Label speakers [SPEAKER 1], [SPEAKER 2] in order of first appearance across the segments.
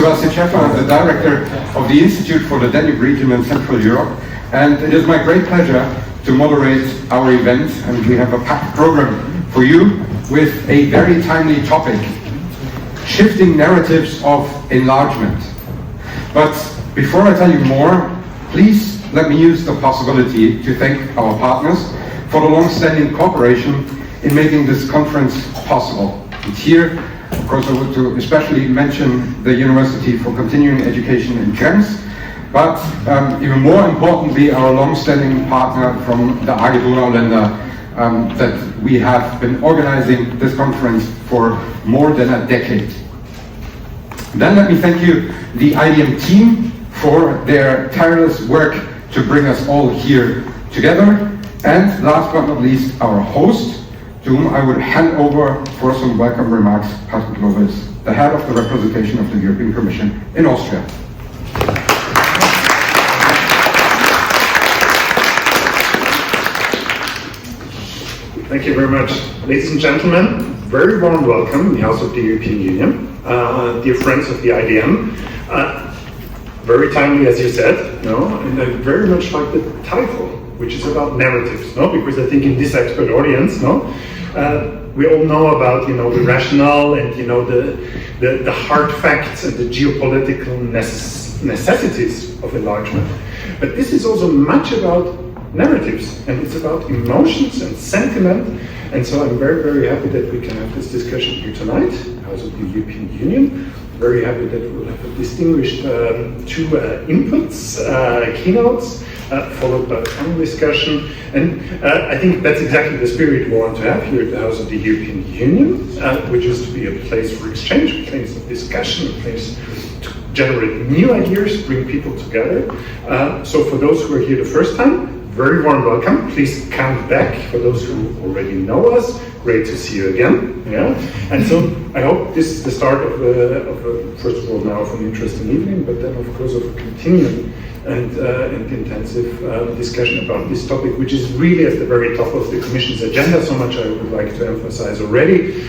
[SPEAKER 1] Sebastian Schäfer. I'm the director of the Institute for the Danube region in Central Europe, and it is my great pleasure to moderate our event, and we have a packed program for you with a very timely topic: shifting narratives of enlargement. But before I tell you more, please let me use the possibility to thank our partners for the long-standing cooperation in making this conference possible. And here, of course, I want to especially mention the University for Continuing Education in Krems, but even more importantly, our long-standing partner from the AG Donauländer, that we have been organizing this conference for more than a decade. Then let me thank you, the IDM team, for their tireless work to bring us all here together. And last but not least, our host, to whom I would hand over for some welcome remarks, Patrick Lovis, the head of the representation of the European Commission in Austria.
[SPEAKER 2] Thank you very much. Ladies and gentlemen, very warm welcome in the House of the European Union. Dear friends of the IDM, very timely, as you said, and I very much like the title, which is about narratives, because I think in this expert audience, we all know about, the rationale and, the hard facts and the geopolitical necessities of enlargement. But this is also much about narratives, and it's about emotions and sentiment. And so I'm very, very happy that we can have this discussion here tonight, House of the European Union. Very happy that we'll have a distinguished two inputs, keynotes, followed by a panel discussion. And I think that's exactly the spirit we want to have here at the House of the European Union, which is to be a place for exchange, a place of discussion, a place to generate new ideas, bring people together. So for those who are here the first time, very warm welcome. Please come back. For those who already know us, great to see you again. And so I hope this is the start of first of all, now of an interesting evening, but then of course of a continuing and intensive discussion about this topic, which is really at the very top of the Commission's agenda. So much I would like to emphasize already.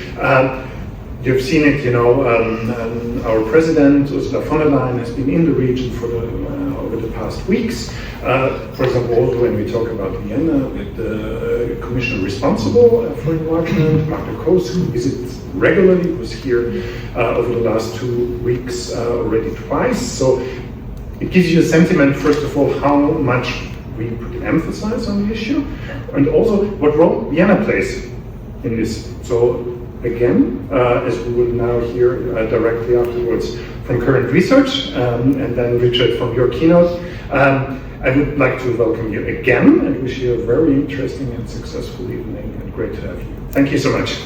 [SPEAKER 2] You've seen it, our President, Ursula von der Leyen, has been in the region for over the past weeks. For example, also when we talk about Vienna, with the Commissioner responsible for enlargement, Mark Kos, who visits regularly, was here over the last 2 weeks already twice. So it gives you a sentiment, first of all, how much we put emphasis on the issue, and also what role Vienna plays in this. So again, as we will now hear directly afterwards from current research, and then Richard from your keynote, I would like to welcome you again and wish you a very interesting and successful evening, and great to have you. Thank you so much.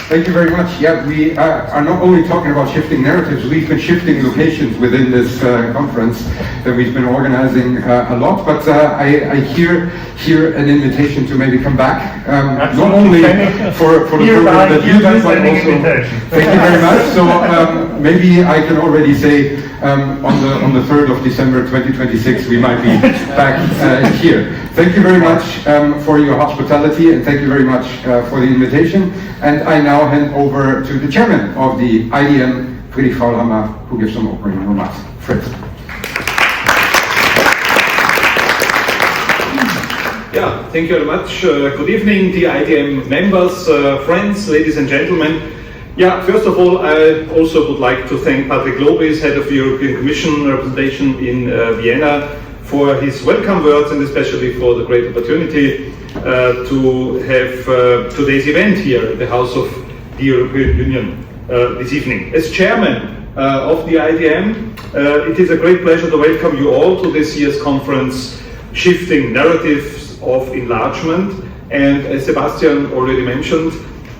[SPEAKER 1] Thank you very much. Yeah, we are not only talking about shifting narratives, we've been shifting locations within this conference that we've been organizing a lot, but I hear an invitation to maybe come back, not only for the program that you do, but also, thank you very much. So maybe I can already say on the 3rd of December 2026, we might be back here. Thank you very much for your hospitality, and thank you very much for the invitation. And I now hand over to the chairman of the IDM, Friedrich Faulhammer, who gives some opening remarks. Fritz.
[SPEAKER 3] Yeah, thank you very much. Good evening, the IDM members, friends, ladies and gentlemen. Yeah, first of all, I also would like to thank Patrick Lovis, head of the European Commission representation in Vienna, for his welcome words, and especially for the great opportunity to have today's event here at the House of the European Union this evening. As chairman of the IDM, it is a great pleasure to welcome you all to this year's conference, Shifting Narratives of Enlargement. And as Sebastian already mentioned,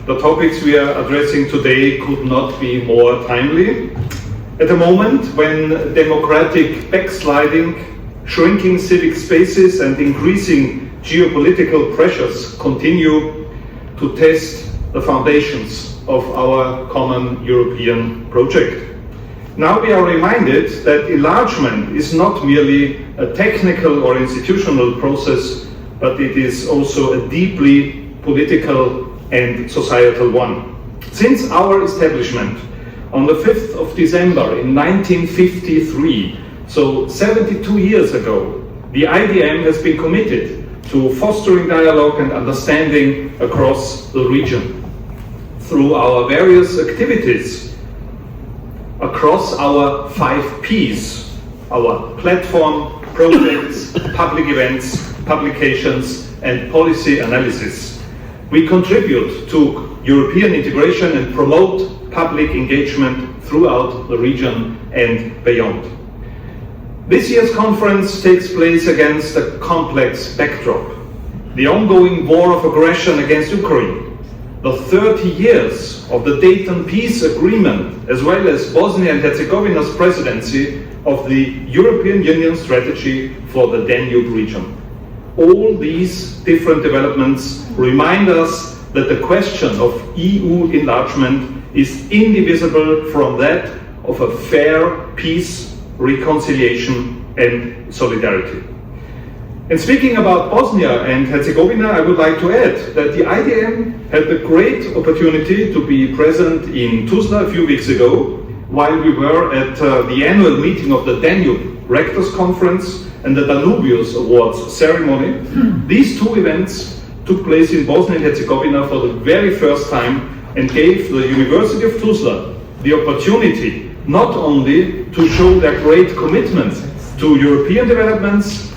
[SPEAKER 3] the topics we are addressing today could not be more timely. At a moment when democratic backsliding, shrinking civic spaces and increasing geopolitical pressures continue to test the foundations of our common European project. Now we are reminded that enlargement is not merely a technical or institutional process, but it is also a deeply political and societal one. Since our establishment on the 5th of December in 1953, so 72 years ago, the IDM has been committed to fostering dialogue and understanding across the region. Through our various activities across our 5 Ps, our platform, projects, public events, publications, and policy analysis, we contribute to European integration and promote public engagement throughout the region and beyond. This year's conference takes place against a complex backdrop. The ongoing war of aggression against Ukraine, the 30 years of the Dayton Peace Agreement, as well as Bosnia and Herzegovina's presidency of the European Union strategy for the Danube region. All these different developments remind us that the question of EU enlargement is indivisible from that of a fair peace, reconciliation and solidarity. And speaking about Bosnia and Herzegovina, I would like to add that the IDM had the great opportunity to be present in Tuzla a few weeks ago, while we were at the annual meeting of the Danube Rectors Conference and the Danubius Awards ceremony. These 2 events took place in Bosnia and Herzegovina for the very first time and gave the University of Tuzla the opportunity not only to show their great commitment to European developments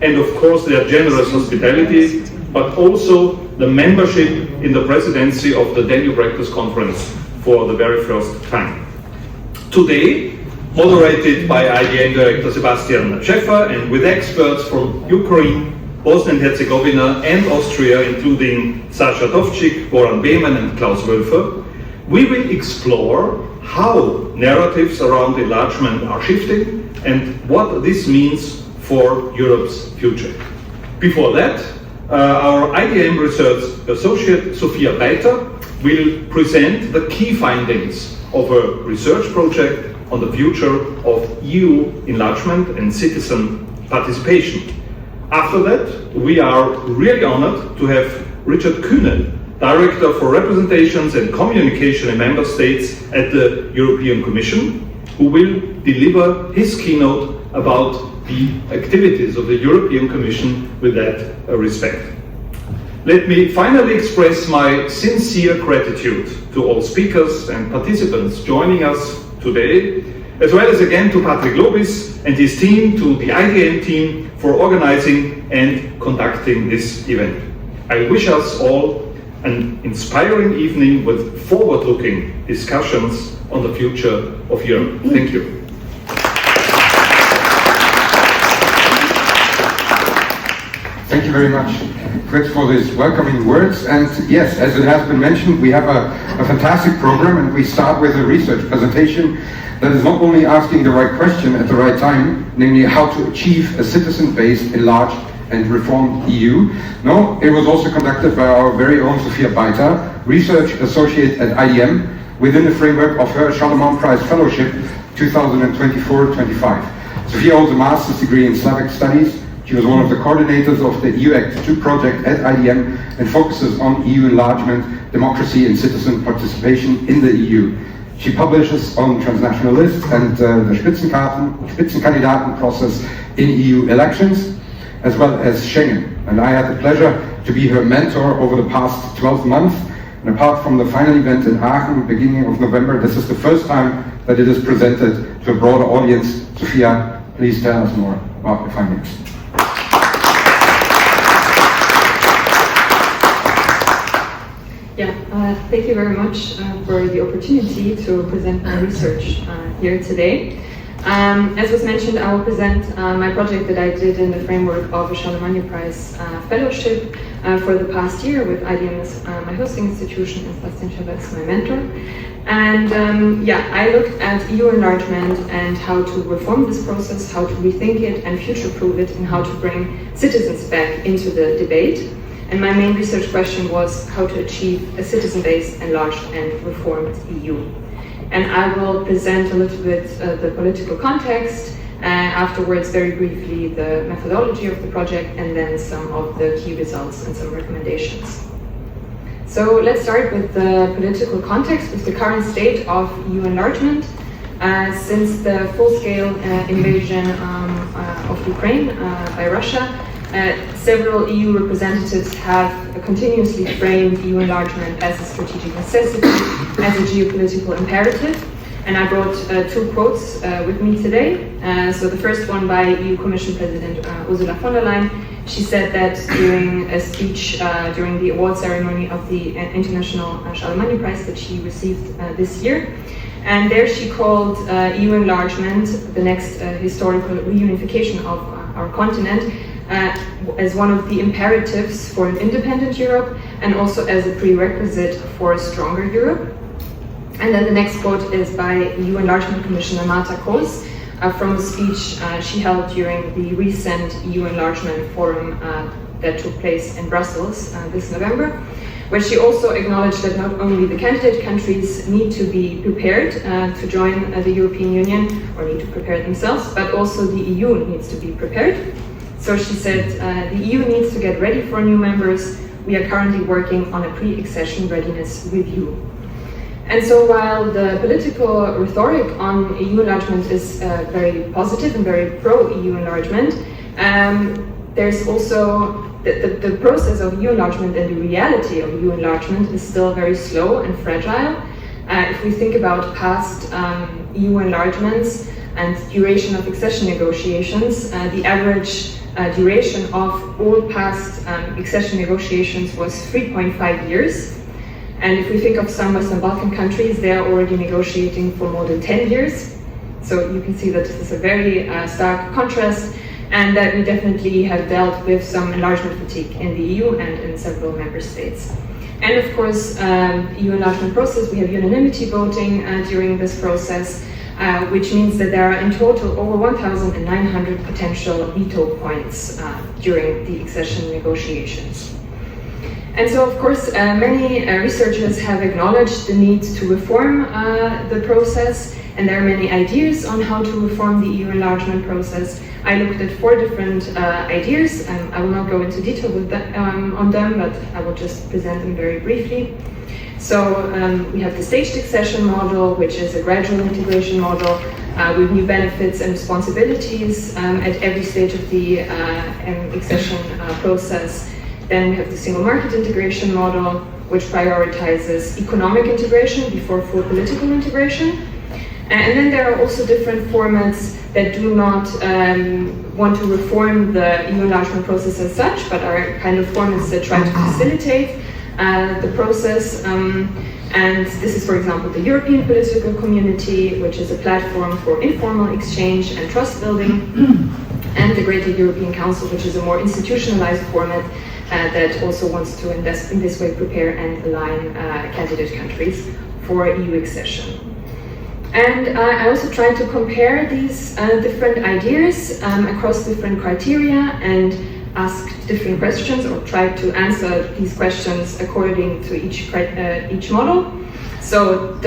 [SPEAKER 3] and of course their generous hospitality, but also the membership in the presidency of the Danube Rectors Conference for the very first time. Today, moderated by IDM Director Sebastian Schäfer and with experts from Ukraine, Bosnia and Herzegovina and Austria, including Sascha Dovcik, Goran Beman and Klaus Wölfer, we will explore how narratives around enlargement are shifting and what this means for Europe's future. Before that, our IDM Research Associate Sophia Beiter will present the key findings of a research project on the future of EU enlargement and citizen participation. After that, we are really honored to have Richard Kühnel, Director for Representations and Communication in Member States at the European Commission, who will deliver his keynote about the activities of the European Commission with that respect. Let me finally express my sincere gratitude to all speakers and participants joining us today, as well as again to Patrick Lobis and his team, to the IDM team for organizing and conducting this event. I wish us all an inspiring evening with forward-looking discussions on the future of Europe. Thank you.
[SPEAKER 1] Thank you very much, Fritz, for these welcoming words. And yes, as it has been mentioned, we have a fantastic program, and we start with a research presentation that is not only asking the right question at the right time, namely how to achieve a citizen-based, enlarged and reformed EU. No, it was also conducted by our very own Sophia Beiter, Research Associate at IDM, within the framework of her Charlemagne Prize Fellowship 2024-25. Sophia holds a master's degree in Slavic Studies. She was one of the coordinators of the EU Act 2 project at IDM and focuses on EU enlargement, democracy and citizen participation in the EU. She publishes on transnational lists and the Spitzenkandidaten process in EU elections, as well as Schengen. And I had the pleasure to be her mentor over the past 12 months. And apart from the final event in Aachen, beginning of November, this is the first time that it is presented to a broader audience. Sophia, please tell us more about your findings.
[SPEAKER 4] Thank you very much for the opportunity to present my research here today. As was mentioned, I will present my project that I did in the framework of a Charlemagne Prize Fellowship for the past year with IDM as my hosting institution and Sebastian Schäfer as my mentor. And I looked at EU enlargement and how to reform this process, how to rethink it and future-proof it, and how to bring citizens back into the debate. And my main research question was how to achieve a citizen-based, enlarged and reformed EU. And I will present a little bit the political context, afterwards very briefly the methodology of the project, and then some of the key results and some recommendations. So let's start with the political context, with the current state of EU enlargement. Since the full-scale invasion of Ukraine by Russia, several EU representatives have continuously framed EU enlargement as a strategic necessity, as a geopolitical imperative. And I brought two quotes with me today. So the first one by EU Commission President Ursula von der Leyen. She said that during a speech during the award ceremony of the International Charlemagne Prize that she received this year. And there she called EU enlargement, the next historical reunification of our continent, as one of the imperatives for an independent Europe and also as a prerequisite for a stronger Europe. And then the next quote is by EU Enlargement Commissioner Marta Koos from a speech she held during the recent EU Enlargement Forum that took place in Brussels this November, where she also acknowledged that not only the candidate countries need to be prepared to join the European Union, or need to prepare themselves, but also the EU needs to be prepared. So she said, the EU needs to get ready for new members. We are currently working on a pre-accession readiness review. And so while the political rhetoric on EU enlargement is very positive and very pro-EU enlargement, there's also the process of EU enlargement and the reality of EU enlargement is still very slow and fragile. If we think about past EU enlargements and duration of accession negotiations, the average duration of all past accession negotiations was 3.5 years. And if we think of some Western Balkan countries, they are already negotiating for more than 10 years. So you can see that this is a very stark contrast, and that we definitely have dealt with some enlargement fatigue in the EU and in several member states. And of course, EU enlargement process, we have unanimity voting during this process, which means that there are in total over 1,900 potential veto points during the accession negotiations. And so, of course, many researchers have acknowledged the need to reform the process, and there are many ideas on how to reform the EU enlargement process. I looked at 4 different ideas, and I will not go into detail with on them, but I will just present them very briefly. So we have the staged accession model, which is a gradual integration model with new benefits and responsibilities at every stage of the accession process. Then we have the single market integration model, which prioritizes economic integration before full political integration. And then there are also different formats that do not want to reform the EU enlargement process as such, but are kind of formats that try to facilitate the process. And this is, for example, the European Political Community, which is a platform for informal exchange and trust building, and the Greater European Council, which is a more institutionalized format that also wants to, in this way, prepare and align candidate countries for EU accession. And I also tried to compare these different ideas across different criteria and asked different questions, or tried to answer these questions according to each model. So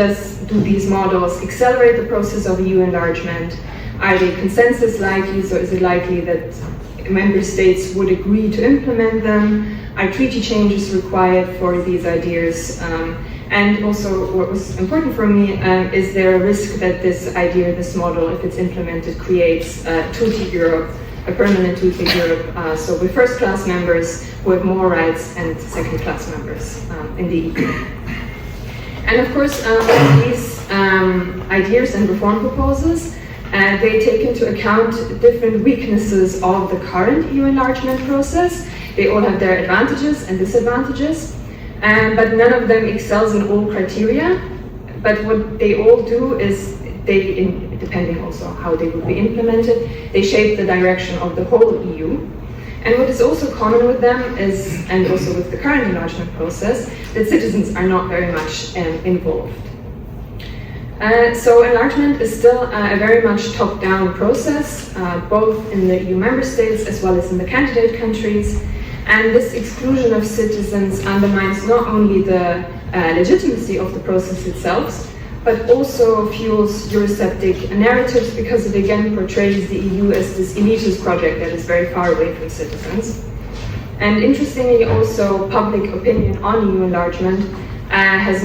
[SPEAKER 4] do these models accelerate the process of EU enlargement? Are they consensus likely? So is it likely that member states would agree to implement them? Are treaty changes required for these ideas? And also, what was important for me, is there a risk that this idea, this model, if it's implemented, creates tutti Europe, a permanent tutti Europe, so with first-class members who have more rights and second-class members in the EU. And of course, all these ideas and reform proposals, they take into account different weaknesses of the current EU enlargement process. They all have their advantages and disadvantages, but none of them excels in all criteria. But what they all do is depending also how they will be implemented, they shape the direction of the whole EU. And what is also common with them is, and also with the current enlargement process, that citizens are not very much involved. So enlargement is still a very much top-down process, both in the EU member states as well as in the candidate countries. And this exclusion of citizens undermines not only the legitimacy of the process itself, but also fuels Eurosceptic narratives, because it again portrays the EU as this elitist project that is very far away from citizens. And interestingly, also public opinion on EU enlargement has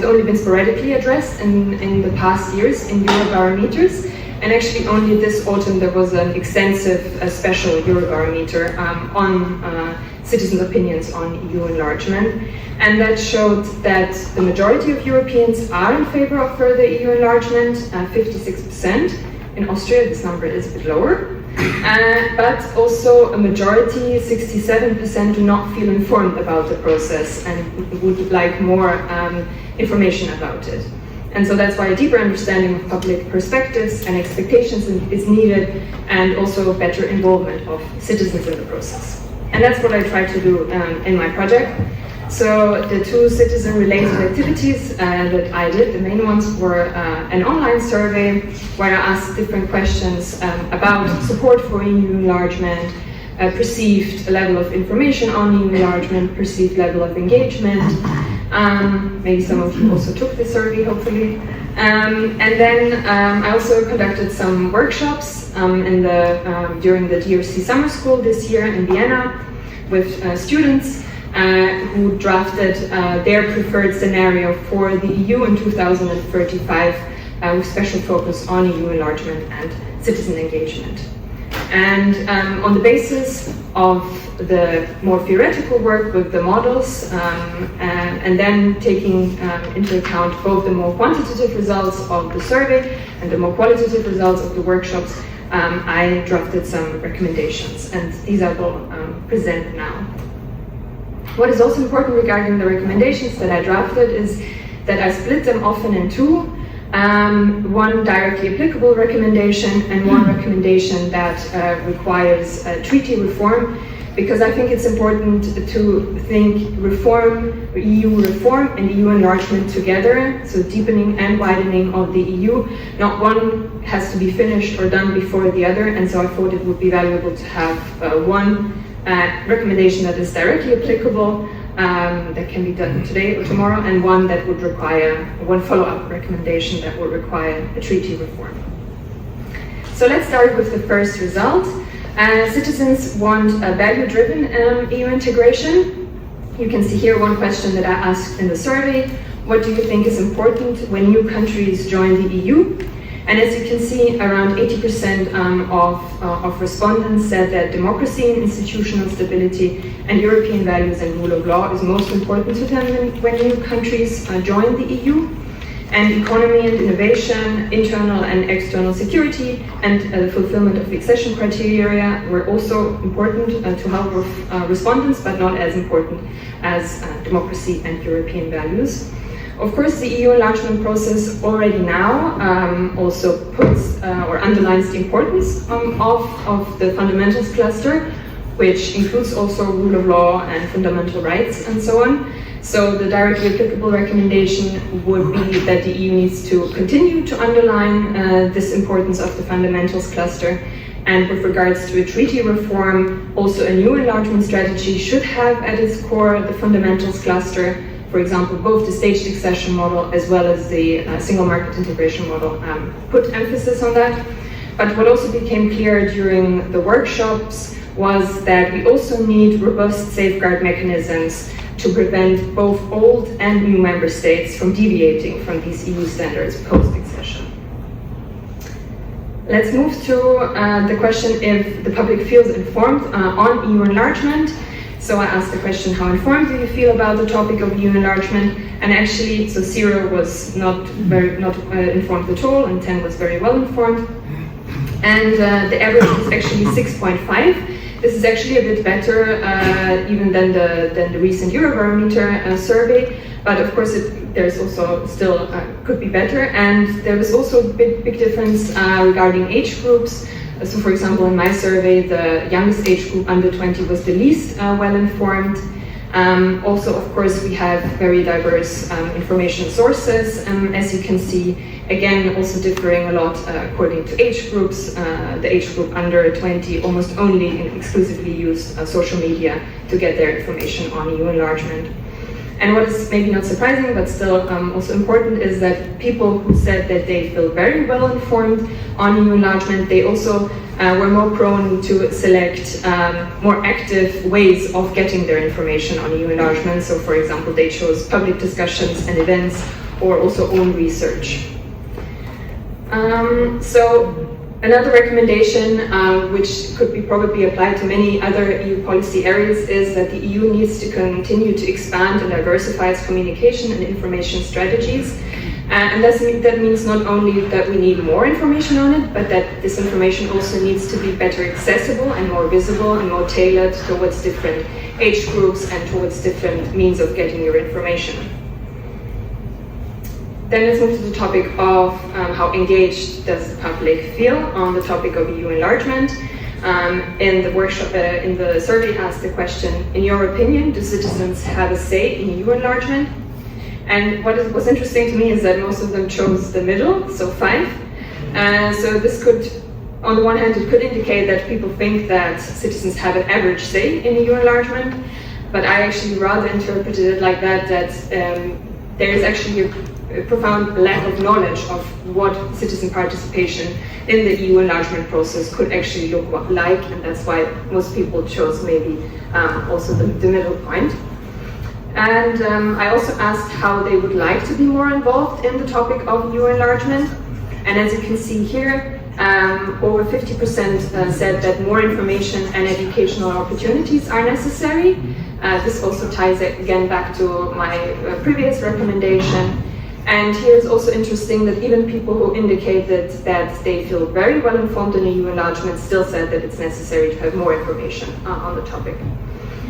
[SPEAKER 4] only been sporadically addressed in the past years in Eurobarometers. And actually only this autumn there was an extensive special Eurobarometer on citizens' opinions on EU enlargement. And that showed that the majority of Europeans are in favor of further EU enlargement, 56%. In Austria, this number is a bit lower. But also a majority, 67%, do not feel informed about the process and would like more information about it. And so that's why a deeper understanding of public perspectives and expectations is needed, and also better involvement of citizens in the process. And that's what I try to do in my project. So the two citizen-related activities that I did, the main ones were an online survey where I asked different questions about support for EU enlargement, perceived level of information on EU enlargement, perceived level of engagement. Maybe some of you also took the survey, hopefully. And then I also conducted some workshops during the DRC summer school this year in Vienna with students who drafted their preferred scenario for the EU in 2035 with special focus on EU enlargement and citizen engagement. And on the basis of the more theoretical work with the models, and then taking into account both the more quantitative results of the survey and the more qualitative results of the workshops, I drafted some recommendations, and these I will present now. What is also important regarding the recommendations that I drafted is that I split them often in two. One directly applicable recommendation and one recommendation that requires treaty reform, because I think it's important to think EU reform and EU enlargement together, so deepening and widening of the EU. Not one has to be finished or done before the other, and so I thought it would be valuable to have one recommendation that is directly applicable, that can be done today or tomorrow, and one that would require one follow-up recommendation that would require a treaty reform. So let's start with the first result. Citizens want a value-driven EU integration. You can see here one question that I asked in the survey: what do you think is important when new countries join the EU? And as you can see, around 80% of respondents said that democracy and institutional stability and European values and rule of law is most important to them when new countries join the EU. And economy and innovation, internal and external security, and the fulfillment of the accession criteria were also important to help respondents, but not as important as democracy and European values. Of course, the EU enlargement process already now also puts or underlines the importance of the fundamentals cluster, which includes also rule of law and fundamental rights and so on. So the directly applicable recommendation would be that the EU needs to continue to underline this importance of the fundamentals cluster. And with regards to a treaty reform, also a new enlargement strategy should have at its core the fundamentals cluster. For example, both the staged accession model as well as the single market integration model put emphasis on that. But what also became clear during the workshops was that we also need robust safeguard mechanisms to prevent both old and new member states from deviating from these EU standards post-accession. Let's move to the question if the public feels informed on EU enlargement. So I asked the question, how informed do you feel about the topic of EU enlargement? And actually, so 0 was not informed at all, and 10 was very well informed. And the average was actually 6.5. This is actually a bit better even than the recent Eurobarometer survey, but of course there's also still could be better. And there was also a big difference regarding age groups. So for example, in my survey, the youngest age group under 20 was the least well informed. Also, of course, we have very diverse information sources, as you can see, again, also differing a lot according to age groups. The age group under 20 almost only exclusively used social media to get their information on EU enlargement. And what is maybe not surprising, but still also important, is that people who said that they feel very well informed on EU enlargement, they also were more prone to select more active ways of getting their information on EU enlargement. So for example, they chose public discussions and events, or also own research. So another recommendation, which could be probably applied to many other EU policy areas, is that the EU needs to continue to expand and diversify its communication and information strategies. And that means not only that we need more information on it, but that this information also needs to be better accessible and more visible and more tailored towards different age groups and towards different means of getting your information. Then let's move to the topic of how engaged does the public feel on the topic of EU enlargement. In the workshop, in the survey asked the question, in your opinion, do citizens have a say in EU enlargement? And what was interesting to me is that most of them chose the middle, so 5. So this could, on the one hand, it could indicate that people think that citizens have an average say in EU enlargement, but I actually rather interpreted it like that, there is actually a profound lack of knowledge of what citizen participation in the EU enlargement process could actually look like, and that's why most people chose maybe also the middle point. And I also asked how they would like to be more involved in the topic of EU enlargement. And as you can see here, over 50% said that more information and educational opportunities are necessary. This also ties again back to my previous recommendation. And here it's also interesting that even people who indicated that they feel very well informed in EU enlargement still said that it's necessary to have more information on the topic.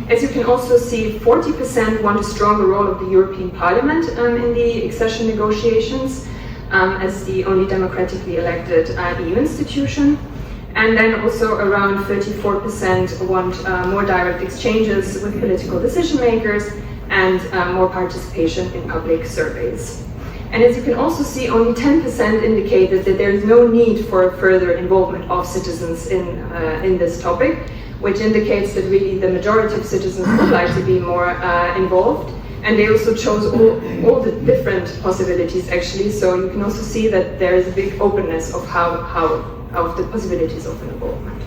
[SPEAKER 4] As you can also see, 40% want a stronger role of the European Parliament in the accession negotiations as the only democratically elected EU institution. And then also around 34% want more direct exchanges with political decision makers and more participation in public surveys. And as you can also see, only 10% indicated that there is no need for further involvement of citizens in this topic, which indicates that really the majority of citizens would like to be more involved. And they also chose all the different possibilities actually, so you can also see that there is a big openness of of the possibilities of involvement.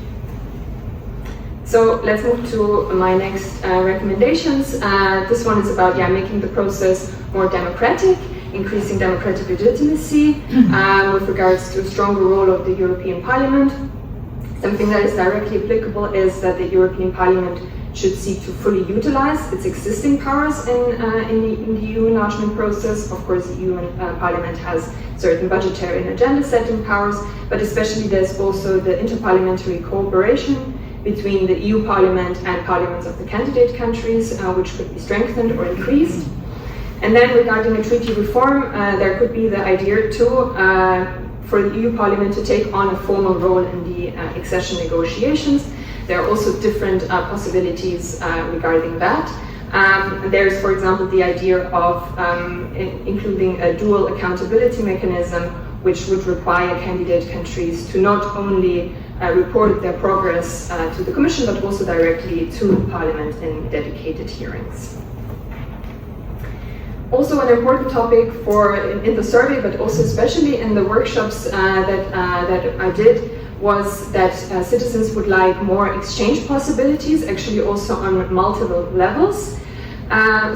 [SPEAKER 4] So let's move to my next recommendations. This one is about making the process more democratic, increasing democratic legitimacy with regards to a stronger role of the European Parliament. Something that is directly applicable is that the European Parliament should seek to fully utilize its existing powers in the EU enlargement process. Of course, the EU Parliament has certain budgetary and agenda setting powers, but especially there's also the interparliamentary cooperation between the EU Parliament and parliaments of the candidate countries, which could be strengthened or increased. And then regarding a treaty reform, there could be the idea too for the EU Parliament to take on a formal role in the accession negotiations. There are also different possibilities regarding that. There's, for example, the idea of including a dual accountability mechanism, which would require candidate countries to not only report their progress to the Commission, but also directly to Parliament in dedicated hearings. Also an important topic in the survey, but also especially in the workshops that I did, was that citizens would like more exchange possibilities, actually also on multiple levels.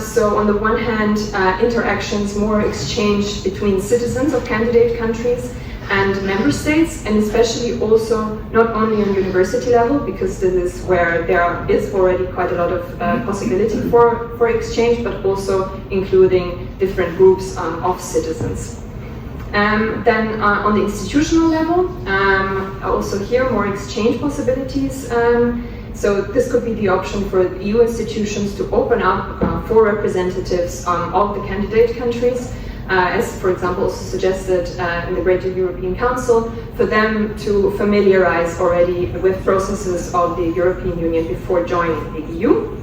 [SPEAKER 4] So on the one hand, interactions, more exchange between citizens of candidate countries and member states, and especially also not only on university level, because this is where there is already quite a lot of possibility for exchange, but also including different groups of citizens. Then on the institutional level, also here more exchange possibilities. So this could be the option for the EU institutions to open up for representatives of the candidate countries, as for example also suggested in the Greater European Council, for them to familiarize already with processes of the European Union before joining the EU.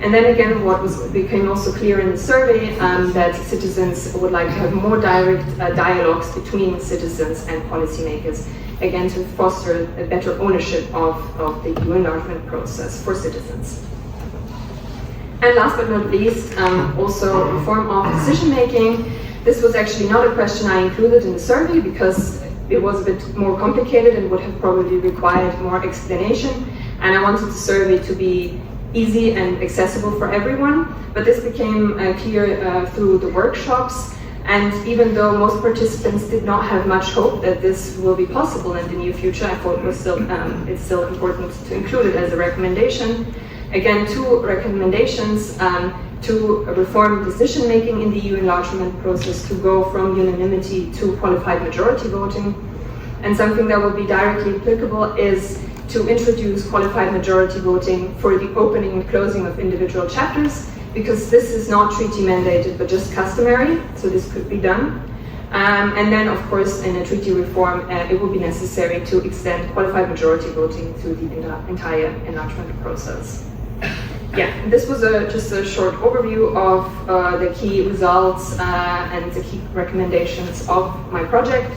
[SPEAKER 4] And then again, what became also clear in the survey, that citizens would like to have more direct dialogues between citizens and policymakers, again to foster a better ownership of the EU enlargement process for citizens. And last but not least, also reform of decision making. This was actually not a question I included in the survey because it was a bit more complicated and would have probably required more explanation. And I wanted the survey to be easy and accessible for everyone. But this became clear through the workshops. And even though most participants did not have much hope that this will be possible in the near future, I thought it's still important to include it as a recommendation. Again, 2 recommendations to reform decision-making in the EU enlargement process, to go from unanimity to qualified majority voting. And something that will be directly applicable is to introduce qualified majority voting for the opening and closing of individual chapters, because this is not treaty mandated but just customary, so this could be done. And then, of course, in a treaty reform, it will be necessary to extend qualified majority voting through the entire enlargement process. Yeah, this was just a short overview of the key results and the key recommendations of my project.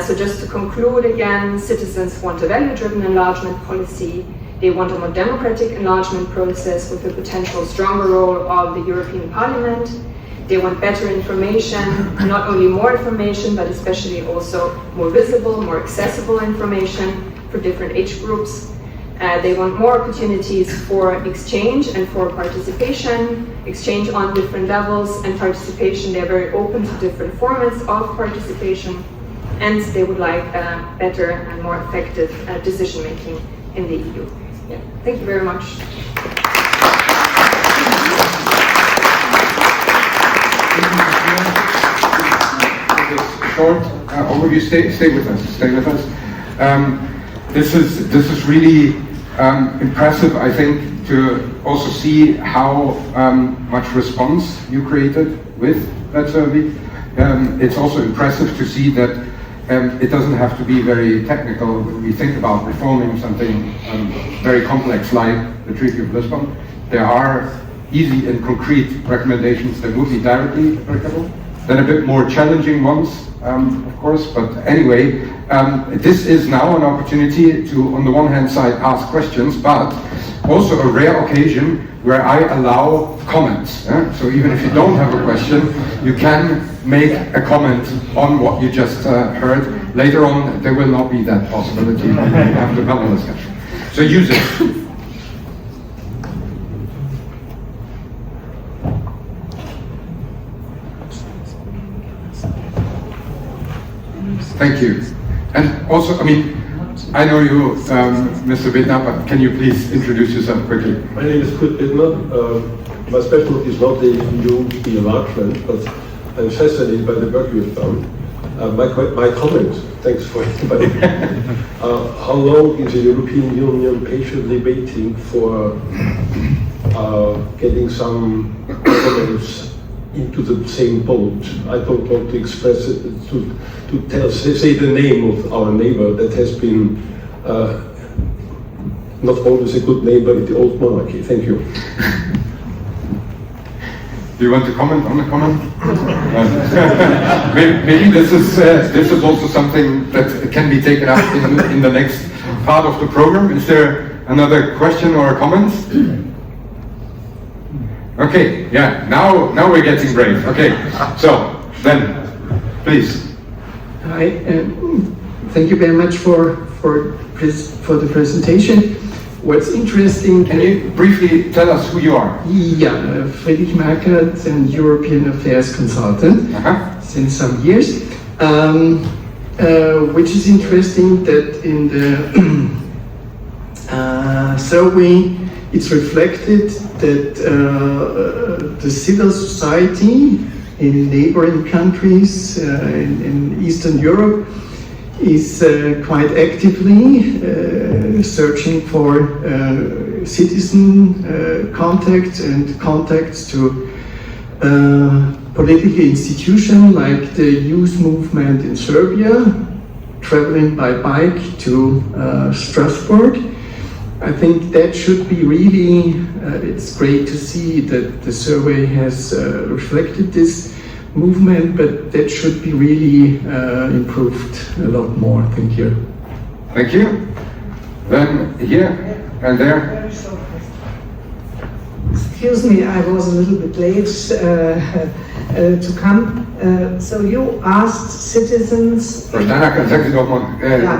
[SPEAKER 4] So just to conclude again, citizens want a value-driven enlargement policy. They want a more democratic enlargement process with a potential stronger role of the European Parliament. They want better information, not only more information, but especially also more visible, more accessible information for different age groups. They want more opportunities for exchange and for participation, exchange on different levels and participation. They're very open to different formats of participation, and they would like better and more effective decision-making in the EU. Yeah. Thank you very much.
[SPEAKER 1] Short overview. Stay with us. Stay with us. This is really impressive, I think, to also see how much response you created with that survey. It's also impressive to see that it doesn't have to be very technical when we think about reforming something very complex like the Treaty of Lisbon. There are easy and concrete recommendations that would be directly applicable. Then a bit more challenging ones, of course, but anyway, this is now an opportunity to, on the one hand side, ask questions, but also a rare occasion where I allow comments. So even if you don't have a question, you can make a comment on what you just heard. Later on, there will not be that possibility. We have the panel discussion. So use it. Thank you. And also, I mean, I know you, Mr. Wittner, but can you please introduce yourself quickly?
[SPEAKER 5] My name is Kurt Wittner. My specialty is not the EU enlargement, but I'm fascinated by the work you've done. My comment, thanks for inviting me. How long is the European Union patiently waiting for getting some governments into the same boat? I don't want to express it, say the name of our neighbor that has been not always a good neighbor in the old monarchy. Thank you.
[SPEAKER 1] Do you want to comment on the comment? Maybe this is also something that can be taken up in the next part of the program. Is there another question or a comment? Okay, yeah, now we're getting brave. Okay, so then, please.
[SPEAKER 6] Hi, thank you very much for the presentation. What's interesting...
[SPEAKER 1] Can you briefly tell us who you are?
[SPEAKER 6] Yeah, Friedrich Markert, an European Affairs consultant since some years. Which is interesting that in the survey it's reflected that the civil society in neighboring countries in Eastern Europe is quite actively searching for citizen contacts and contacts to political institutions like the youth movement in Serbia, traveling by bike to Strasbourg. I think that should be really, it's great to see that the survey has reflected this movement, but that should be really improved a lot more. Thank you.
[SPEAKER 1] Thank you. Then here and there.
[SPEAKER 7] Excuse me, I was a little bit late to come. So you asked citizens...
[SPEAKER 1] Frau Steinacker, sagen Sie doch mal,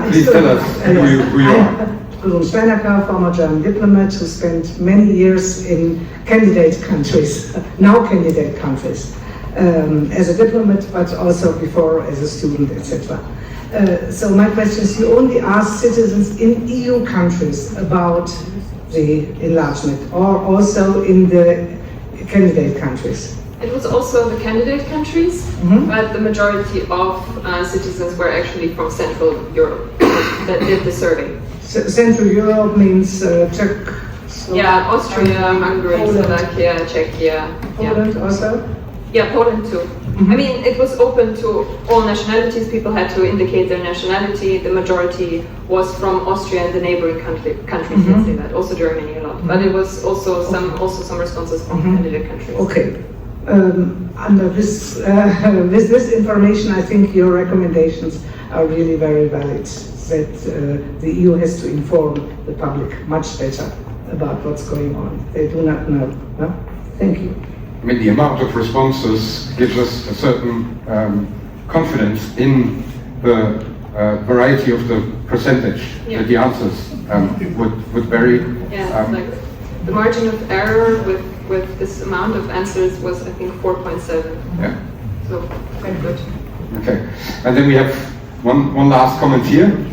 [SPEAKER 1] please tell us who you are.
[SPEAKER 7] Gudrun Steinacker, former German diplomat who spent many years in candidate countries, now candidate countries, as a diplomat, but also before as a student, etc. So my question is, you only ask citizens in EU countries about the enlargement, or also in the candidate countries?
[SPEAKER 4] It was also the candidate countries, but the majority of citizens were actually from Central Europe that did the survey.
[SPEAKER 7] Central Europe means Czech,
[SPEAKER 4] yeah, Austria, Hungary,
[SPEAKER 7] Poland.
[SPEAKER 4] Slovakia, Czechia.
[SPEAKER 7] Poland also?
[SPEAKER 4] Yeah, Poland too. I mean, it was open to all nationalities. People had to indicate their nationality. The majority was from Austria and the neighboring countries. Let's say that. Also Germany a lot, but it was also some responses from candidate countries.
[SPEAKER 7] Okay. Under this, with this information, I think your recommendations are really very valid. That the EU has to inform the public much better about what's going on. They do not know. No? Thank you.
[SPEAKER 1] I mean, the amount of responses gives us a certain confidence in the variety of the percentage that the answers would vary.
[SPEAKER 4] Yeah, like the margin of error with this amount of answers was, I think, 4.7.
[SPEAKER 1] Yeah.
[SPEAKER 4] So quite good.
[SPEAKER 1] Okay, and then we have one last comment here.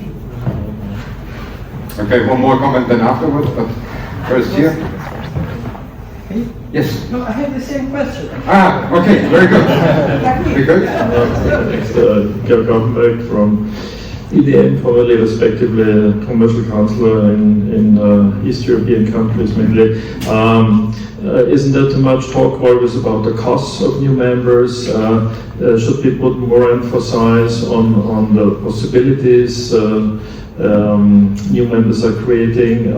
[SPEAKER 1] Okay, one more comment then afterwards, but first here. Yes.
[SPEAKER 8] No, I have the same question.
[SPEAKER 1] Ah, okay, very good. Very good.
[SPEAKER 9] It's Georg Offenberg from IDM, formerly respectively commercial counselor in East European countries mainly. Isn't there too much talk always about the costs of new members? Should we put more emphasis on the possibilities new members are creating,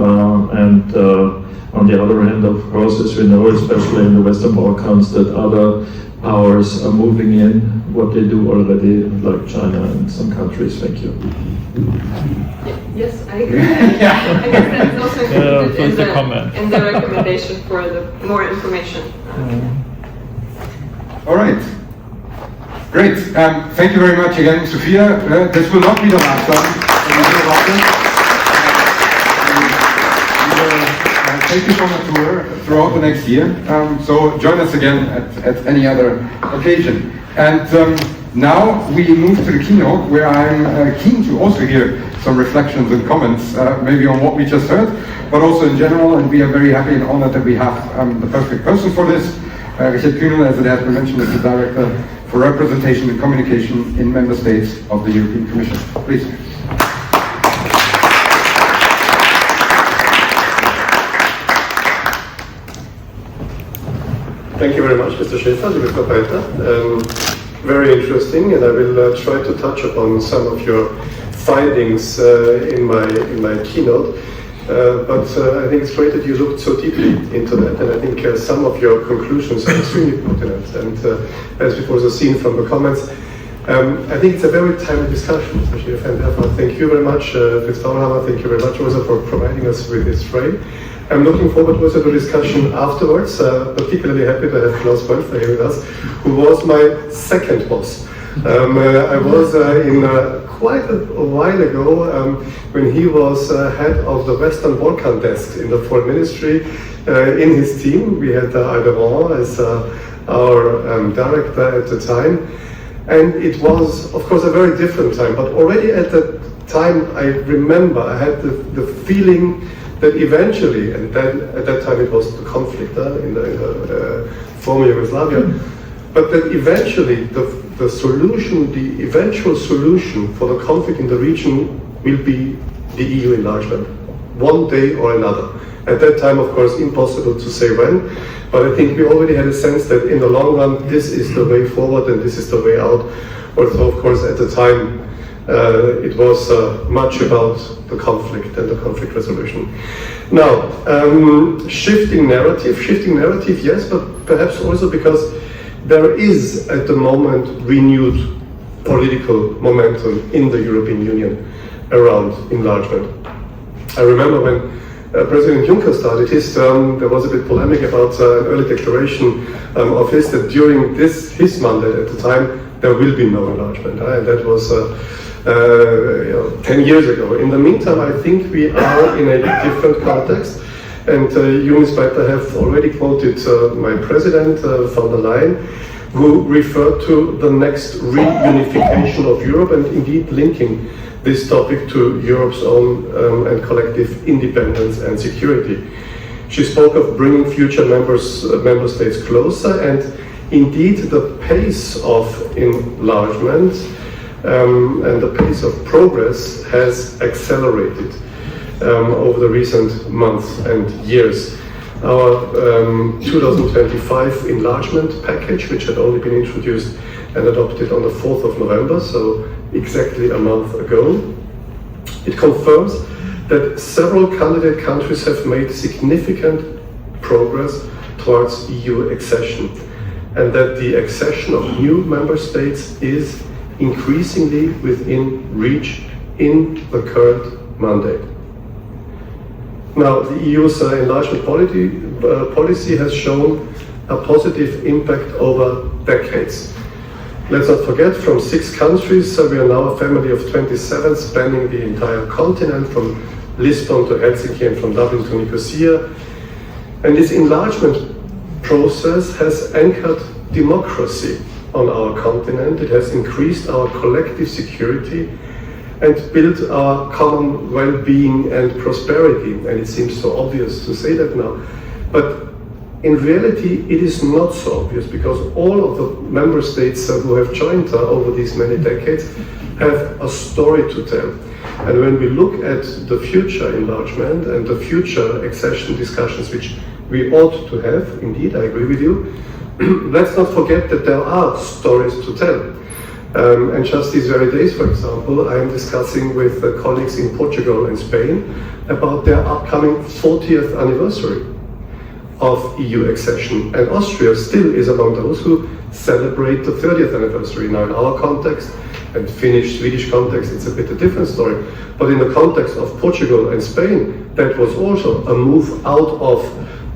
[SPEAKER 9] and on the other hand, of course, as we know, especially in the Western Balkans, that other powers are moving in, what they do already, like China and some countries. Thank you.
[SPEAKER 4] Yes, I agree. I guess that's also included in the recommendation for the more information.
[SPEAKER 1] All right. Great. Thank you very much again, Sophia. This will not be the last time. Take you on a tour throughout the next year. So join us again at any other occasion. And now we move to the keynote, where I'm keen to also hear some reflections and comments, maybe on what we just heard, but also in general. And we are very happy and honored that we have the perfect person for this. Richard Kühnel, as it has been mentioned, is the Director for Representation and Communication in Member States of the European Commission. Please.
[SPEAKER 10] Thank you very much, Mr. Schäfer, liebe Frau Peiter. Very interesting, and I will try to touch upon some of your findings in my keynote. But I think it's great that you looked so deeply into that, and I think some of your conclusions are extremely pertinent. And as we've also seen from the comments, I think it's a very timely discussion, especially if thank you very much, Fritz Tauernhammer, thank you very much also for providing us with this frame. I'm looking forward also to the discussion afterwards, particularly happy to have Klaus Wolfer here with us, who was my second boss. I was in quite a while ago when he was head of the Western Balkan desk in the Foreign Ministry. In his team, we had Alderon as our director at the time. And it was, of course, a very different time, but already at that time, I remember I had the feeling that eventually, and then at that time it was the conflict in the former Yugoslavia, but that eventually the solution, the eventual solution for the conflict in the region will be the EU enlargement, one day or another. At that time, of course, impossible to say when, but I think we already had a sense that in the long run, this is the way forward and this is the way out. Although, of course, at the time, it was much about the conflict and the conflict resolution. Now, shifting narrative, yes, but perhaps also because there is at the moment renewed political momentum in the European Union around enlargement. I remember when President Juncker started his term, there was a bit polemic about an early declaration of his that during his mandate at the time, there will be no enlargement. And that was 10 years ago. In the meantime, I think we are in a different context. And you, Ms. Breiter, have already quoted my president, von der Leyen, who referred to the next reunification of Europe and indeed linking this topic to Europe's own and collective independence and security. She spoke of bringing future member states closer, and indeed the pace of enlargement and the pace of progress has accelerated over the recent months and years. Our 2025 enlargement package, which had only been introduced and adopted on the 4th of November, so exactly a month ago, it confirms that several candidate countries have made significant progress towards EU accession, and that the accession of new member states is increasingly within reach in the current mandate. Now, the EU's enlargement policy has shown a positive impact over decades. Let's not forget, from 6 countries, we are now a family of 27, spanning the entire continent, from Lisbon to Helsinki and from Dublin to Nicosia. And this enlargement process has anchored democracy on our continent. It has increased our collective security and built our common well-being and prosperity. And it seems so obvious to say that now. But in reality, it is not so obvious, because all of the member states who have joined over these many decades have a story to tell. And when we look at the future enlargement and the future accession discussions, which we ought to have, indeed, I agree with you, let's not forget that there are stories to tell. And just these very days, for example, I am discussing with colleagues in Portugal and Spain about their upcoming 40th anniversary of EU accession. And Austria still is among those who celebrate the 30th anniversary. Now, in our context, and Finnish, Swedish context, it's a bit a different story. But in the context of Portugal and Spain, that was also a move out of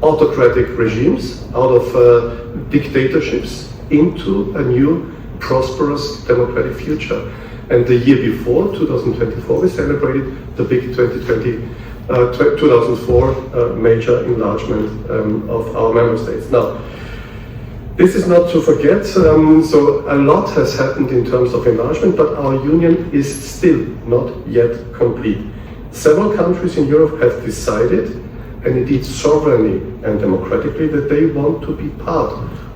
[SPEAKER 10] autocratic regimes, out of dictatorships, into a new prosperous democratic future. And the year before, 2024, we celebrated the big 2004 major enlargement of our member states. Now, this is not to forget, so a lot has happened in terms of enlargement, but our union is still not yet complete. Several countries in Europe have decided, and indeed sovereignly and democratically, that they want to be part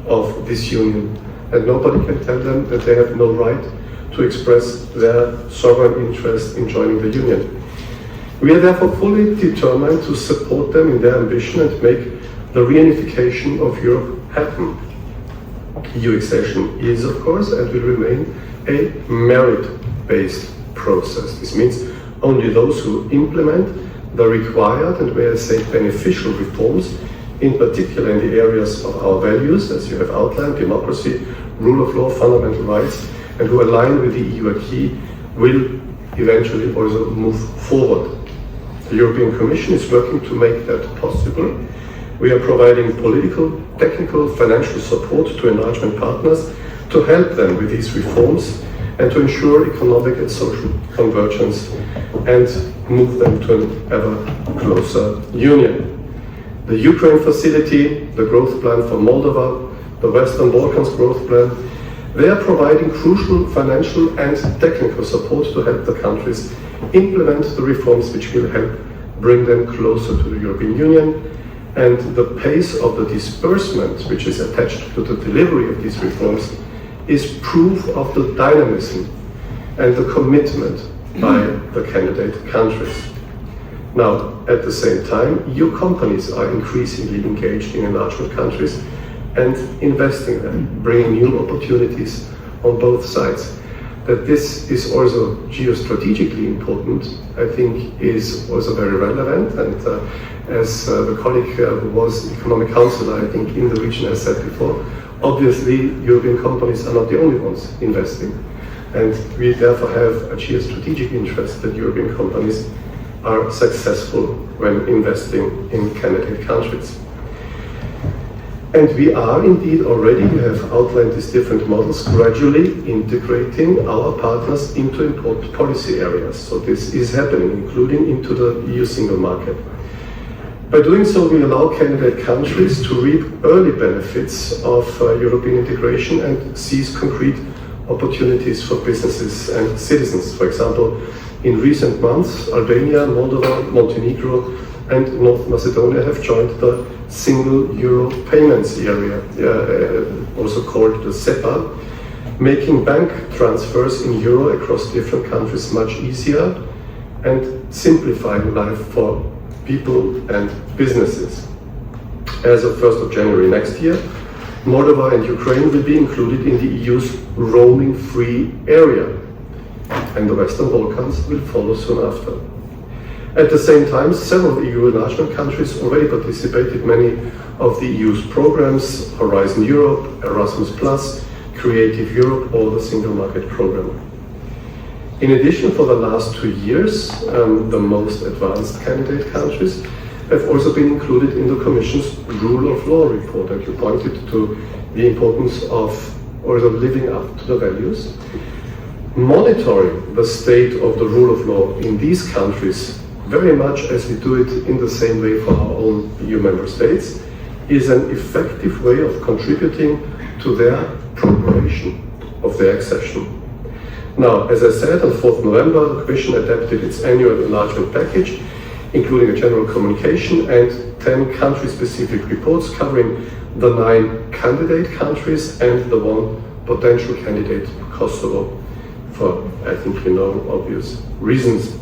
[SPEAKER 10] of this union. And nobody can tell them that they have no right to express their sovereign interest in joining the union. We are therefore fully determined to support them in their ambition and make the reunification of Europe happen. EU accession is, of course, and will remain a merit-based process. This means only those who implement the required and, may I say, beneficial reforms, in particular in the areas of our values, as you have outlined, democracy, rule of law, fundamental rights, and who align with the EU acquis, will eventually also move forward. The European Commission is working to make that possible. We are providing political, technical, financial support to enlargement partners to help them with these reforms and to ensure economic and social convergence and move them to an ever closer union. The Ukraine facility, the growth plan for Moldova, the Western Balkans growth plan, they are providing crucial financial and technical support to help the countries implement the reforms which will help bring them closer to the European Union. And the pace of the disbursement which is attached to the delivery of these reforms is proof of the dynamism and the commitment by the candidate countries. Now, at the same time, EU companies are increasingly engaged in enlargement countries and investing them, bringing new opportunities on both sides. That this is also geostrategically important, I think, is also very relevant. And as the colleague who was economic counselor, I think, in the region has said before, obviously European companies are not the only ones investing. And we therefore have a geostrategic interest that European companies are successful when investing in candidate countries. And we are indeed already, we have outlined these different models, gradually integrating our partners into important policy areas. So this is happening, including into the EU single market. By doing so, we allow candidate countries to reap early benefits of European integration and seize concrete opportunities for businesses and citizens. For example, in recent months, Albania, Moldova, Montenegro, and North Macedonia have joined the single euro payments area, also called the SEPA, making bank transfers in euro across different countries much easier and simplifying life for people and businesses. As of 1st of January next year, Moldova and Ukraine will be included in the EU's roaming-free area, and the Western Balkans will follow soon after. At the same time, several EU enlargement countries already participated in many of the EU's programs, Horizon Europe, Erasmus+, Creative Europe, or the Single Market Programme. In addition, for the last 2 years, the most advanced candidate countries have also been included in the Commission's Rule of Law report, and you pointed to the importance of also living up to the values. Monitoring the state of the rule of law in these countries, very much as we do it in the same way for our own EU member states, is an effective way of contributing to their preparation of their accession. Now, as I said, on 4th November, the Commission adopted its annual enlargement package, including a general communication and 10 country-specific reports covering the 9 candidate countries and the 1 potential candidate, Kosovo, for, I think you know, obvious reasons.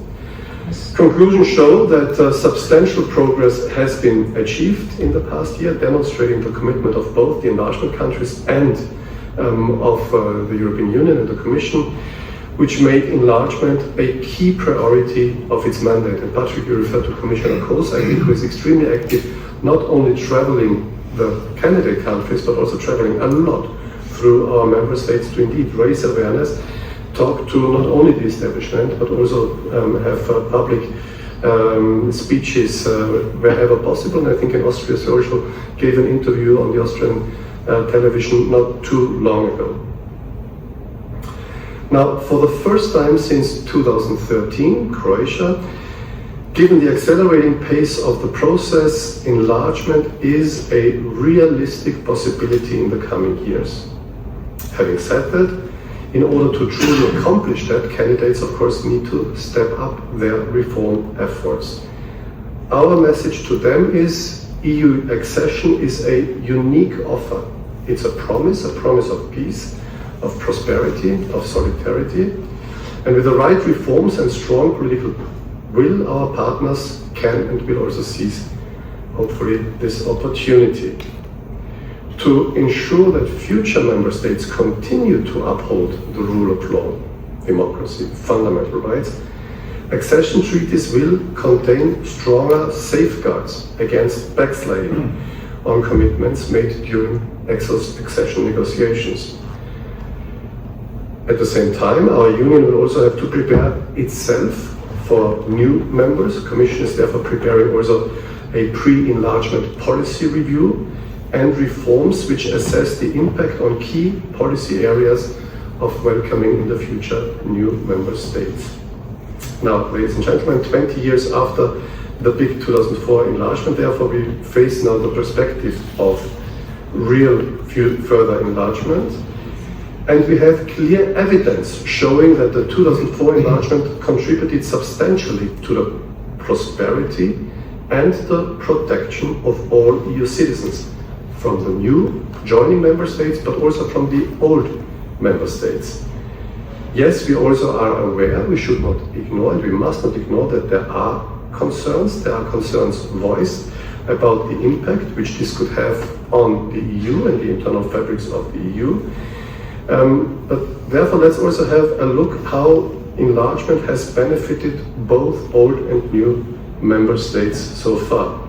[SPEAKER 10] Conclusions show that substantial progress has been achieved in the past year, demonstrating the commitment of both the enlargement countries and of the European Union and the Commission, which made enlargement a key priority of its mandate. And Patrick, you referred to Commissioner Kroes, I think, who is extremely active, not only traveling the candidate countries, but also traveling a lot through our member states to indeed raise awareness, talk to not only the establishment, but also have public speeches wherever possible. And I think in Austria, Social gave an interview on the Austrian television not too long ago. Now, for the first time since 2013, Croatia, given the accelerating pace of the process, enlargement is a realistic possibility in the coming years. Having said that, in order to truly accomplish that, candidates, of course, need to step up their reform efforts. Our message to them is EU accession is a unique offer. It's a promise of peace, of prosperity, of solidarity. And with the right reforms and strong political will, our partners can and will also seize, hopefully, this opportunity. To ensure that future member states continue to uphold the rule of law, democracy, fundamental rights, accession treaties will contain stronger safeguards against backsliding on commitments made during accession negotiations. At the same time, our Union will also have to prepare itself for new members. The Commission is therefore preparing also a pre-enlargement policy review and reforms which assess the impact on key policy areas of welcoming in the future new member states. Now, ladies and gentlemen, 20 years after the big 2004 enlargement, therefore, we face now the perspective of real further enlargement. And we have clear evidence showing that the 2004 enlargement contributed substantially to the prosperity and the protection of all EU citizens, from the new joining member states, but also from the old member states. Yes, we also are aware, we should not ignore, and we must not ignore that there are concerns voiced about the impact which this could have on the EU and the internal fabrics of the EU. But therefore, let's also have a look how enlargement has benefited both old and new member states so far.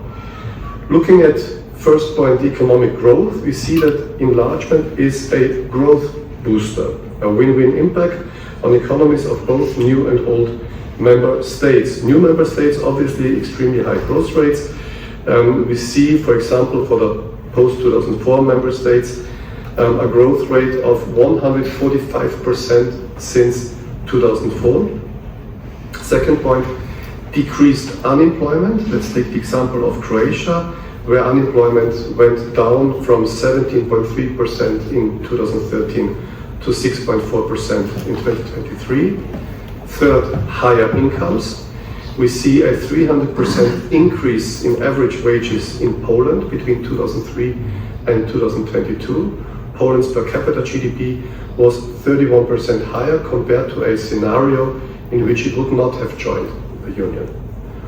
[SPEAKER 10] Looking at first point, economic growth, we see that enlargement is a growth booster, a win-win impact on economies of both new and old member states. New member states, obviously extremely high growth rates. We see, for example, for the post-2004 member states, a growth rate of 145% since 2004. Second point, decreased unemployment. Let's take the example of Croatia, where unemployment went down from 17.3% in 2013 to 6.4% in 2023. Third, higher incomes. We see a 300% increase in average wages in Poland between 2003 and 2022. Poland's per capita GDP was 31% higher compared to a scenario in which it would not have joined the Union.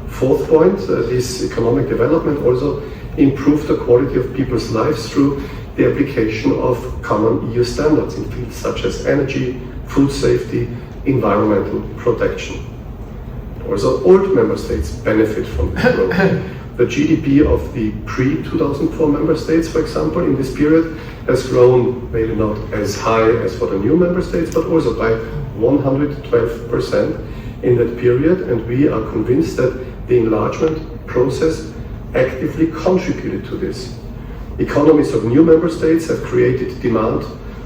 [SPEAKER 10] Fourth point, this economic development also improved the quality of people's lives through the application of common EU standards in fields such as energy, food safety, environmental protection. Also, old member states benefit from this growth. The GDP of the pre-2004 member states, for example, in this period has grown maybe not as high as for the new member states, but also by 112% in that period, and we are convinced that the enlargement process actively contributed to this. Economies of new member states have created demand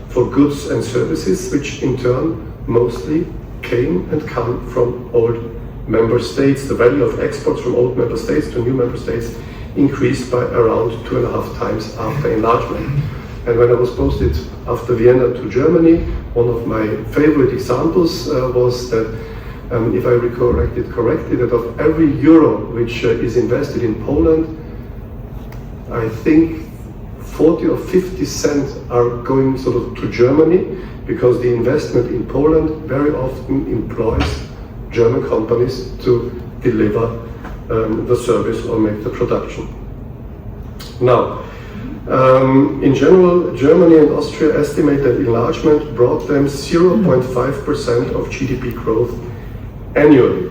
[SPEAKER 10] for goods and services, which in turn mostly came and come from old member states. The value of exports from old member states to new member states increased by around 2.5 times after enlargement. And when I was posted after Vienna to Germany, one of my favorite examples was that, if I recollect it correctly, that of every euro which is invested in Poland, I think 40 or 50 cents are going sort of to Germany, because the investment in Poland very often employs German companies to deliver the service or make the production. Now, in general, Germany and Austria estimate that enlargement brought them 0.5% of GDP growth annually.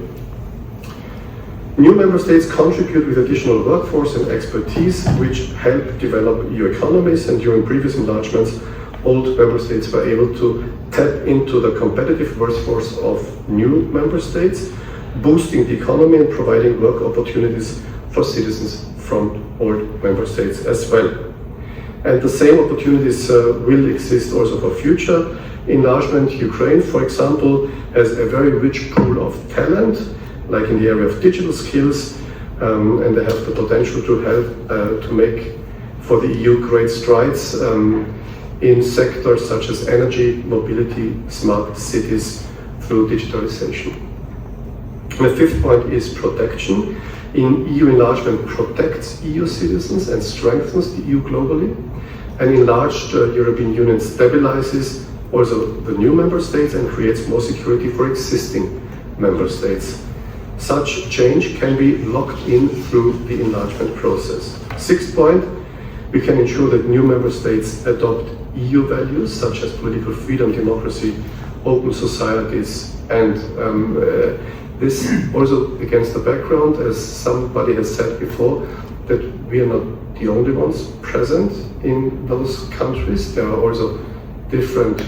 [SPEAKER 10] New member states contribute with additional workforce and expertise, which help develop EU economies, and during previous enlargements, old member states were able to tap into the competitive workforce of new member states, boosting the economy and providing work opportunities for citizens from old member states as well. And the same opportunities will exist also for future enlargement. Ukraine, for example, has a very rich pool of talent, like in the area of digital skills, and they have the potential to help to make for the EU great strides in sectors such as energy, mobility, smart cities through digitalization. The fifth point is protection. EU enlargement protects EU citizens and strengthens the EU globally. An enlarged European Union stabilizes also the new member states and creates more security for existing member states. Such change can be locked in through the enlargement process. Sixth point, we can ensure that new member states adopt EU values such as political freedom, democracy, open societies, and this also against the background, as somebody has said before, that we are not the only ones present in those countries. There are also different,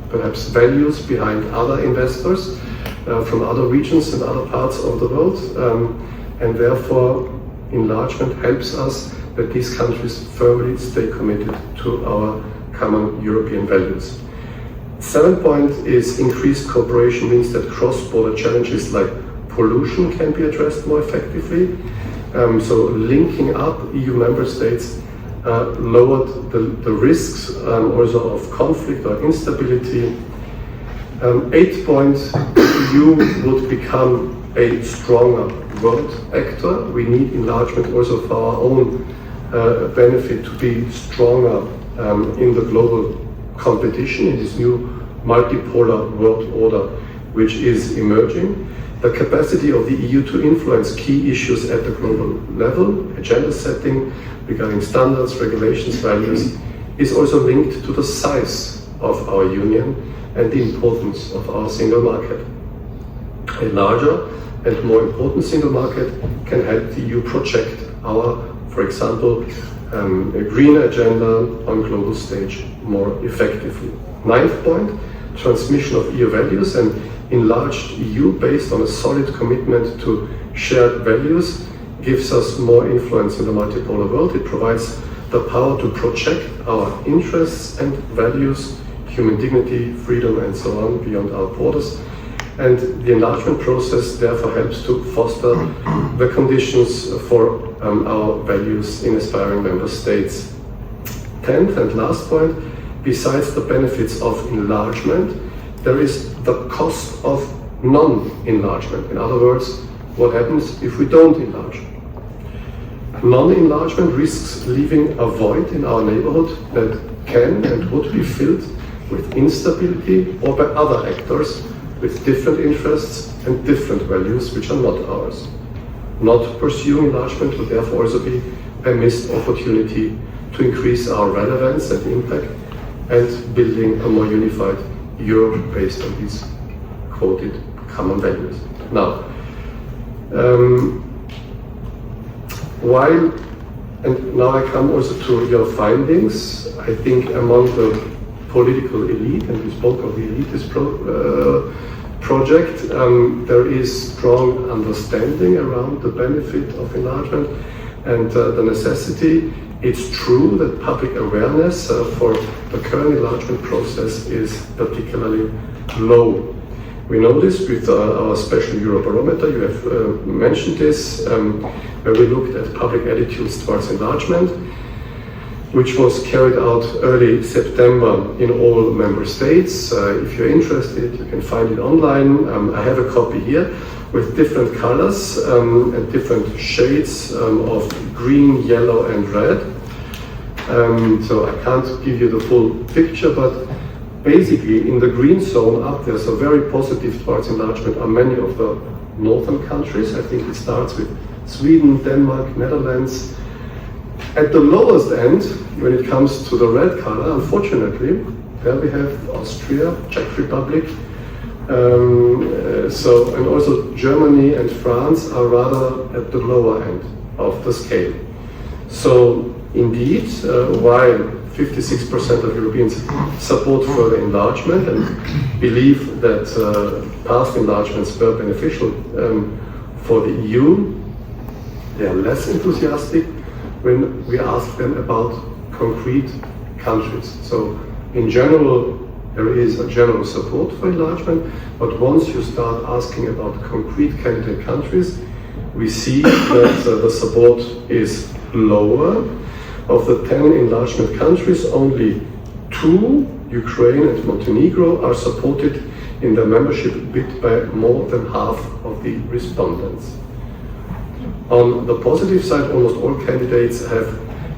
[SPEAKER 10] perhaps, values behind other investors from other regions and other parts of the world, and therefore enlargement helps us that these countries firmly stay committed to our common European values. Seventh point is increased cooperation means that cross-border challenges like pollution can be addressed more effectively. So linking up EU member states lowered the risks also of conflict or instability. Eighth point, the EU would become a stronger world actor. We need enlargement also for our own benefit to be stronger in the global competition, in this new multipolar world order which is emerging. The capacity of the EU to influence key issues at the global level, agenda setting regarding standards, regulations, values, is also linked to the size of our union and the importance of our single market. A larger and more important single market can help the EU project our, for example, a green agenda on global stage more effectively. Ninth point, transmission of EU values, and enlarged EU based on a solid commitment to shared values gives us more influence in the multipolar world. It provides the power to project our interests and values, human dignity, freedom, and so on beyond our borders. And the enlargement process therefore helps to foster the conditions for our values in aspiring member states. 10th and last point, besides the benefits of enlargement, there is the cost of non-enlargement. In other words, what happens if we don't enlarge? Non-enlargement risks leaving a void in our neighborhood that can and would be filled with instability or by other actors with different interests and different values which are not ours. Not pursuing enlargement would therefore also be a missed opportunity to increase our relevance and impact and building a more unified Europe based on these quoted common values. Now, now I come also to your findings. I think among the political elite, and we spoke of the elitist project, there is strong understanding around the benefit of enlargement and the necessity. It's true that public awareness for the current enlargement process is particularly low. We know this with our special Eurobarometer. You have mentioned this, where we looked at public attitudes towards enlargement, which was carried out early September in all member states. If you're interested, you can find it online. I have a copy here with different colors and different shades of green, yellow, and red. So I can't give you the full picture, but basically in the green zone up there, so very positive towards enlargement, are many of the northern countries. I think it starts with Sweden, Denmark, Netherlands. At the lowest end, when it comes to the red color, unfortunately, there we have Austria, Czech Republic, and also Germany and France are rather at the lower end of the scale. So indeed, while 56% of Europeans support further enlargement and believe that past enlargements were beneficial for the EU, they are less enthusiastic when we ask them about concrete countries. So in general, there is a general support for enlargement, but once you start asking about concrete candidate countries, we see that the support is lower. Of the 10 enlargement countries, only 2, Ukraine and Montenegro, are supported in the membership bid by more than half of the respondents. On the positive side, almost all candidates have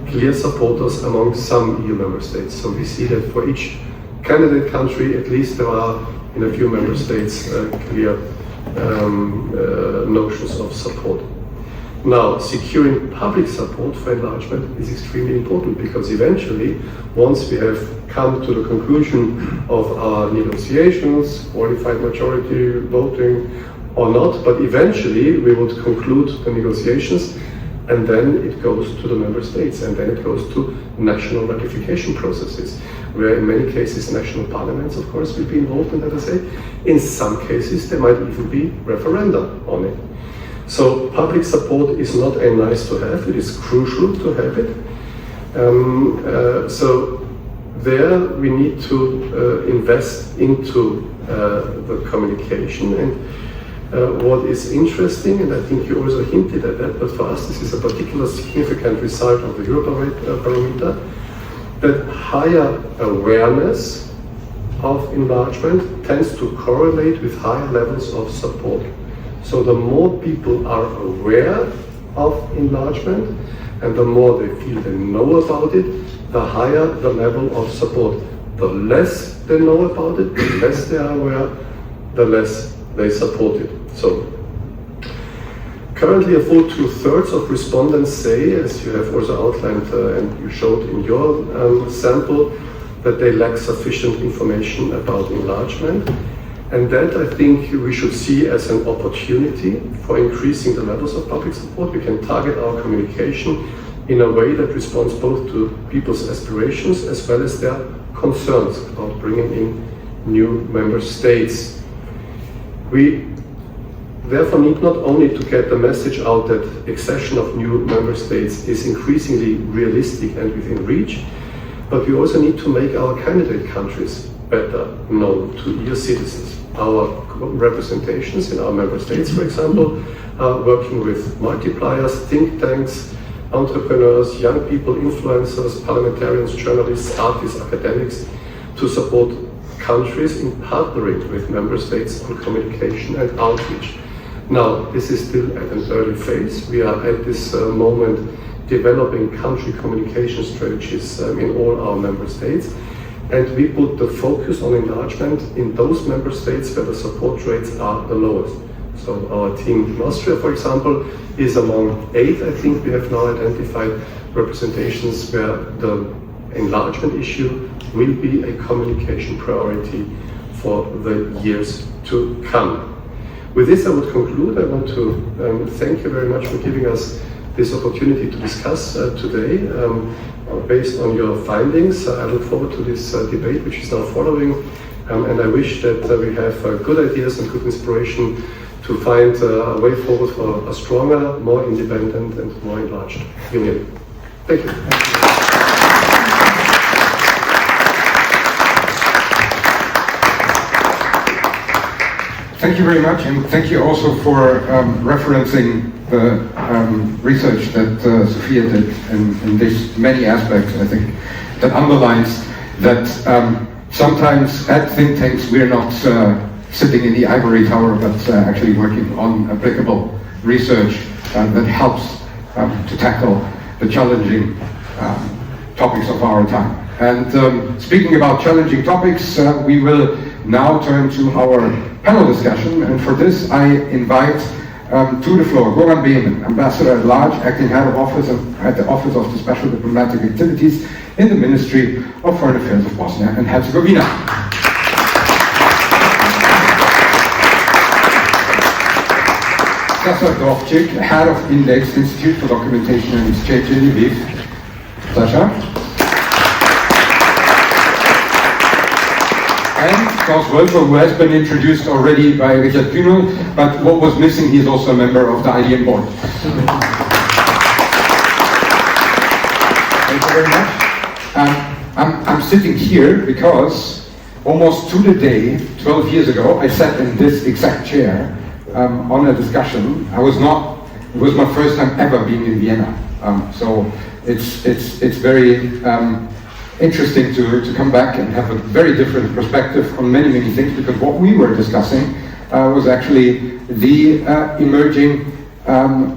[SPEAKER 10] clear supporters among some EU member states. So we see that for each candidate country, at least there are in a few member states clear notions of support. Now, securing public support for enlargement is extremely important, because eventually, once we have come to the conclusion of our negotiations, qualified majority voting or not, but eventually we would conclude the negotiations, and then it goes to the member states, and then it goes to national ratification processes, where in many cases national parliaments, of course, will be involved in that, as I say. In some cases, there might even be referenda on it. So public support is not a nice to have, it is crucial to have it. So there we need to invest into the communication. And what is interesting, and I think you also hinted at that, but for us this is a particular significant result of the Eurobarometer, that higher awareness of enlargement tends to correlate with higher levels of support. So the more people are aware of enlargement, and the more they feel they know about it, the higher the level of support. The less they know about it, the less they are aware, the less they support it. So currently a full 2/3 of respondents say, as you have also outlined and you showed in your sample, that they lack sufficient information about enlargement. And that, I think, we should see as an opportunity for increasing the levels of public support. We can target our communication in a way that responds both to people's aspirations as well as their concerns about bringing in new member states. We therefore need not only to get the message out that accession of new member states is increasingly realistic and within reach, but we also need to make our candidate countries better known to EU citizens. Our representations in our member states, for example, are working with multipliers, think tanks, entrepreneurs, young people, influencers, parliamentarians, journalists, artists, academics, to support countries in partnering with member states on communication and outreach. Now, this is still at an early phase. We are at this moment developing country communication strategies in all our member states. And we put the focus on enlargement in those member states where the support rates are the lowest. So our team in Austria, for example, is among 8, I think we have now identified representations where the enlargement issue will be a communication priority for the years to come. With this I would conclude. I want to thank you very much for giving us this opportunity to discuss today. Based on your findings, I look forward to this debate which is now following, and I wish that we have good ideas and good inspiration to find a way forward for a stronger, more independent and more enlarged union. Thank you.
[SPEAKER 1] Thank you very much, and thank you also for referencing the research that Sophia did in these many aspects. I think that underlines that sometimes at think tanks we're not sitting in the ivory tower, but actually working on applicable research that helps to tackle the challenging topics of our time. And speaking about challenging topics, we will now turn to our panel discussion, and for this I invite to the floor Goran Beeman, Ambassador at Large, Acting Head of Office at the Office of the Special Diplomatic Activities in the Ministry of Foreign Affairs of Bosnia and Herzegovina. Sasha Dovcik, Head of Index Institute for Documentation and Exchange in Lviv. Sasha. And Klaus Wölfer, who has been introduced already by Richard Kühnel, but what was missing, he's also a member of the IDM board. Thank you very much. I'm sitting here because almost to the day, 12 years ago, I sat in this exact chair on a discussion. It was my first time ever being in Vienna. So it's very interesting to come back and have a very different perspective on many things, because what we were discussing was actually the emerging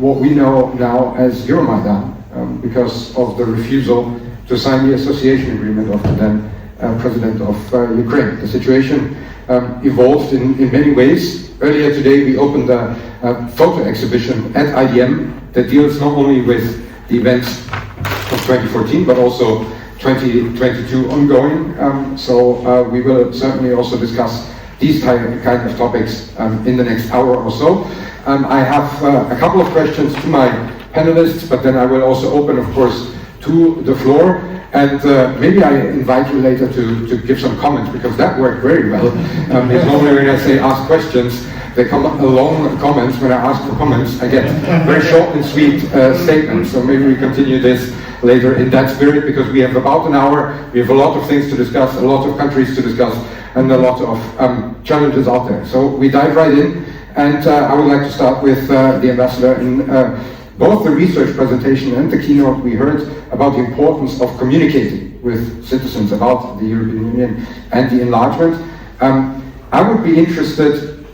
[SPEAKER 1] what we know now as Euromaidan, because of the refusal to sign the association agreement of the then President of Ukraine. The situation evolved in many ways. Earlier today we opened a photo exhibition at IDM that deals not only with the events of 2014 but also 2022 ongoing, so we will certainly also discuss these kind of topics in the next hour or so. I have a couple of questions to my panelists, but then I will also open, of course, to the floor, and maybe I invite you later to give some comments, because that worked very well. It's normally when I say ask questions, they come along comments. When I ask for comments, I get very short and sweet statements, so maybe we continue this later in that spirit, because we have about an hour, we have a lot of things to discuss, a lot of countries to discuss, and a lot of challenges out there. So we dive right in, and I would like to start with the ambassador. In both the research presentation and the keynote, we heard about the importance of communicating with citizens about the European Union and the enlargement. I would be interested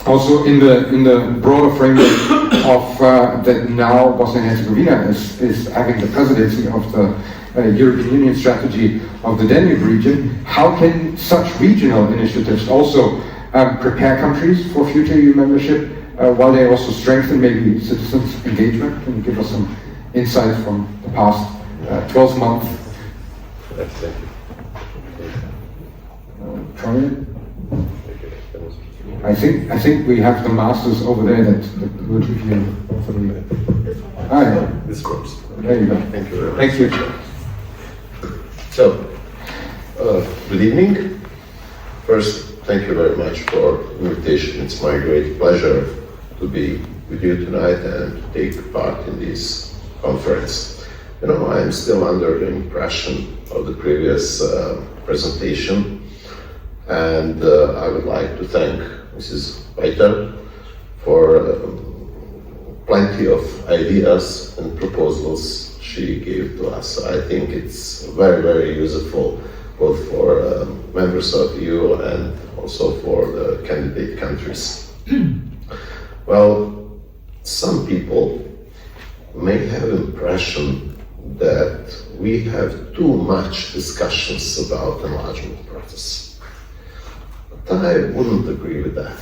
[SPEAKER 1] also in the broader framework of that now Bosnia and Herzegovina is having the presidency of the European Union strategy of the Danube region. How can such regional initiatives also prepare countries for future EU membership, while they also strengthen maybe citizens' engagement? Can you give us some insight from the past 12 months?
[SPEAKER 10] Thank
[SPEAKER 1] Troy? I think we have the masters over there that will give you
[SPEAKER 10] This works.
[SPEAKER 1] There you go.
[SPEAKER 10] Thank you very much.
[SPEAKER 1] Thank you.
[SPEAKER 8] So, good evening. First, thank you very much for the invitation. It's my great pleasure to be with you tonight and to take part in this conference. You know, I'm still under the impression of the previous presentation, and I would like to thank Mrs. Weiter for plenty of ideas and proposals she gave to us. I think it's very, very useful both for members of EU and also for the candidate countries. Well, some people may have the impression that we have too much discussions about the enlargement process. But I wouldn't agree with that,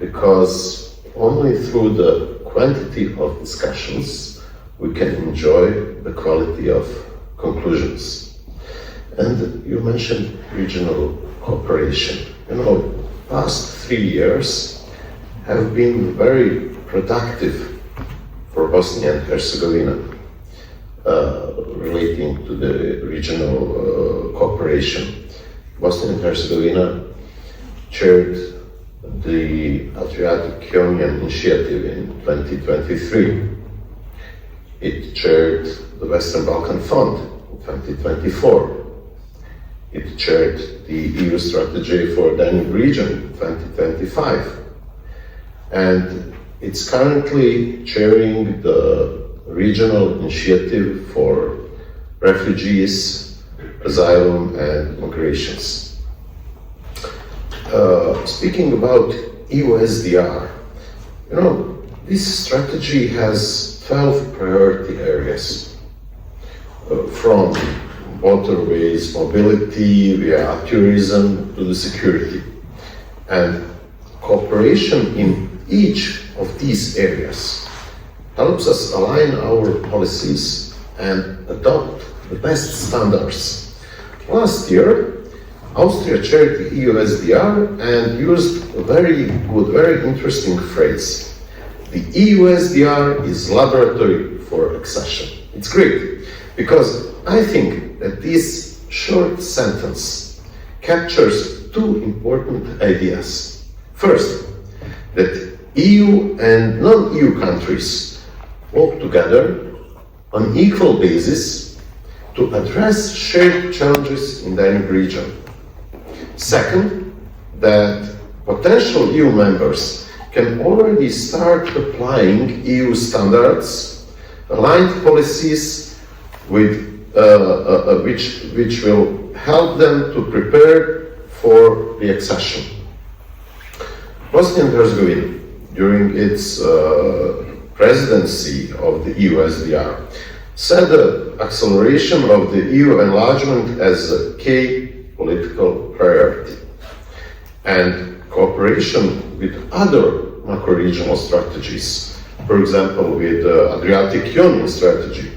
[SPEAKER 8] because only through the quantity of discussions we can enjoy the quality of conclusions. And you mentioned regional cooperation. You know, past 3 years have been very productive for Bosnia and Herzegovina relating to the regional cooperation. Bosnia and Herzegovina chaired the Adriatic-Ionian Initiative in 2023. It chaired the Western Balkan Fund in 2024. It chaired the EU strategy for the Danube region in 2025. And it's currently chairing the regional initiative for refugees, asylum and migrations. Speaking about EU SDR, you know, this strategy has 12 priority areas, from waterways, mobility, via tourism to the security. And cooperation in each of these areas helps us align our policies and adopt the best standards. Last year, Austria chaired the EU SDR and used a very good, very interesting phrase. The EU SDR is laboratory for accession. It's great, because I think that this short sentence captures two important ideas. First, that EU and non-EU countries work together on equal basis to address shared challenges in the Danube region. Second, that potential EU members can already start applying EU standards, aligned policies with which will help them to prepare for the accession. Bosnia and Herzegovina, during its presidency of the EU SDR, set the acceleration of the EU enlargement as a key political priority. And cooperation with other macro-regional strategies, for example with the Adriatic-Ionian strategy,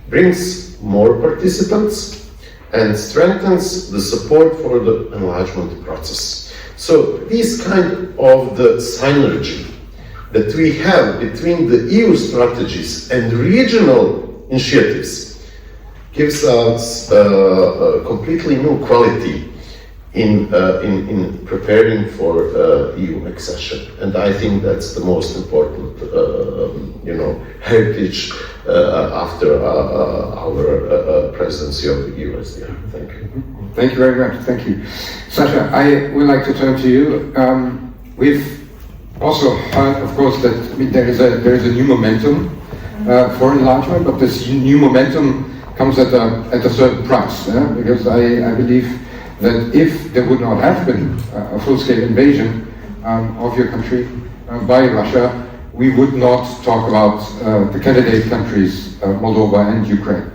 [SPEAKER 8] brings more participants and strengthens the support for the enlargement process. So this kind of the synergy that we have between the EU strategies and regional initiatives gives us a completely new quality in preparing for EU accession, and I think that's the most important, heritage after our presidency of the EU SDR. Thank you.
[SPEAKER 1] Thank you very much. Thank you, Sasha. I would like to turn to you. We've also heard, of course, that there is a new momentum for enlargement, but this new momentum comes at a certain price, because I believe that if there would not have been a full-scale invasion of your country by Russia, we would not talk about the candidate countries, Moldova and Ukraine.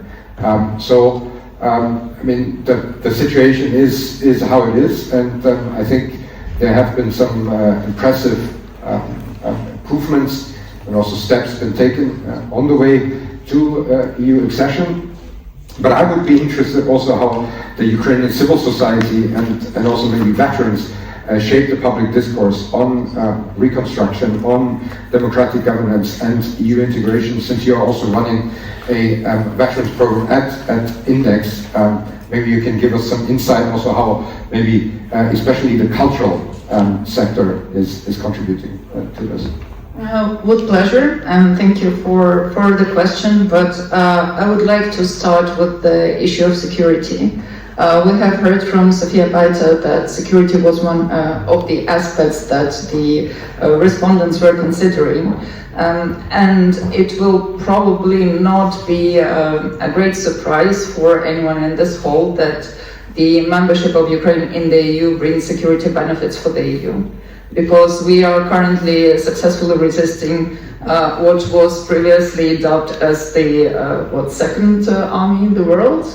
[SPEAKER 1] The situation is how it is, and I think there have been some impressive improvements and also steps been taken on the way to EU accession. But I would be interested also how the Ukrainian civil society and also maybe veterans shape the public discourse on reconstruction, on democratic governance and EU integration, since you are also running a veterans program at Index. maybe you can give us some insight also how maybe especially the cultural sector is contributing to this.
[SPEAKER 11] With pleasure, and thank you for the question, but I would like to start with the issue of security. We have heard from Sofia Baita that security was one of the aspects that the respondents were considering, and it will probably not be a great surprise for anyone in this hall that the membership of Ukraine in the EU brings security benefits for the EU. Because we are currently successfully resisting what was previously dubbed as the second army in the world,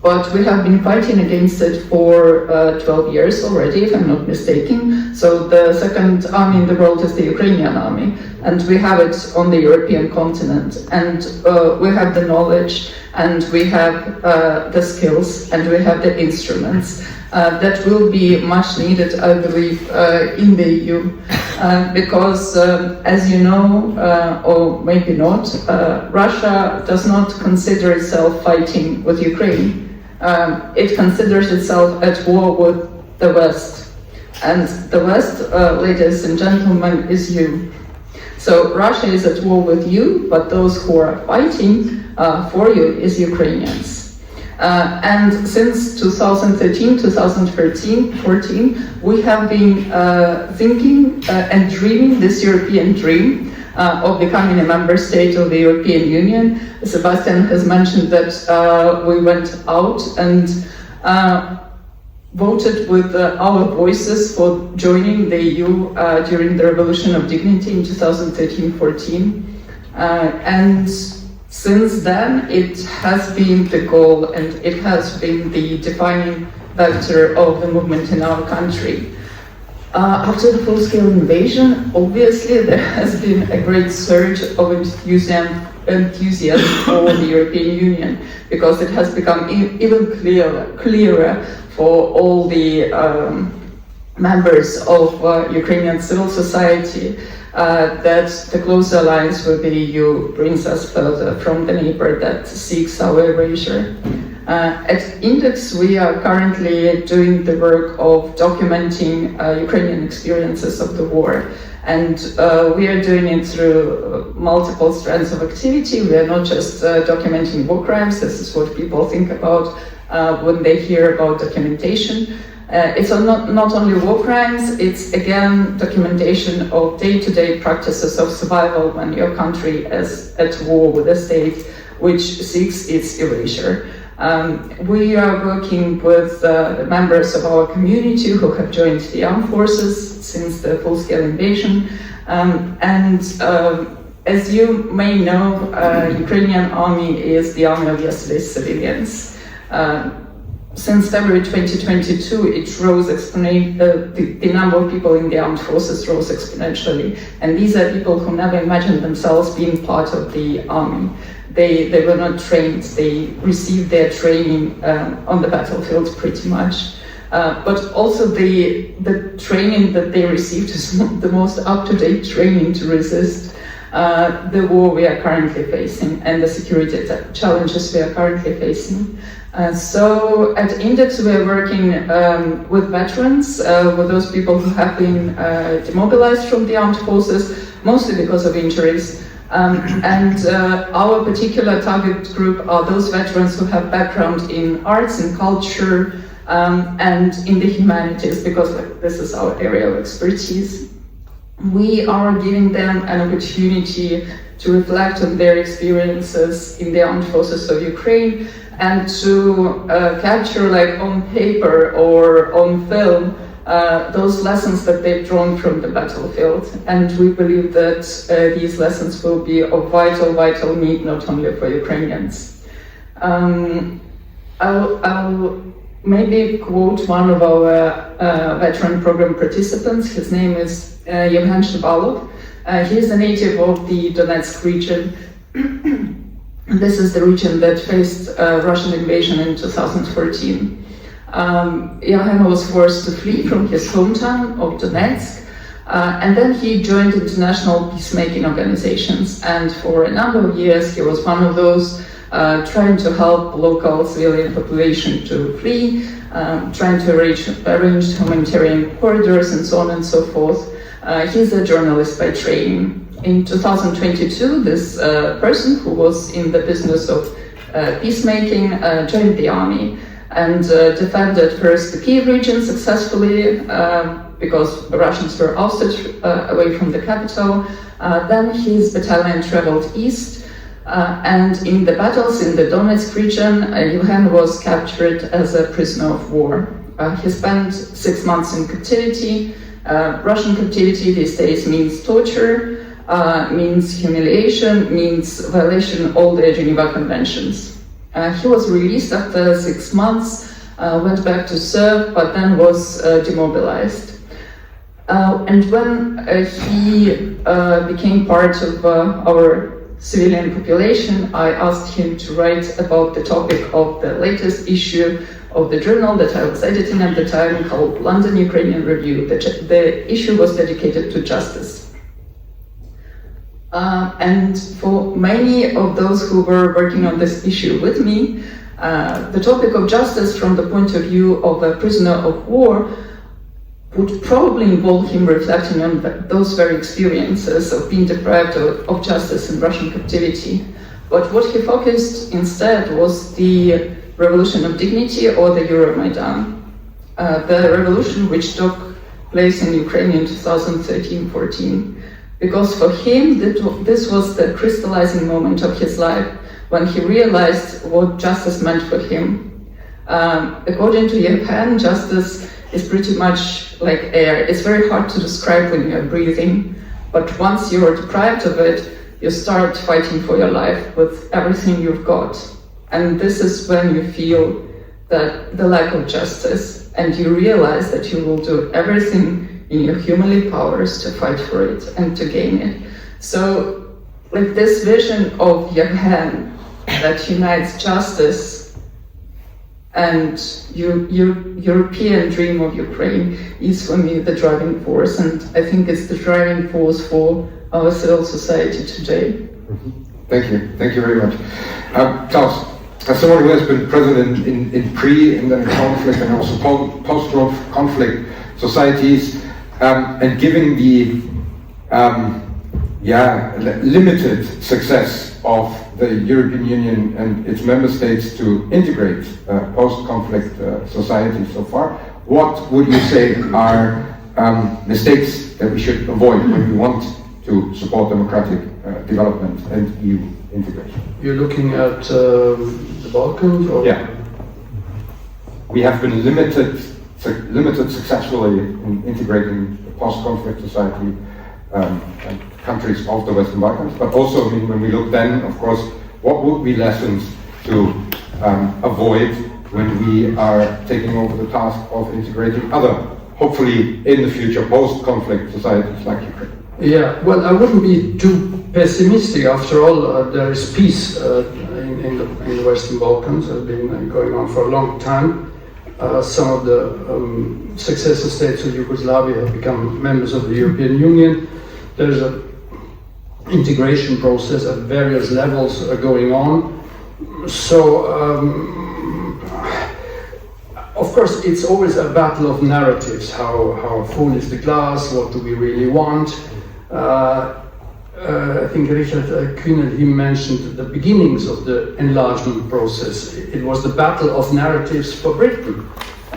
[SPEAKER 11] but we have been fighting against it for 12 years already, if I'm not mistaken. So the second army in the world is the Ukrainian army, and we have it on the European continent, and we have the knowledge, and we have the skills, and we have the instruments. That will be much needed, I believe, in the EU, because, as you know, or maybe not, Russia does not consider itself fighting with Ukraine. It considers itself at war with the West. And the West, ladies and gentlemen, is you. So Russia is at war with you, but those who are fighting for you is Ukrainians. And since 2013, 2014, we have been thinking and dreaming this European dream of becoming a member state of the European Union. Sebastian has mentioned that we went out and voted with our voices for joining the EU during the Revolution of Dignity in 2013-14. And since then, it has been the goal and it has been the defining factor of the movement in our country. After the full-scale invasion, obviously there has been a great surge of enthusiasm for the European Union, because it has become even clearer for all the members of Ukrainian civil society that the close alliance with the EU brings us further from the neighbor that seeks our erasure. At Index, we are currently doing the work of documenting Ukrainian experiences of the war. And we are doing it through multiple strands of activity. We are not just documenting war crimes. This is what people think about when they hear about documentation. It's not only war crimes, it's again documentation of day-to-day practices of survival when your country is at war with a state which seeks its erasure. We are working with the members of our community who have joined the armed forces since the full-scale invasion. As you may know, Ukrainian army is the army of yesterday's civilians. Since February 2022, it rose the number of people in the armed forces rose exponentially. And these are people who never imagined themselves being part of the army. They were not trained, they received their training on the battlefield pretty much. But also the training that they received is not the most up-to-date training to resist the war we are currently facing and the security challenges we are currently facing. So at Index we are working with veterans, with those people who have been demobilized from the armed forces, mostly because of injuries. Our particular target group are those veterans who have background in arts and culture and in the humanities, because this is our area of expertise. We are giving them an opportunity to reflect on their experiences in the armed forces of Ukraine and to capture, like on paper or on film, those lessons that they've drawn from the battlefield. And we believe that these lessons will be of vital need, not only for Ukrainians. I'll maybe quote one of our veteran program participants. His name is Yevhen Shibalov. He is a native of the Donetsk region. This is the region that faced Russian invasion in 2014. Yevhen was forced to flee from his hometown of Donetsk, and then he joined international peacemaking organizations. And for a number of years, he was one of those trying to help local civilian population to flee, trying to arrange humanitarian corridors and so on and so forth. He's a journalist by training. In 2022, this person who was in the business of peacemaking joined the army and defended first the Kiev region successfully because the Russians were ousted away from the capital. Then his battalion traveled east, and in the battles in the Donetsk region, Johan was captured as a prisoner of war. He spent 6 months in captivity. Russian captivity these days means torture, means humiliation, means violation of all the Geneva Conventions. He was released after 6 months, went back to serve, but then was demobilized. And when he became part of our civilian population, I asked him to write about the topic of the latest issue of the journal that I was editing at the time, called London Ukrainian Review. The issue was dedicated to justice. And for many of those who were working on this issue with me, the topic of justice from the point of view of a prisoner of war would probably involve him reflecting on those very experiences of being deprived of justice in Russian captivity. But what he focused instead was the Revolution of Dignity, or the Euromaidan, the revolution which took place in Ukraine in 2013-14. Because for him, this was the crystallizing moment of his life when he realized what justice meant for him. According to Johan, justice is pretty much like air. It's very hard to describe when you're breathing, but once you're deprived of it, you start fighting for your life with everything you've got. And this is when you feel that the lack of justice, and you realize that you will do everything in your humanly powers to fight for it and to gain it. So, like, this vision of Johan that unites justice and European dream of Ukraine is for me the driving force, and I think it's the driving force for our civil society today.
[SPEAKER 1] Thank you very much. Klaus, as someone who has been present in pre and then conflict and also post-conflict societies, and given the limited success of the European Union and its member states to integrate post-conflict societies so far, what would you say are mistakes that we should avoid when we want to support democratic development and EU integration?
[SPEAKER 6] You're looking at the Balkans? Or?
[SPEAKER 1] Yeah. We have been limited successfully in integrating the post-conflict society and countries of the Western Balkans, but also, I mean, when we look then, of course, what would be lessons to avoid when we are taking over the task of integrating other, hopefully in the future, post-conflict societies like Ukraine?
[SPEAKER 6] Yeah, well, I wouldn't be too pessimistic. After all, there is peace in the Western Balkans. It's been going on for a long time. Some of the successor states of Yugoslavia have become members of the European Union. There's an integration process at various levels going on. So, of course, it's always a battle of narratives. How full is the glass? What do we really want? I think Richard Kühnel, he mentioned the beginnings of the enlargement process. It was the battle of narratives for Britain.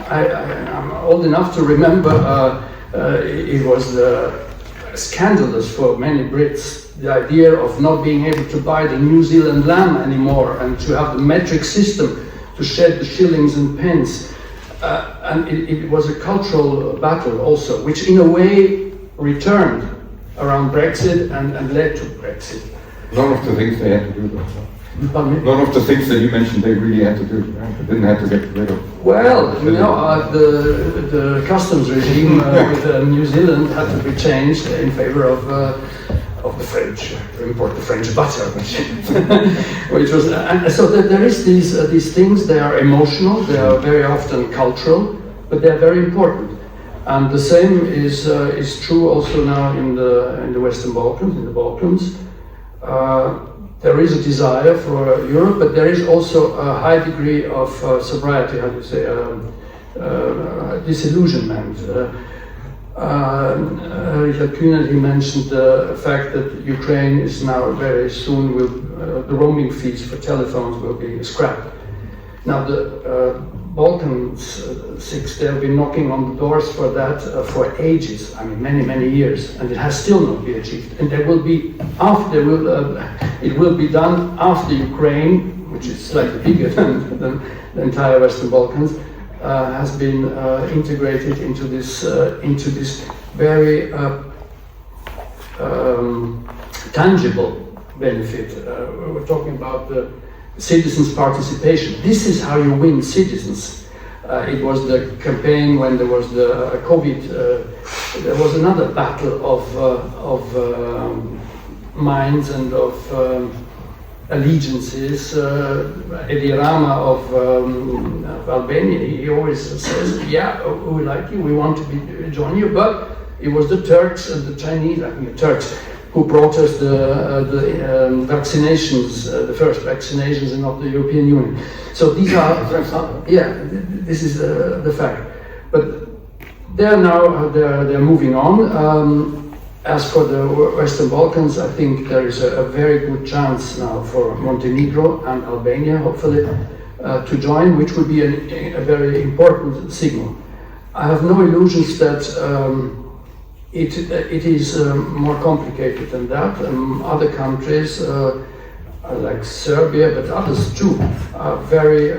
[SPEAKER 6] I'm old enough to remember it was scandalous for many Brits, the idea of not being able to buy the New Zealand lamb anymore and to have the metric system to shed the shillings and pence. And it was a cultural battle also, which in a way returned around Brexit and led to Brexit.
[SPEAKER 1] None of the things they had to do though.
[SPEAKER 6] Pardon me?
[SPEAKER 1] None of the things that you mentioned they really had to do. They didn't have to get rid of.
[SPEAKER 6] Well, you know, the customs regime with New Zealand had to be changed in favor of the French, to import the French butter, which was, and so there is these things. They are emotional, they are very often cultural, but they are very important. And the same is true also now in the Western Balkans, in the Balkans. there is a desire for Europe, but there is also a high degree of sobriety, how do you say, disillusionment. Richard Kühnel, he mentioned the fact that Ukraine is now very soon the roaming fees for telephones will be scrapped. Now the Balkans, they've been knocking on the doors for that for ages. I mean, many years, and it has still not been achieved. And there will be it will be done after Ukraine, which is slightly bigger than the entire Western Balkans, has been integrated into this very tangible benefit. We're talking about the citizens' participation. This is how you win citizens. It was the campaign when there was the COVID. There was another battle of minds and of allegiances. Edi Rama of Albania, he always says, "Yeah, we like you. We want to join you." But it was the Turks and the Chinese, I think the Turks, who brought us the vaccinations, the first vaccinations, and not the European Union. So these are, this is the fact. But they're moving on. As for the Western Balkans, I think there is a very good chance now for Montenegro and Albania, hopefully, to join, which would be a very important signal. I have no illusions that it is more complicated than that. Other countries, like Serbia, but others too, are very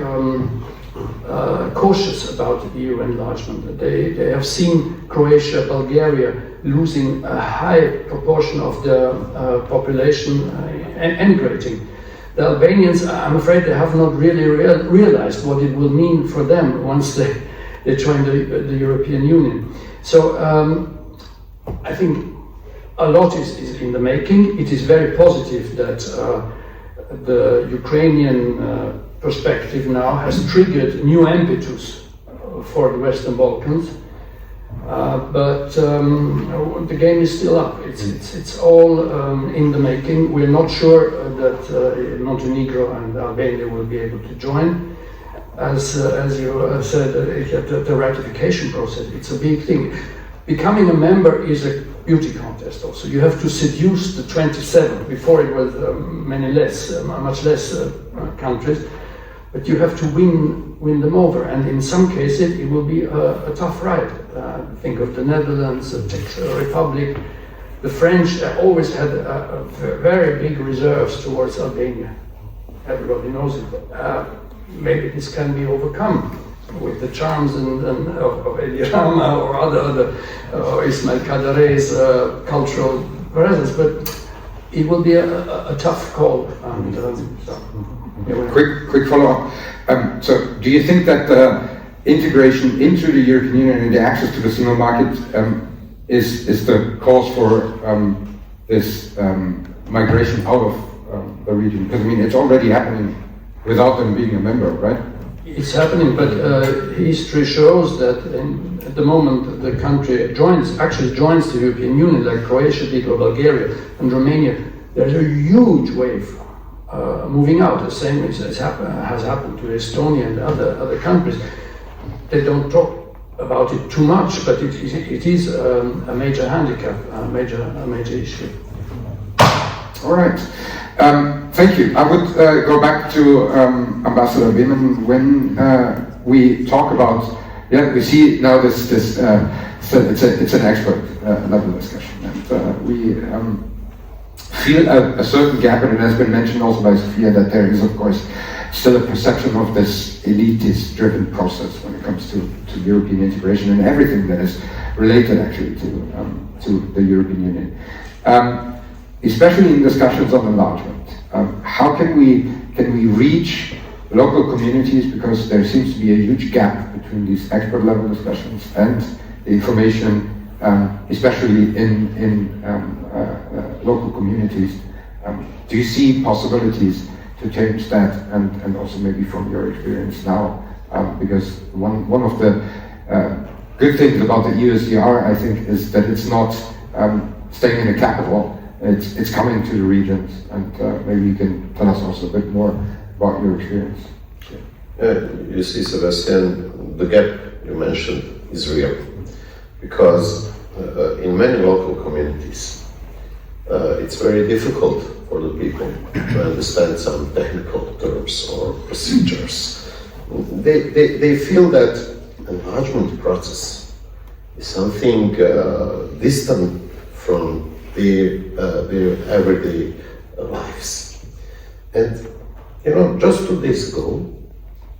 [SPEAKER 6] cautious about EU enlargement. They have seen Croatia, Bulgaria losing a high proportion of the population emigrating. The Albanians, I'm afraid, they have not really realized what it will mean for them once they join the European Union. So I think a lot is in the making. It is very positive that the Ukrainian perspective now has triggered new impetus for the Western Balkans. But the game is still up. It's all in the making. We're not sure that Montenegro and Albania will be able to join. As you said, the ratification process, it's a big thing. Becoming a member is a beauty contest also. You have to seduce the 27. Before it was much less countries. But you have to win them over, and in some cases it will be a tough ride. Think of the Netherlands, the Czech Republic. The French always had very big reserves towards Albania. Everybody knows it. Maybe this can be overcome with the charms of Edi Rama or other Ismail Kadare's cultural presence, but it will be a tough call. And,
[SPEAKER 1] Quick follow-up. So, do you think that the integration into the European Union and the access to the single market is the cause for this migration out of the region? Because I mean, it's already happening without them being a member, right?
[SPEAKER 6] It's happening, but history shows that at the moment the country actually joins the European Union, like Croatia did, or Bulgaria and Romania, there's a huge wave moving out, the same as has happened to Estonia and other countries. They don't talk about it too much, but it is a major handicap, a major issue.
[SPEAKER 1] All right. Thank you. I would go back to Ambassador Behmen. When we talk about, we see now this it's an expert level discussion, and we feel a certain gap, and it has been mentioned also by Sophia that there is, of course, still a perception of this elitist-driven process when it comes to European integration and everything that is related actually to the European Union. Especially in discussions on enlargement. How can we reach local communities, because there seems to be a huge gap between these expert level discussions and the information, especially in local communities. Do you see possibilities to change that, and also maybe from your experience now? Because one of the good things about the EUSDR, I think, is that it's not staying in the capital. it's coming to the regions, and maybe you can tell us also a bit more about your experience.
[SPEAKER 8] You see, Sebastian, the gap you mentioned is real, because in many local communities, it's very difficult for the people to understand some technical terms or procedures. They feel that enlargement process is something distant from their everyday lives. And just 2 days ago,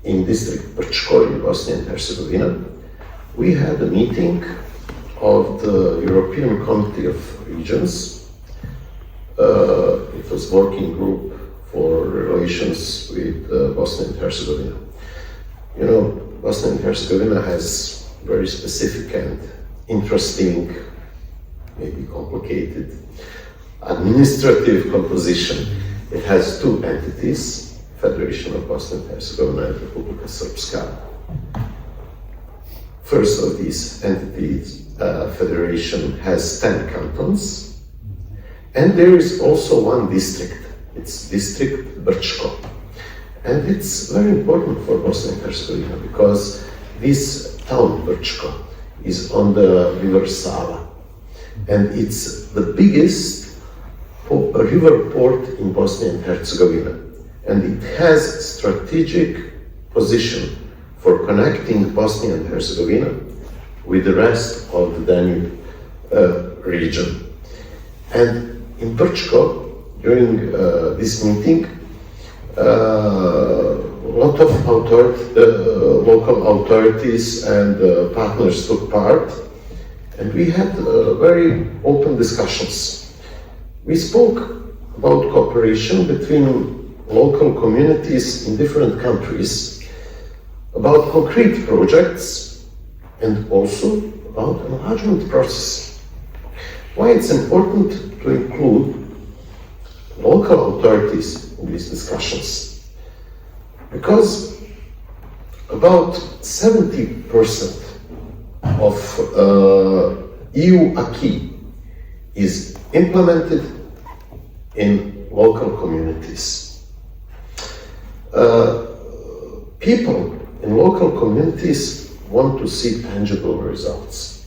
[SPEAKER 8] in district Brčko in Bosnia and Herzegovina, we had a meeting of the European Committee of Regions. It was working group for relations with Bosnia and Herzegovina. Bosnia and Herzegovina has very specific and interesting, maybe complicated, administrative composition. It has 2 entities, Federation of Bosnia and Herzegovina and Republika Srpska. First of these entities, Federation, has 10 cantons, and there is also 1 district. It's district Brčko. And it's very important for Bosnia and Herzegovina because this town, Brčko, is on the river Sava. And it's the biggest river port in Bosnia and Herzegovina. And it has strategic position for connecting Bosnia and Herzegovina with the rest of the Danube region. And in Brčko, during this meeting, a lot of local authorities and partners took part, and we had very open discussions. We spoke about cooperation between local communities in different countries, about concrete projects, and also about enlargement process. Why it's important to include local authorities in these discussions? Because about 70% of EU acquis is implemented in local communities. People in local communities want to see tangible results.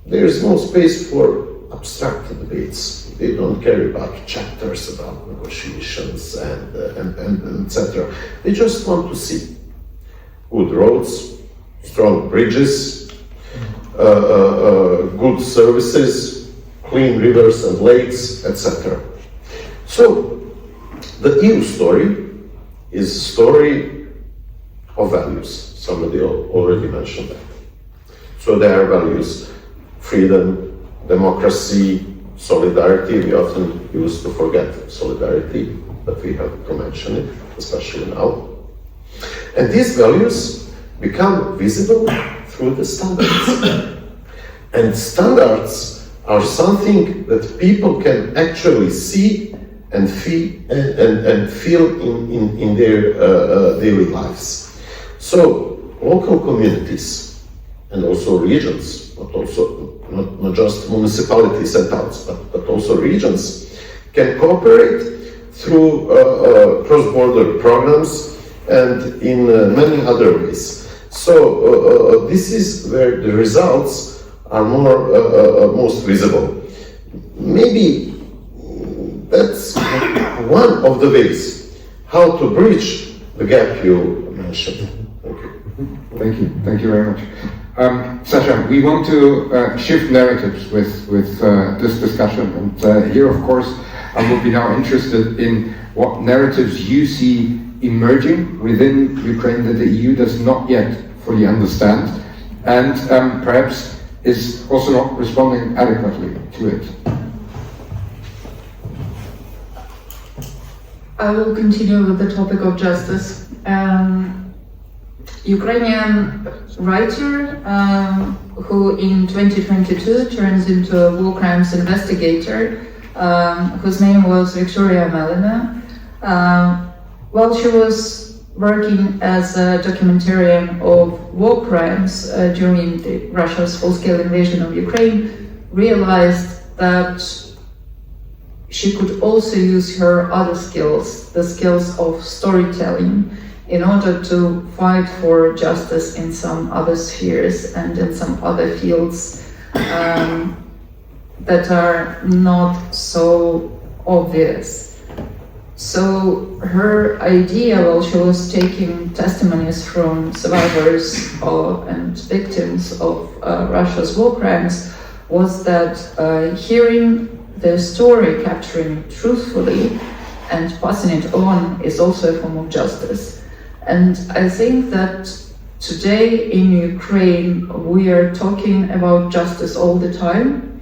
[SPEAKER 8] There is no space for abstract debates. They don't care about chapters about negotiations and etc. They just want to see good roads, strong bridges, good services, clean rivers and lakes, etc. So the EU story is a story of values. Somebody already mentioned that. So there are values: freedom, democracy, solidarity. We often used to forget solidarity, but we have to mention it, especially now. And these values become visible through the standards. And standards are something that people can actually see and feel in their daily lives. So local communities and also regions, not just municipalities and towns, but also regions, can cooperate through cross-border programs and in many other ways. So this is where the results are most visible. Maybe that's one of the ways how to bridge the gap you mentioned. Thank you.
[SPEAKER 1] Thank you very much. Sasha, we want to shift narratives with this discussion, and here, of course, I will be now interested in what narratives you see emerging within Ukraine that the EU does not yet fully understand, and perhaps is also not responding adequately to it.
[SPEAKER 11] I will continue with the topic of justice. Ukrainian writer who in 2022 turns into a war crimes investigator, whose name was Victoria Melina. While she was working as a documentarian of war crimes during Russia's full-scale invasion of Ukraine, realized that she could also use her other skills, the skills of storytelling, in order to fight for justice in some other spheres and in some other fields that are not so obvious. So her idea, while she was taking testimonies from survivors and victims of Russia's war crimes, was that hearing their story, capturing it truthfully and passing it on is also a form of justice. And I think that today in Ukraine we are talking about justice all the time,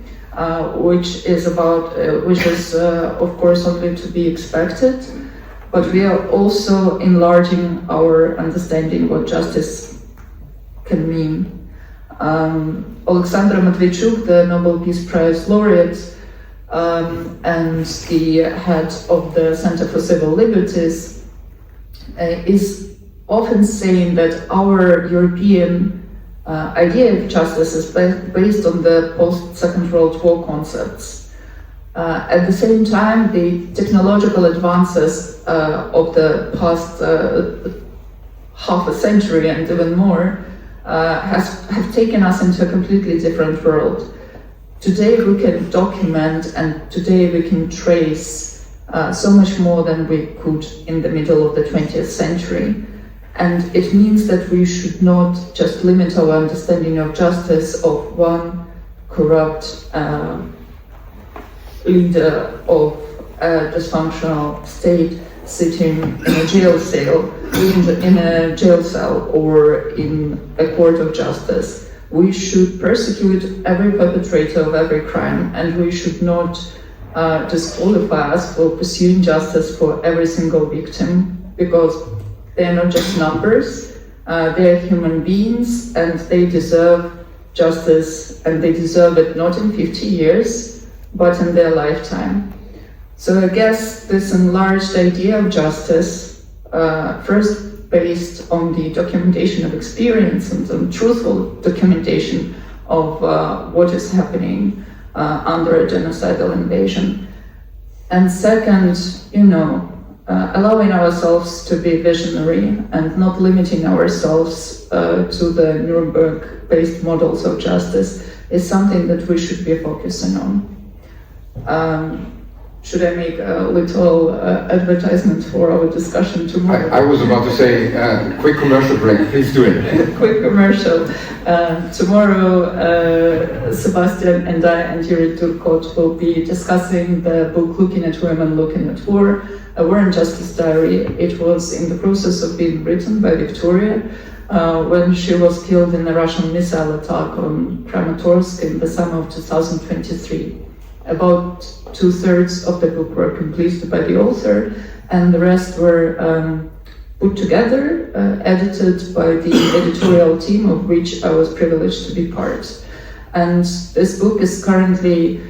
[SPEAKER 11] which is of course only to be expected, but we are also enlarging our understanding what justice can mean. Alexandra Matvichuk, the Nobel Peace Prize laureate and the head of the Center for Civil Liberties, is often saying that our European idea of justice is based on the post-Second World War concepts. At the same time, the technological advances of the past half a century and even more have taken us into a completely different world. Today we can document and today we can trace so much more than we could in the middle of the 20th century. And it means that we should not just limit our understanding of justice of one corrupt leader of a dysfunctional state sitting in a jail cell, or in a court of justice. We should persecute every perpetrator of every crime, and we should not disqualify us for pursuing justice for every single victim, because they are not just numbers, they are human beings, and they deserve justice, and they deserve it not in 50 years, but in their lifetime. So I guess this enlarged idea of justice, first based on the documentation of experience and on truthful documentation of what is happening under a genocidal invasion. And second, allowing ourselves to be visionary and not limiting ourselves to the Nuremberg-based models of justice is something that we should be focusing on. Should I make a little advertisement for our discussion tomorrow?
[SPEAKER 1] I was about to say, quick commercial break, please do it.
[SPEAKER 11] Quick commercial. Tomorrow, Sebastian and I and Yuri Turkot will be discussing the book Looking at Women, Looking at War, a War and Justice Diary. It was in the process of being written by Victoria when she was killed in a Russian missile attack on Kramatorsk in the summer of 2023. About 2/3 of the book were completed by the author, and the rest were put together, edited by the editorial team of which I was privileged to be part. And this book is currently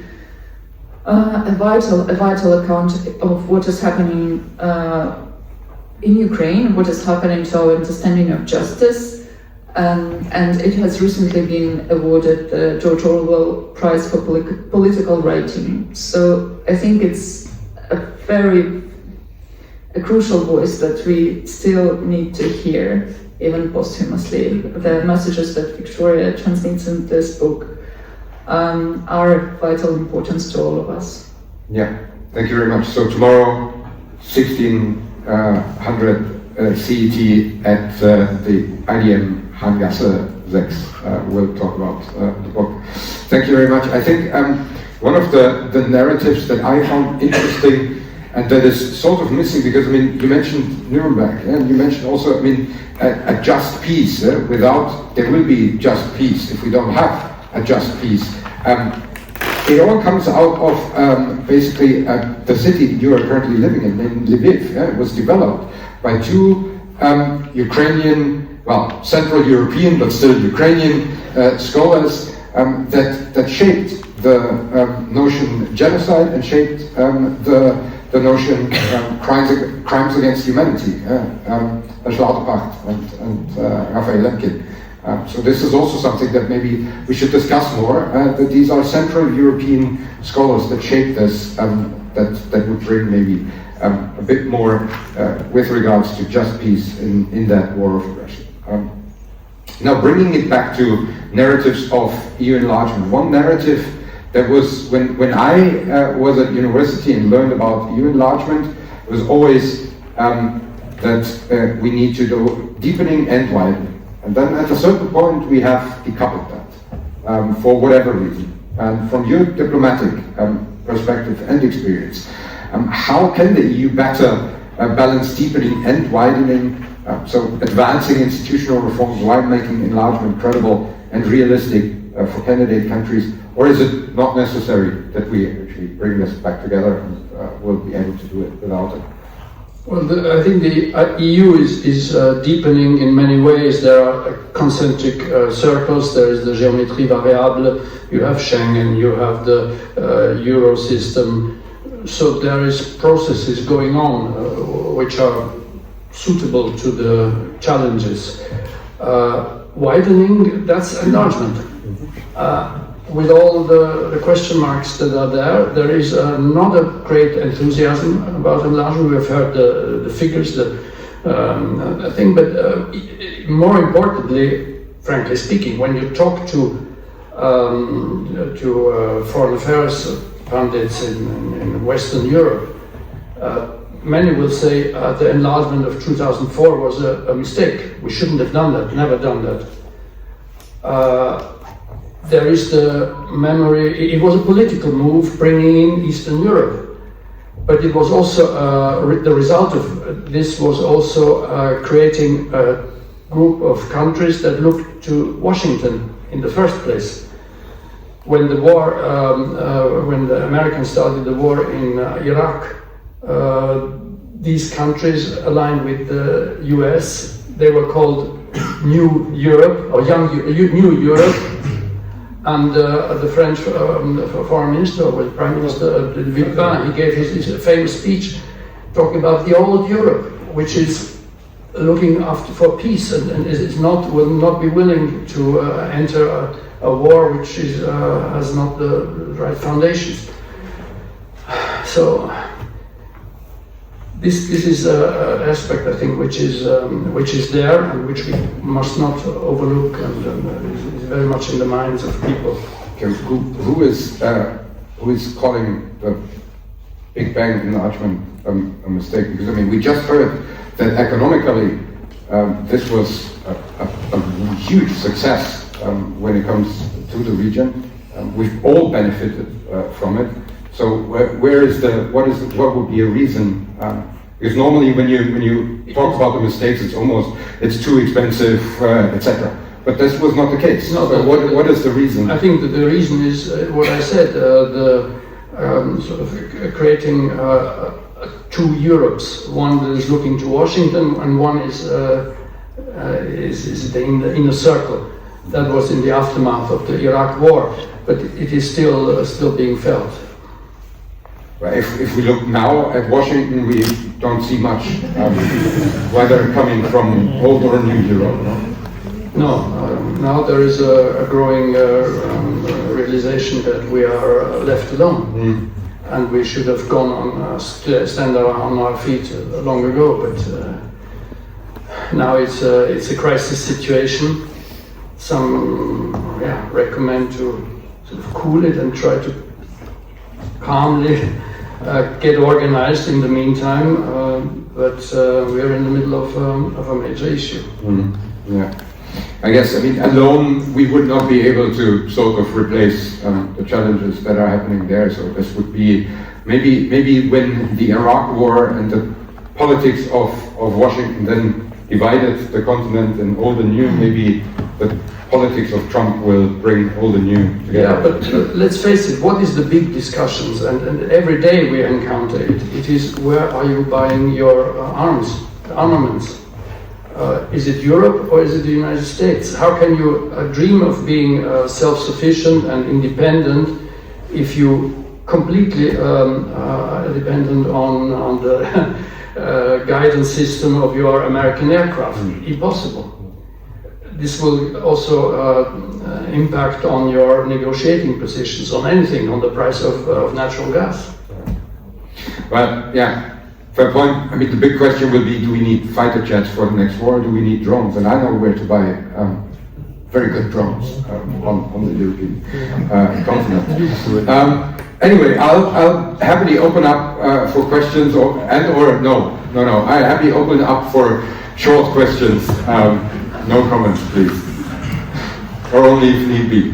[SPEAKER 11] a vital account of what is happening in Ukraine, what is happening to our understanding of justice. And it has recently been awarded the George Orwell Prize for Political Writing. So I think it's a crucial voice that we still need to hear, even posthumously. The messages that Victoria transmits in this book are of vital importance to all of us.
[SPEAKER 1] Yeah, thank you very much. So tomorrow, 1600 CET at the IDM Hangasse 6, we'll talk about the book. Thank you very much. I think one of the narratives that I found interesting and that is sort of missing, because you mentioned Nuremberg, and you mentioned also, a just peace. There will be just peace if we don't have a just peace. It all comes out of basically the city you are currently living in Lviv. It was developed by two Ukrainian, Central European, but still Ukrainian scholars that shaped the notion genocide and shaped the notion crimes against humanity, Schlauterpacht and Raphael Lemkin. So this is also something that maybe we should discuss more, that these are Central European scholars that shape this, that would bring maybe a bit more with regards to just peace in that war of aggression. Now bringing it back to narratives of EU enlargement, one narrative that was, when I was at university and learned about EU enlargement, was always that we need to do deepening and widening. And then at a certain point we have decoupled that for whatever reason. And from your diplomatic perspective and experience, how can the EU better balance deepening and widening, so advancing institutional reforms while making enlargement credible and realistic for candidate countries? Or is it not necessary that we actually bring this back together and will be able to do it without it?
[SPEAKER 6] Well, I think the EU is deepening in many ways. There are concentric circles, there is the géométrie variable, you have Schengen, you have the Euro system. So there is processes going on which are suitable to the challenges. Widening, that's enlargement. With all the question marks that are there is not a great enthusiasm about enlargement. We've heard the figures, the thing, but more importantly, frankly speaking, when you talk to foreign affairs pundits in Western Europe, many will say the enlargement of 2004 was a mistake. We shouldn't have done that, never done that. There is the memory, it was a political move bringing in Eastern Europe, but it was also, the result of this was also creating a group of countries that looked to Washington in the first place. When the war, when the Americans started the war in Iraq, these countries aligned with the US, they were called New Europe, or New Europe. And the French foreign minister, or the Prime Minister Villepin, he gave his famous speech talking about the old Europe, which is looking after for peace and will not be willing to enter a war which has not the right foundations. So this is an aspect, I think, which is there and which we must not overlook, and is very much in the minds of people.
[SPEAKER 1] Okay, who is calling the Big Bang enlargement a mistake? Because I mean, we just heard that economically this was a huge success when it comes to the region. We've all benefited from it. So what would be a reason? Because normally when you talk about the mistakes, it's too expensive, etc. But this was not the case. No, so what is the reason?
[SPEAKER 6] I think that the reason is what I said: sort of creating two Europes. One that is looking to Washington, and one is in the inner circle. That was in the aftermath of the Iraq War, but it is still being felt.
[SPEAKER 1] If we look now at Washington, we don't see much, whether coming from old or new Europe.
[SPEAKER 6] No, now there is a growing realization that we are left alone, and we should have gone on stand on our feet long ago. But now it's a crisis situation. Some recommend to sort of cool it and try to calmly get organized in the meantime, but we're in the middle of a major issue.
[SPEAKER 1] Yeah, I guess, I mean, alone we would not be able to sort of replace the challenges that are happening there. So this would be maybe when the Iraq War and the politics of Washington then divided the continent in old and new, maybe the politics of Trump will bring all the new together.
[SPEAKER 6] Yeah, but let's face it, what is the big discussions? And every day we encounter it. It is, where are you buying your armaments? Is it Europe or is it the United States? How can you dream of being self-sufficient and independent if you completely dependent on the guidance system of your American aircraft? Impossible. this will also impact on your negotiating positions on anything, on the price of natural gas.
[SPEAKER 1] Well, yeah, fair point. I mean, the big question will be, do we need fighter jets for the next war? Do we need drones? And I know where to buy very good drones on the European continent. Anyway, I'll happily open up for questions, or no. I happily open up for short questions. No comments, please. Or only if need be.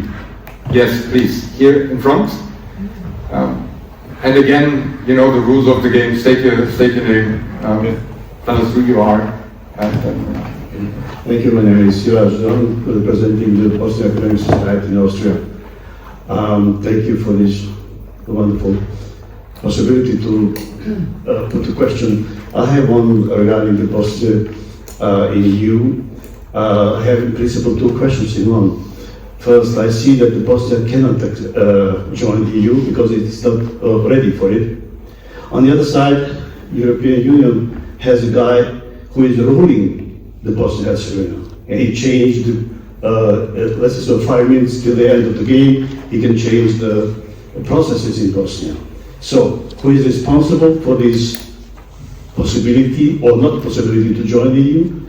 [SPEAKER 1] Yes, please. Here in front. And again, you know the rules of the game. State your name. Tell us who you are.
[SPEAKER 12] Thank you. My name is Siraj John, representing the Bosnia Academic Society in Austria. Thank you for this wonderful possibility to put a question. I have one regarding the Bosnia in EU. I have in principle two questions in one. First, I see that the Bosnia cannot join the EU because it is not ready for it. On the other side, European Union has a guy who is ruling the Bosnia Herzegovina, and he changed, let's say 5 minutes till the end of the game, he can change the processes in Bosnia. So, who is responsible for this possibility or not possibility to join the EU?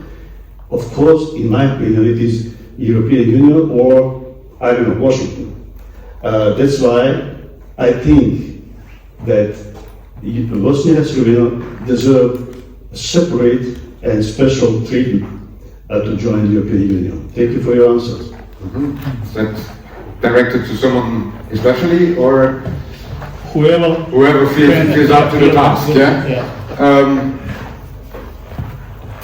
[SPEAKER 12] Of course, in my opinion, it is European Union or, I don't know, Washington. That's why I think that Bosnia and Herzegovina deserve a separate and special treatment to join the European Union. Thank you for your answers.
[SPEAKER 1] Is that directed to someone especially, or whoever feels up to the task? Yeah.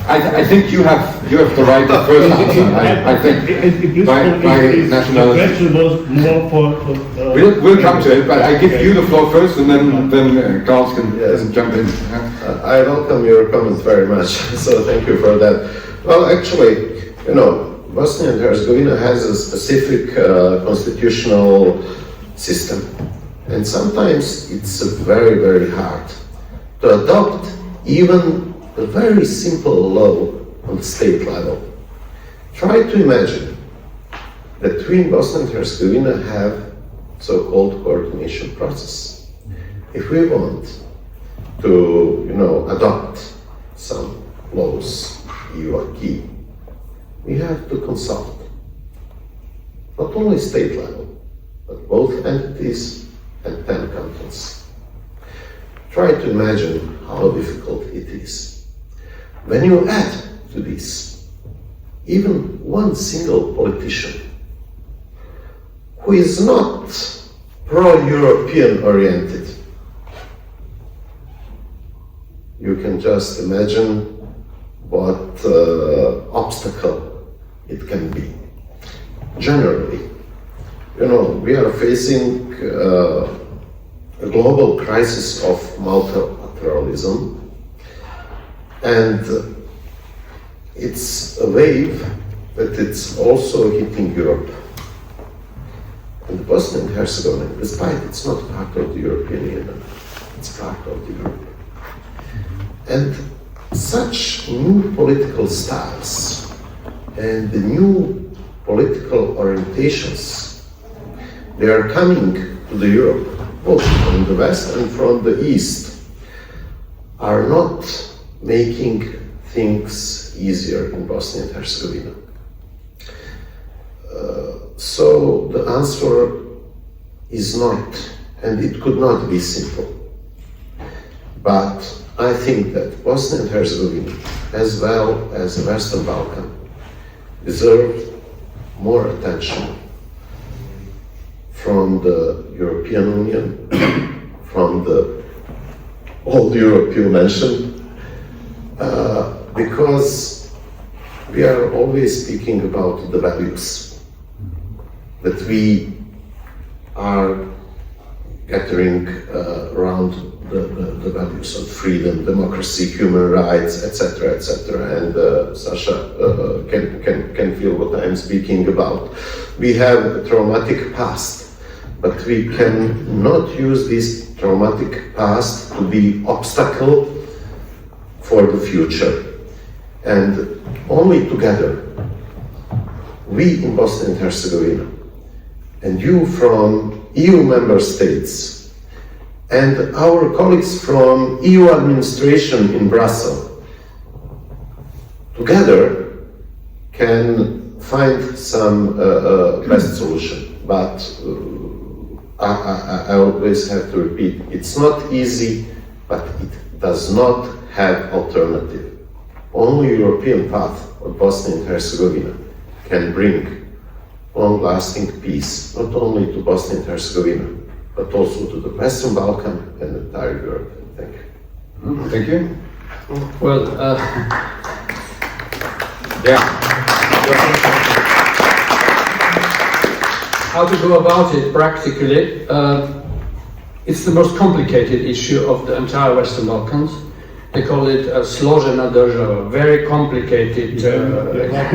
[SPEAKER 1] I think you have the right to first answer. I think by nationality.
[SPEAKER 13] The question was more for.
[SPEAKER 1] We'll come to it, but I give you the floor first, and then Klaus can jump in.
[SPEAKER 8] I welcome your comments very much, so thank you for that. Well, actually, you know, Bosnia and Herzegovina has a specific constitutional system, and sometimes it's very, very hard to adopt even a very simple law on the state level. Try to imagine that we in Bosnia and Herzegovina have so-called coordination process. If we want to, you know, adopt some laws, EU acquis, we have to consult not only state level, but both entities and 10 cantons. Try to imagine how difficult it is. When you add to this even one single politician who is not pro-European oriented, you can just imagine what obstacle it can be. Generally, you know, we are facing a global crisis of multilateralism, and it's a wave that it's also hitting Europe. And Bosnia and Herzegovina, despite it's not part of the European Union, it's part of the Europe. And such new political styles and the new political orientations, they are coming to the Europe, both from the West and from the East, are not making things easier in Bosnia and Herzegovina. So the answer is not, and it could not be simple. But I think that Bosnia and Herzegovina, as well as the Western Balkan, deserve more attention from the European Union, from the old Europe you mentioned, because we are always speaking about the values that we are gathering around the values of freedom, democracy, human rights, etc., etc. And Sasha can feel what I'm speaking about. We have a traumatic past, but we can not use this traumatic past to be obstacle for the future. And only together we in Bosnia and Herzegovina, and you from EU member states, and our colleagues from EU administration in Brussels, together can find some best solution. But I always have to repeat, it's not easy, but it does not have alternative. Only European path of Bosnia and Herzegovina can bring long-lasting peace, not only to Bosnia and Herzegovina, but also to the Western Balkan and the entire Europe. Thank you.
[SPEAKER 1] Thank you.
[SPEAKER 6] Well, how to go about it practically? It's the most complicated issue of the entire Western Balkans. They call it a složena država, very complicated,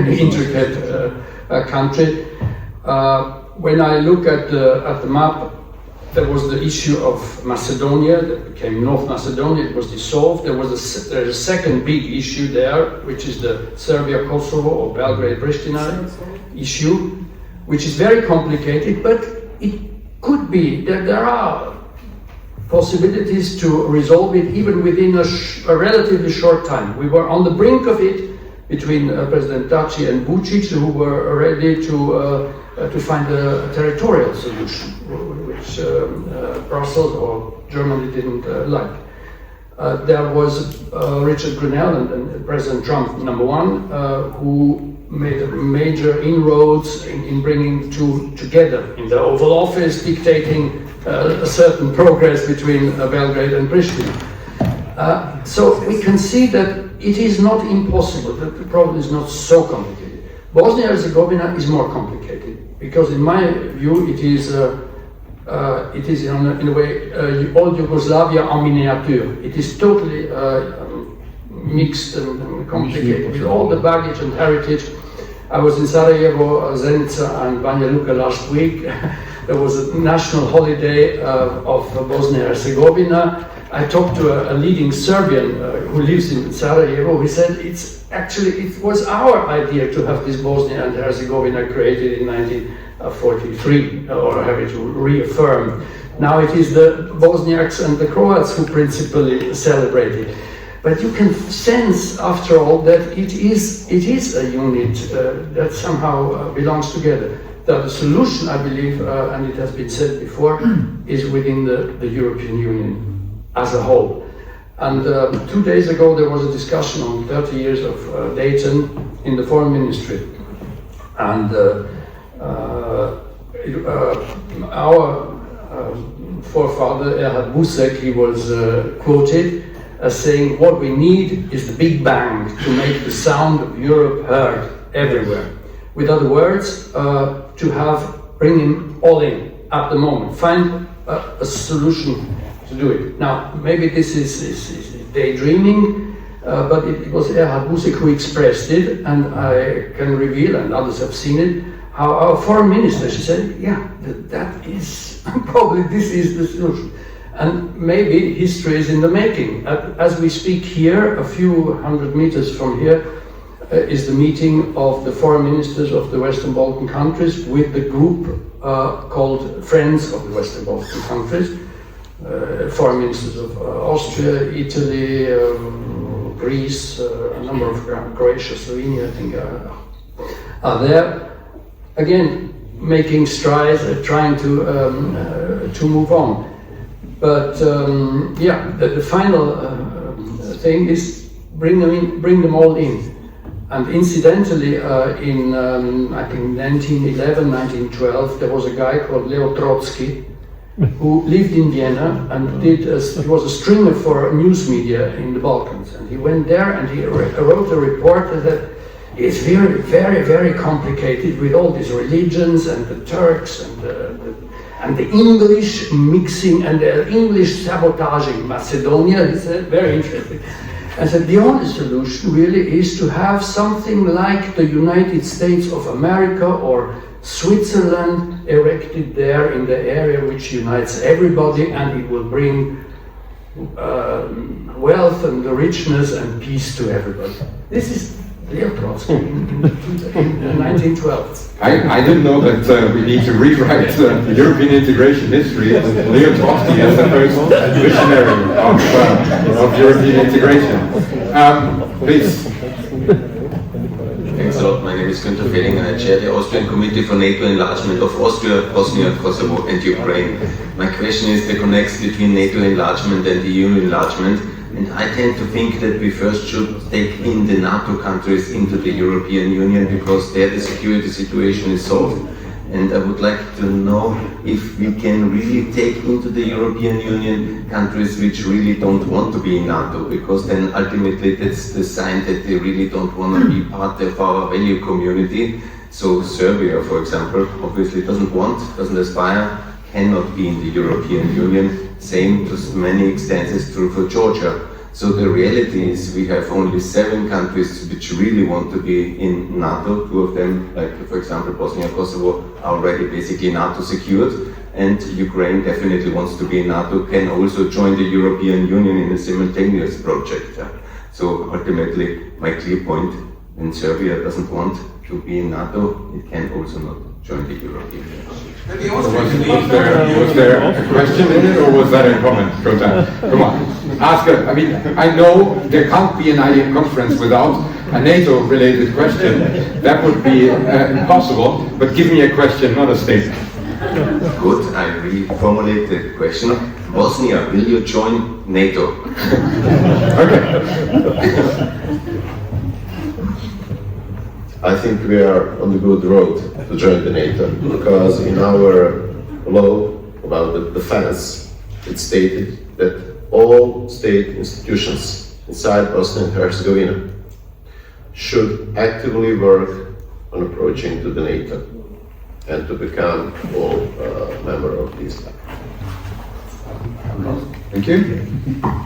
[SPEAKER 6] intricate country. When I look at the map, there was the issue of Macedonia that became North Macedonia. It was dissolved. There's a second big issue there, which is the Serbia-Kosovo or Belgrade-Pristina issue, which is very complicated, but it could be that there are possibilities to resolve it even within a relatively short time. We were on the brink of it between President Daci and Vučić, who were ready to find a territorial solution, which Brussels or Germany didn't like. There was Richard Kühnel and President Trump, number one, who made major inroads in bringing two together in the Oval Office, dictating a certain progress between Belgrade and Pristina. So we can see that it is not impossible, that the problem is not so complicated. Bosnia and Herzegovina is more complicated, because in my view it is in a way old Yugoslavia en miniature. It is totally mixed and complicated with all the baggage and heritage. I was in Sarajevo, Zenica and Banja Luka last week. There was a national holiday of Bosnia and Herzegovina. I talked to a leading Serbian who lives in Sarajevo. He said it was our idea to have this Bosnia and Herzegovina created in 1943, or have it reaffirmed. Now it is the Bosniaks and the Croats who principally celebrate it. But you can sense, after all, that it is a unit that somehow belongs together. The solution, I believe, and it has been said before, is within the European Union as a whole. And 2 days ago there was a discussion on 30 years of Dayton in the Foreign Ministry. And our forefather, Erhard Busek, he was quoted as saying, what we need is the Big Bang to make the sound of Europe heard everywhere. With other words, to bring him all in at the moment, find a solution to do it. Now, maybe this is daydreaming, but it was Erhard Busek who expressed it, and I can reveal, and others have seen it, how our foreign minister, she said, yeah, that is, probably this is the solution. And maybe history is in the making. As we speak here, a few hundred meters from here, is the meeting of the foreign ministers of the Western Balkan countries with the group called Friends of the Western Balkan countries. Foreign ministers of Austria, Italy, Greece, a number of Croatia, Slovenia, I think, are there. Again, making strides, trying to move on. But yeah, the final thing is bring them all in. And incidentally, in I think 1911, 1912, there was a guy called Leo Trotsky who lived in Vienna and he was a stringer for news media in the Balkans. And he went there and he wrote a report that it's very, very, very complicated with all these religions and the Turks and the English mixing and the English sabotaging Macedonia. He said, very interesting. I said, the only solution really is to have something like the United States of America or Switzerland erected there in the area which unites everybody, and it will bring wealth and richness and peace to everybody. This is Leo Trotsky in 1912.
[SPEAKER 1] I didn't know that we need to rewrite European integration history. Leo Trotsky is the first visionary of European integration. Please.
[SPEAKER 14] Thanks a lot. My name is Günther Felling and I chair the Austrian Committee for NATO Enlargement of Austria, Bosnia, Kosovo and Ukraine. My question is the connection between NATO enlargement and EU enlargement. And I tend to think that we first should take in the NATO countries into the European Union because there the security situation is solved. And I would like to know if we can really take into the European Union countries which really don't want to be in NATO, because then ultimately that's the sign that they really don't want to be part of our value community. So Serbia, for example, obviously doesn't aspire, cannot be in the European Union. Same to many extents is true for Georgia. So the reality is we have only 7 countries which really want to be in NATO. 2 of them, like for example Bosnia and Kosovo, are already basically NATO secured. And Ukraine definitely wants to be in NATO, can also join the European Union in a simultaneous project. So ultimately, my clear point, when Serbia doesn't want to be in NATO, it can also not join the European Union.
[SPEAKER 1] Was there a question in it, or was that a comment? Come on, ask it. I mean, I know there can't be an IDM conference without a NATO-related question. That would be impossible, but give me a question, not a statement.
[SPEAKER 14] Good, I reformulate the question. Bosnia, will you join NATO?
[SPEAKER 1] Okay.
[SPEAKER 8] I think we are on the good road to join the NATO, because in our law about the defense, it's stated that all state institutions inside Bosnia and Herzegovina should actively work on approaching to the NATO and to become full member of this.
[SPEAKER 1] Thank you.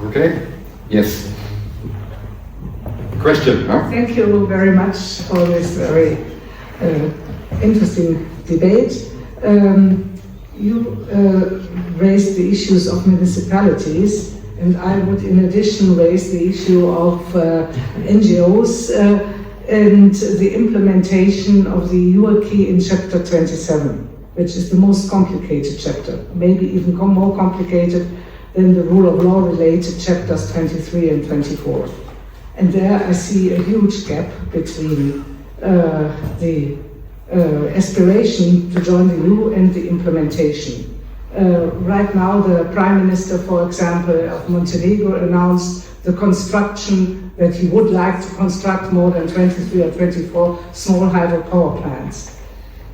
[SPEAKER 1] Okay. Yes. Question, huh?
[SPEAKER 7] Thank you very much for this very interesting debate. You raised the issues of municipalities, and I would in addition raise the issue of NGOs and the implementation of the EU acquis in chapter 27, which is the most complicated chapter, maybe even more complicated than the rule of law related chapters 23 and 24. And there I see a huge gap between the aspiration to join the EU and the implementation. Right now, the Prime Minister, for example, of Montenegro announced the construction that he would like to construct more than 23 or 24 small hydropower plants,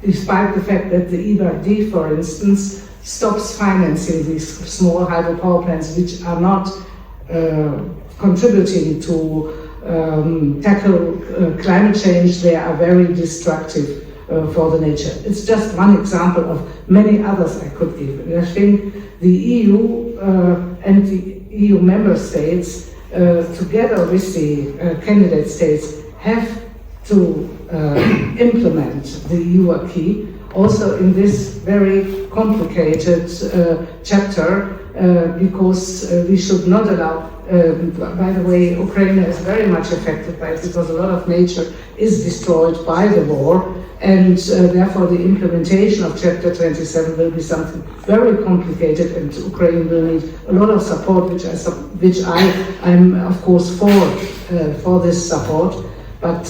[SPEAKER 7] despite the fact that the EBRD, for instance, stops financing these small hydropower plants, which are not contributing to tackle climate change. They are very destructive for the nature. It's just one example of many others I could give. And I think the EU and the EU member states, together with the candidate states, have to implement the EU acquis also in this very complicated chapter, because we should not allow. By the way, Ukraine is very much affected by it because a lot of nature is destroyed by the war, and therefore the implementation of Chapter 27 will be something very complicated, and Ukraine will need a lot of support, which I'm of course for this support. But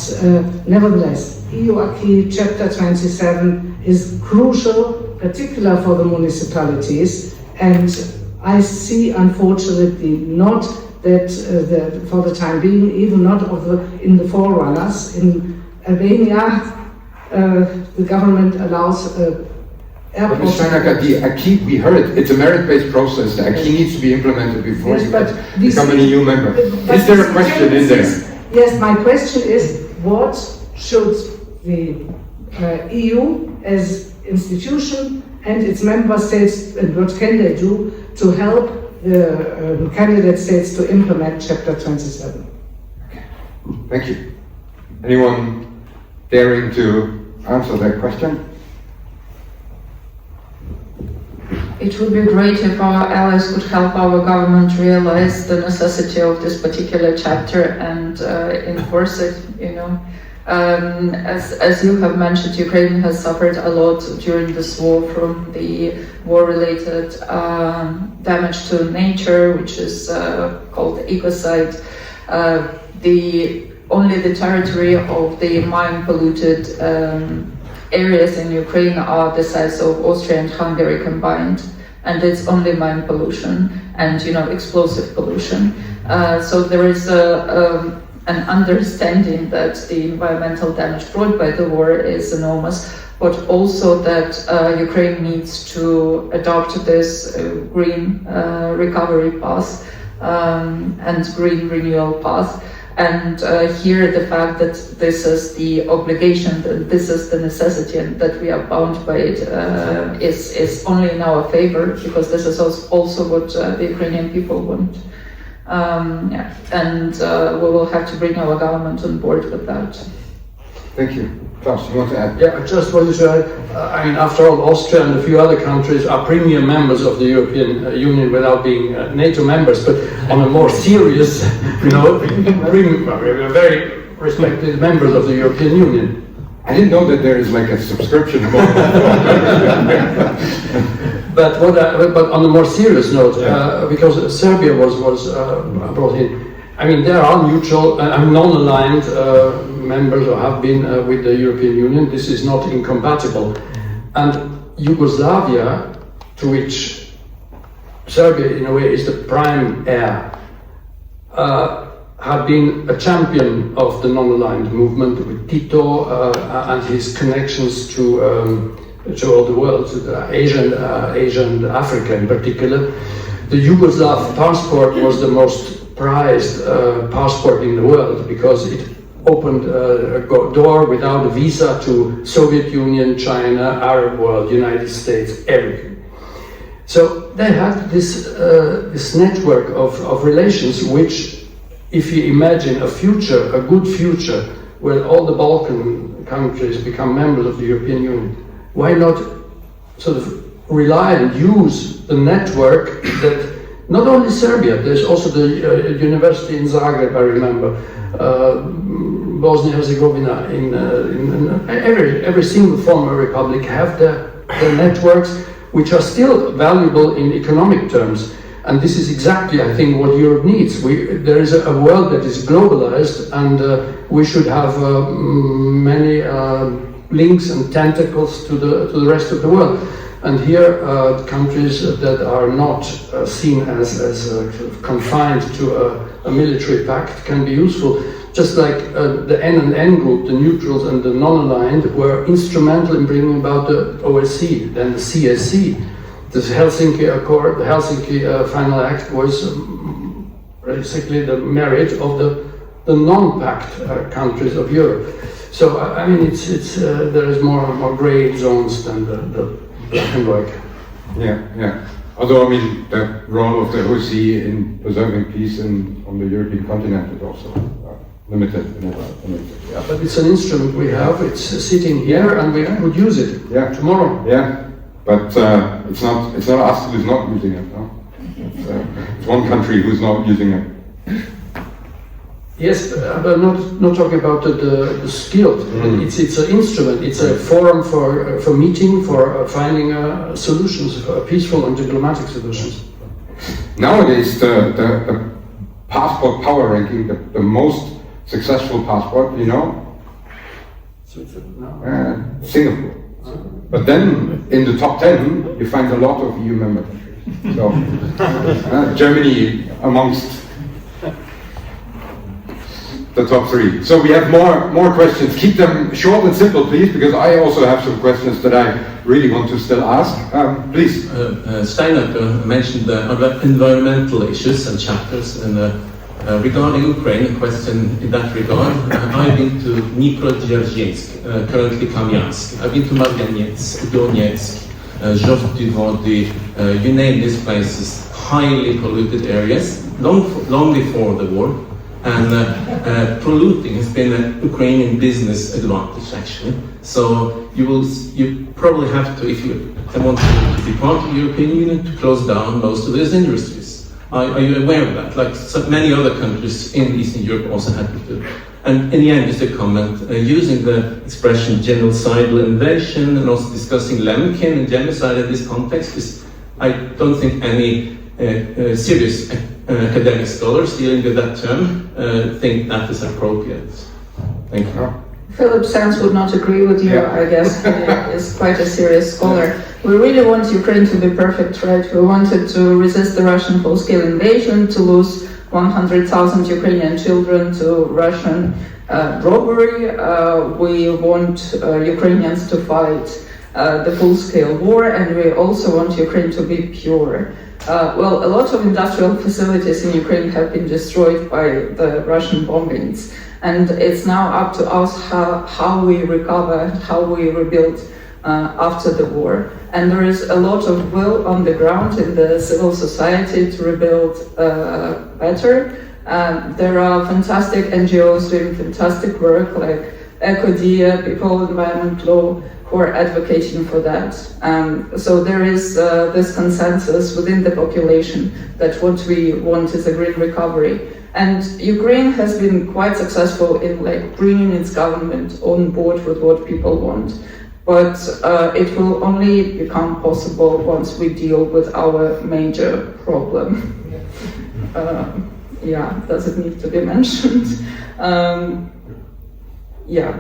[SPEAKER 7] nevertheless, EU acquis Chapter 27 is crucial, particularly for the municipalities, and I see unfortunately not that for the time being, even not in the forerunners. In Albania, the government allows airports.
[SPEAKER 1] The acquis, we heard, it's a merit-based process. The acquis needs to be implemented before you become an EU member. Is there a question in there?
[SPEAKER 7] Yes, my question is, what should the EU as institution and its member states, and what can they do to help the candidate states to implement Chapter 27?
[SPEAKER 1] Okay. Thank you. Anyone daring to answer that question?
[SPEAKER 11] it would be great if our allies could help our government realize the necessity of this particular chapter and enforce it, you know. As you have mentioned, Ukraine has suffered a lot during this war from the war-related damage to nature, which is called ecocide. Only the territory of the mine-polluted areas in Ukraine are the size of Austria and Hungary combined, and it's only mine pollution and, you know, explosive pollution. So there is an understanding that the environmental damage brought by the war is enormous, but also that Ukraine needs to adopt this green recovery path and green renewal path. And here the fact that this is the obligation, that this is the necessity, and that we are bound by it is only in our favor, because this is also what the Ukrainian people want. And we will have to bring our government on board with that.
[SPEAKER 1] Thank you. Klaus, you want to add?
[SPEAKER 6] Yeah, I just wanted to add, I mean, after all, Austria and a few other countries are premier members of the European Union without being NATO members, but on a more serious, you know, very respected members of the European Union.
[SPEAKER 1] I didn't know that there is like a subscription model.
[SPEAKER 6] But on a more serious note, because Serbia was brought in, I mean, there are neutral, non-aligned members, or have been with the European Union. This is not incompatible. And Yugoslavia, to which Serbia in a way is the prime heir, had been a champion of the non-aligned movement with Tito and his connections to all the world, to Asia and Africa in particular. The Yugoslav passport was the most prized passport in the world, because it opened a door without a visa to Soviet Union, China, Arab world, United States, everything. So they had this network of relations, which, if you imagine a future, a good future, where all the Balkan countries become members of the European Union, why not sort of rely and use the network that not only Serbia, there's also the university in Zagreb, I remember, Bosnia Herzegovina, in every single former republic have their networks, which are still valuable in economic terms. And this is exactly, I think, what Europe needs. There is a world that is globalized, and we should have many links and tentacles to the rest of the world. And here, countries that are not seen as confined to a military pact can be useful. Just like the N&N group, the neutrals and the non-aligned, were instrumental in bringing about the OSCE, then the CSC. The Helsinki Accord, the Helsinki Final Act was basically the merit of the non-pact countries of Europe. So I mean, there is more grey zones than the black and white.
[SPEAKER 1] Yeah. Although I mean, the role of the OSCE in preserving peace on the European continent is also limited.
[SPEAKER 6] Yeah, but it's an instrument we have. It's sitting here, and we could use it tomorrow.
[SPEAKER 1] Yeah. But it's not us who's not using it. No? It's one country who's not using it.
[SPEAKER 6] Yes, but not talking about the skilled. It's an instrument. It's a forum for meeting, for finding solutions, for peaceful and diplomatic solutions.
[SPEAKER 1] Nowadays, the passport power ranking, the most successful passport, you know, Singapore. But then, in the top 10, you find a lot of EU member countries. So, Germany amongst the top 3. So we have more questions. Keep them short and simple, please, because I also have some questions that I really want to still ask. Please.
[SPEAKER 15] Steiner mentioned the environmental issues and chapters, and regarding Ukraine, a question in that regard. I've been to Dnipro-Dzierżinsk, currently Kamyansk. I've been to Marganets, Donetsk, Zhovty Vody, you name these places, highly polluted areas, long before the war. and polluting has been a Ukrainian business advantage actually. So you probably have to, if you want to be part of the European Union, to close down most of those industries. Are you aware of that? Like so many other countries in Eastern Europe also had to do. And in the end, just a comment, using the expression genocidal invasion and also discussing Lemkin and genocide in this context is, I don't think any serious academic scholars dealing with that term think that is appropriate. Thank you.
[SPEAKER 11] Philip Sands would not agree with you, I guess. He is quite a serious scholar. We really want Ukraine to be perfect, right? We wanted to resist the Russian full-scale invasion, to lose 100,000 Ukrainian children to Russian robbery. We want Ukrainians to fight the full-scale war, and we also want Ukraine to be pure. Well, a lot of industrial facilities in Ukraine have been destroyed by the Russian bombings, and it's now up to us how we recover, how we rebuild after the war. And there is a lot of will on the ground in the civil society to rebuild better. There are fantastic NGOs doing fantastic work, like EcoDia, People, Environment Law, who are advocating for that. So there is this consensus within the population that what we want is a green recovery. And Ukraine has been quite successful in bringing its government on board with what people want. But it will only become possible once we deal with our major problem. Yeah, does it need to be mentioned? Yeah.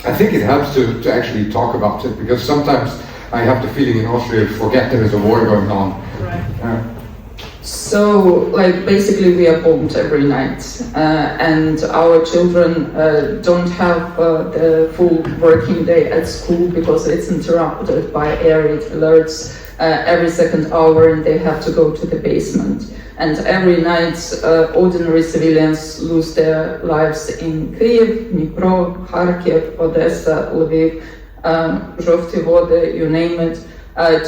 [SPEAKER 1] I think it helps to actually talk about it, because sometimes I have the feeling in Austria forget there is a war going on.
[SPEAKER 11] Right. So, basically we are bombed every night, and our children don't have the full working day at school because it's interrupted by air raid alerts every second hour, and they have to go to the basement. And every night, ordinary civilians lose their lives in Kyiv, Dnipro, Kharkiv, Odessa, Lviv, Zhovty Vody, you name it,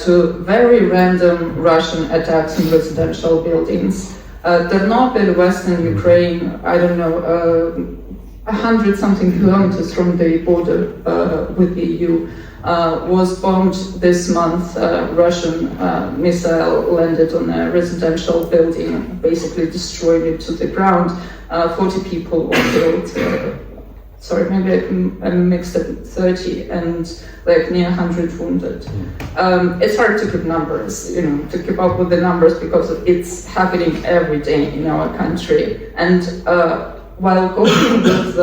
[SPEAKER 11] to very random Russian attacks in residential buildings. Ternopil, Western Ukraine, I don't know, 100-something kilometers from the border with the EU, was bombed this month. Russian missile landed on a residential building, basically destroyed it to the ground. 40 people were killed. Sorry, maybe I mixed it, 30, and near 100 wounded. It's hard to keep numbers, to keep up with the numbers, because it's happening every day in our country. And while coping with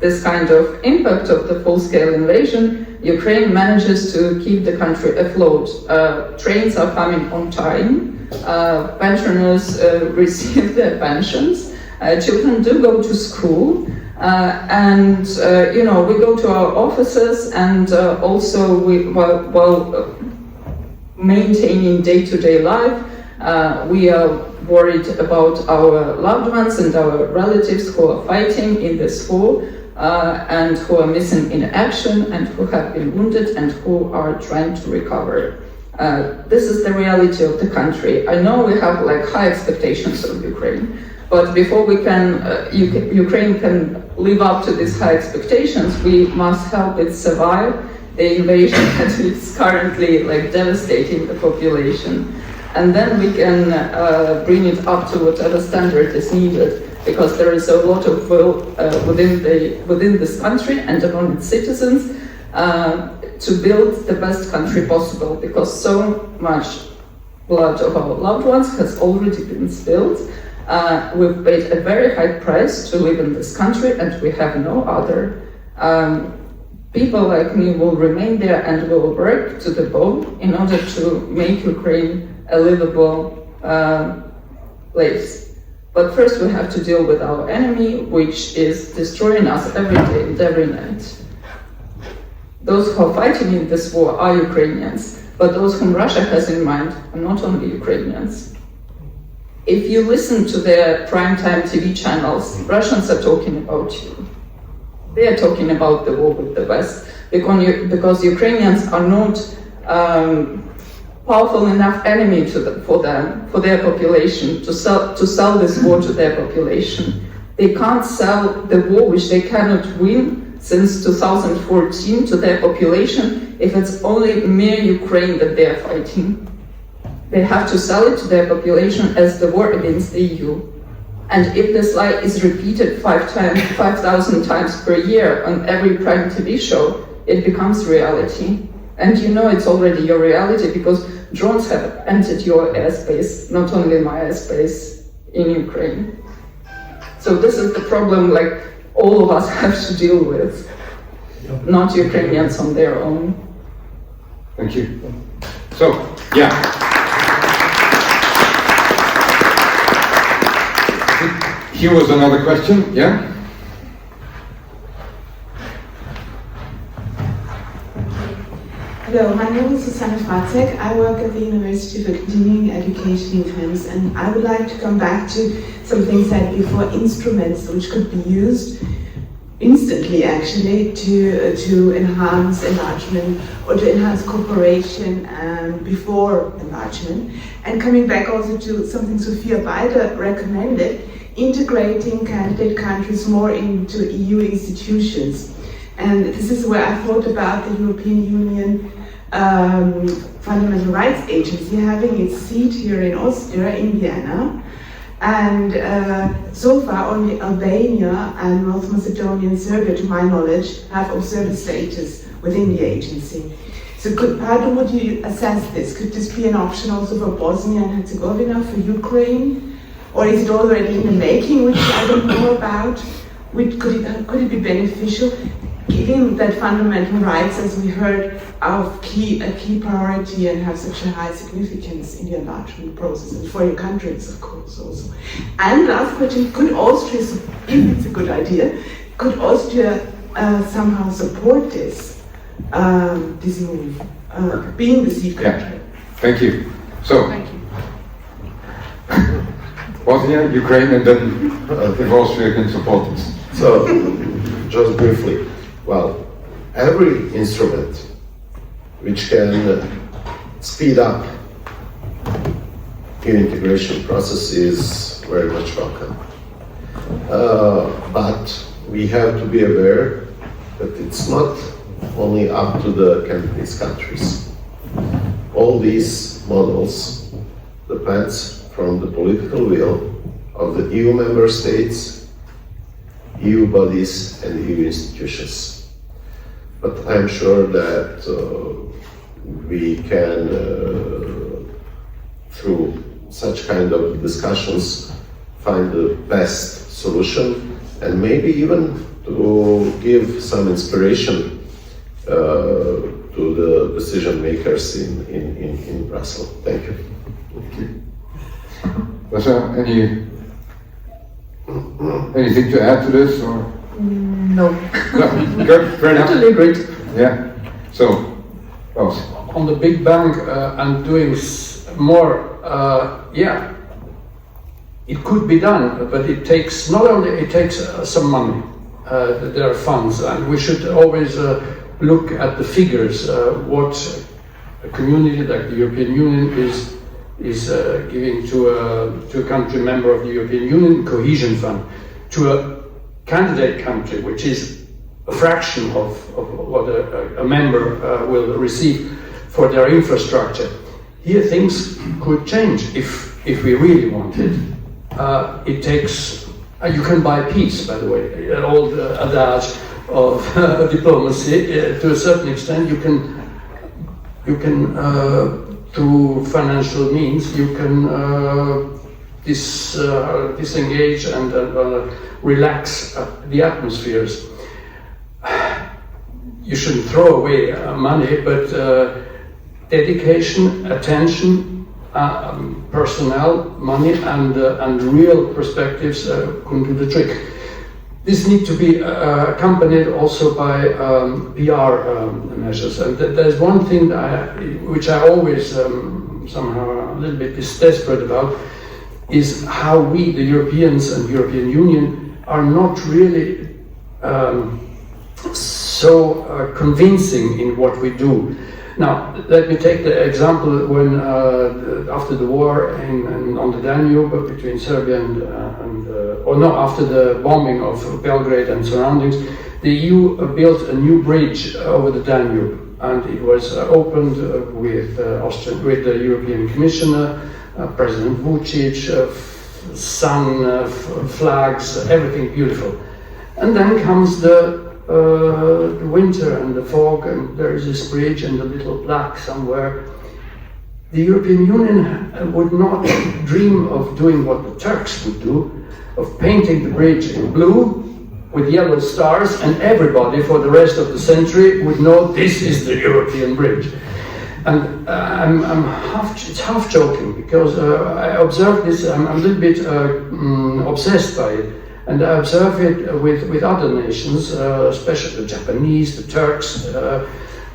[SPEAKER 11] this kind of impact of the full-scale invasion, Ukraine manages to keep the country afloat. Trains are coming on time, pensioners receive their pensions, children do go to school, and we go to our offices, and also while maintaining day-to-day life, we are worried about our loved ones and our relatives who are fighting in this war, and who are missing in action, and who have been wounded, and who are trying to recover. This is the reality of the country. I know we have high expectations of Ukraine, but before we Ukraine can live up to these high expectations, we must help it survive the invasion that is currently devastating the population. And then we can bring it up to whatever standard is needed, because there is a lot of will within this country and among its citizens to build the best country possible, because so much blood of our loved ones has already been spilled. We've paid a very high price to live in this country, and we have no other. People like me will remain there and will work to the bone in order to make Ukraine a livable place. But first we have to deal with our enemy, which is destroying us every day and every night. Those who are fighting in this war are Ukrainians, but those whom Russia has in mind are not only Ukrainians. If you listen to their primetime TV channels, Russians are talking about you. They are talking about the war with the West, because Ukrainians are not powerful enough enemy for their population to sell this war to their population. They can't sell the war, which they cannot win since 2014, to their population if it's only mere Ukraine that they are fighting. They have to sell it to their population as the war against the EU. And if this lie is repeated 5,000 times per year on every prime TV show, it becomes reality. And you know it's already your reality because drones have entered your airspace, not only my airspace in Ukraine. So this is the problem like all of us have to deal with, not Ukrainians on their own.
[SPEAKER 1] Thank you. So, yeah. Here was another question, yeah?
[SPEAKER 16] Hello, my name is Susanne Fratzek. I work at the University for Continuing Education in France, and I would like to come back to something said before, instruments which could be used instantly actually to enhance enlargement or to enhance cooperation before enlargement. And coming back also to something Sophia Beider recommended, integrating candidate countries more into EU institutions. And this is where I thought about the European Union Fundamental Rights Agency having its seat here in Austria, in Vienna. And so far only Albania and North Macedonia and Serbia, to my knowledge, have observer status within the agency. So how would you assess this? Could this be an option also for Bosnia and Herzegovina, for Ukraine? Or is it already in the making, which I don't know about? Could it be beneficial, given that fundamental rights, as we heard, are a key priority and have such a high significance in the enlargement process, and for your countries, of course, also. And last question, could Austria, if it's a good idea, could Austria somehow support this move, being the seed country?
[SPEAKER 1] Yeah. Thank you. So,
[SPEAKER 16] thank you.
[SPEAKER 1] Bosnia, Ukraine, and then if Austria can support this.
[SPEAKER 8] So, just briefly, well, every instrument which can speed up the integration process is very much welcome. But we have to be aware that it's not only up to the candidate countries. All these models depends from the political will of the EU member states, EU bodies and EU institutions. But I'm sure that we can, through such kind of discussions, find the best solution and maybe even to give some inspiration to the decision makers in Brussels. Thank you.
[SPEAKER 1] Thank you. Was there anything to add to this? Or?
[SPEAKER 11] No.
[SPEAKER 1] No. Good, fair enough.
[SPEAKER 11] Totally agreed.
[SPEAKER 1] Yeah. So, Klaus.
[SPEAKER 6] On the Big Bang and doing more, yeah, it could be done, but it takes not only it takes some money. There are funds, and we should always look at the figures. What a community like the European Union is giving to a country member of the European Union, cohesion fund, to a candidate country, which is a fraction of what a member will receive for their infrastructure. Here things could change if we really want it. It takes, you can buy peace, by the way, all the adage of diplomacy. To a certain extent, you can through financial means, you can disengage and relax the atmospheres. You shouldn't throw away money, but dedication, attention, personnel, money, and real perspectives can do the trick. This needs to be accompanied also by PR measures. And there's one thing which I always somehow a little bit is desperate about, is how we, the Europeans and European Union, are not really so convincing in what we do. Now, let me take the example when after the war on the Danube between Serbia after the bombing of Belgrade and surroundings, the EU built a new bridge over the Danube, and it was opened with the European Commissioner, President Vucic, sun, flags, everything beautiful. And then comes the winter and the fog, and there is this bridge and a little plaque somewhere. The European Union would not dream of doing what the Turks would do, of painting the bridge in blue with yellow stars, and everybody for the rest of the century would know this is the European bridge. And it's half joking, because I observe this, I'm a little bit obsessed by it, and I observe it with other nations, especially the Japanese, the Turks,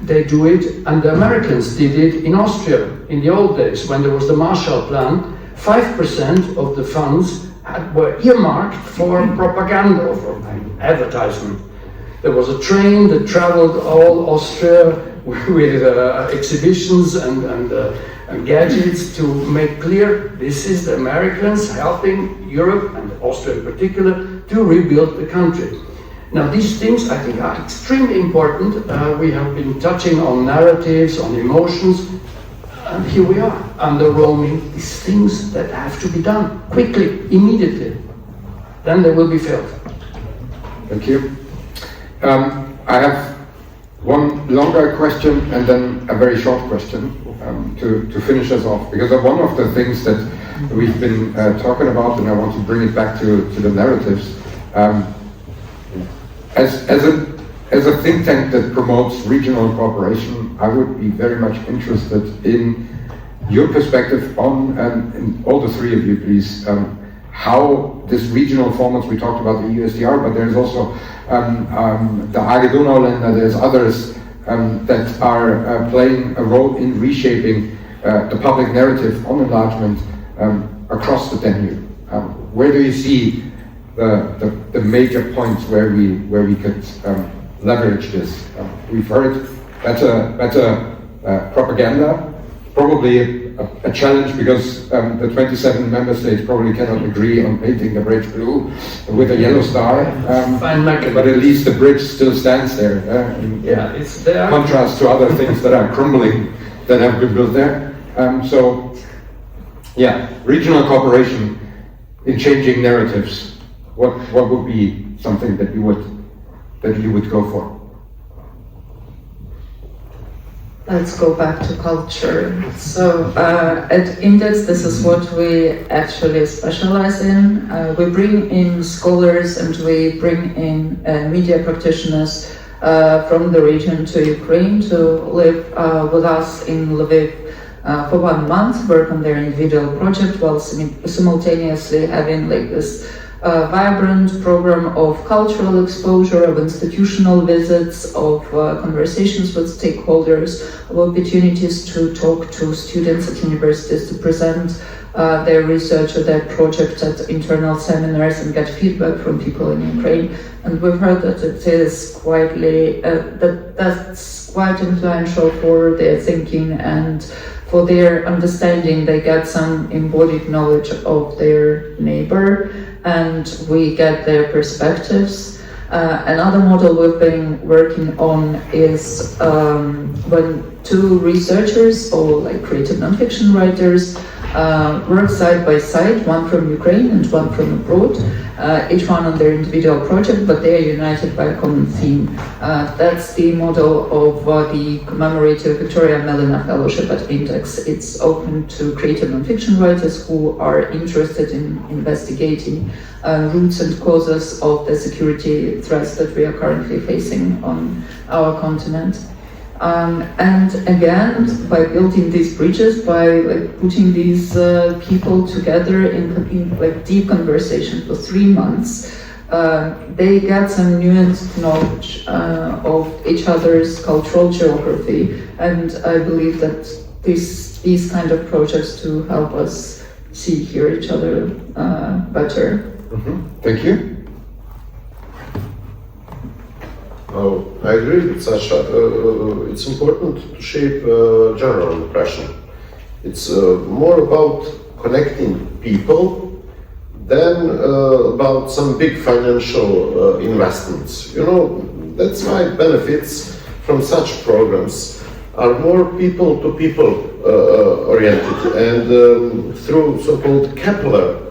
[SPEAKER 6] they do it, and the Americans did it in Austria in the old days when there was the Marshall Plan. 5% of the funds were earmarked for propaganda or for advertisement. There was a train that traveled all Austria with exhibitions and gadgets to make clear this is the Americans helping Europe, and Austria in particular, to rebuild the country. Now, these things I think are extremely important. We have been touching on narratives, on emotions, and here we are, underroaming these things that have to be done quickly, immediately. Then they will be felt.
[SPEAKER 1] Thank you. I have one longer question and then a very short question to finish us off, because one of the things that we've been talking about, and I want to bring it back to the narratives, as a think tank that promotes regional cooperation, I would be very much interested in your perspective on, and all the three of you please, how this regional formats, we talked about the EUSDR, but there's also the Hagedonau-Länder, there's others that are playing a role in reshaping the public narrative on enlargement across the Danube. Where do you see the major points where we could leverage this? We've heard better propaganda, probably a challenge because the 27 member states probably cannot agree on painting the bridge blue with a yellow star, but at least the bridge still stands there, in contrast to other things that are crumbling that have been built there. So, yeah, regional cooperation in changing narratives. What would be something that you would go for?
[SPEAKER 11] Let's go back to culture. So at Index, this is what we actually specialize in. We bring in scholars and we bring in media practitioners from the region to Ukraine to live with us in Lviv for 1 month, work on their individual project while simultaneously having like this vibrant program of cultural exposure, of institutional visits, of conversations with stakeholders, of opportunities to talk to students at universities, to present their research or their project at internal seminars and get feedback from people in Ukraine. And we've heard that it is that's quite influential for their thinking and for their understanding. They get some embodied knowledge of their neighbor, and we get their perspectives. Another model we've been working on is when two researchers or like creative nonfiction writers work side by side, one from Ukraine and one from abroad, each one on their individual project, but they are united by a common theme. That's the model of the commemorative Victoria Melina Fellowship at Index. It's open to creative nonfiction writers who are interested in investigating roots and causes of the security threats that we are currently facing on our continent. And again, by building these bridges, by like putting these people together in like deep conversation for 3 months, they get some nuanced knowledge of each other's cultural geography, and I believe that these kind of projects to help us see, hear each other better.
[SPEAKER 1] Mm-hmm. Thank you.
[SPEAKER 8] I agree with Sasha. It's important to shape a general impression. It's more about connecting people than about some big financial investments. You know, that's why benefits from such programs are more people-to-people oriented, and through so-called capillary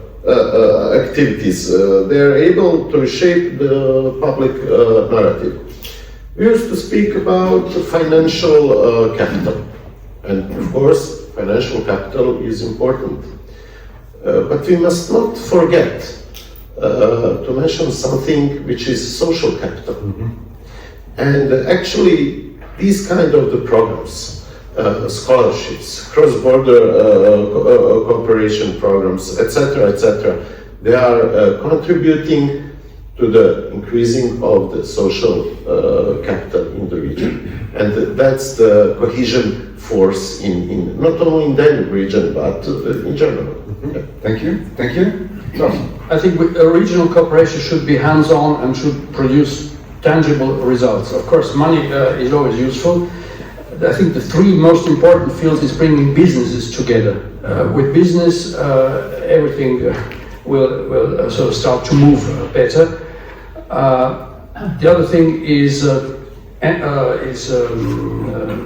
[SPEAKER 8] activities, they are able to shape the public narrative. We used to speak about financial capital, and of course, financial capital is important. But we must not forget to mention something which is social capital. And actually, these kind of the programs, scholarships, cross-border cooperation programs, etc., they are contributing to the increasing of the social capital in the region. And that's the cohesion force in not only in Danube region, but in general.
[SPEAKER 1] Thank you. Thank you.
[SPEAKER 17] I think regional cooperation should be hands-on and should produce tangible results. Of course, money is always useful. I think the three most important fields is bringing businesses together. With business, everything will sort of start to move better. The other thing is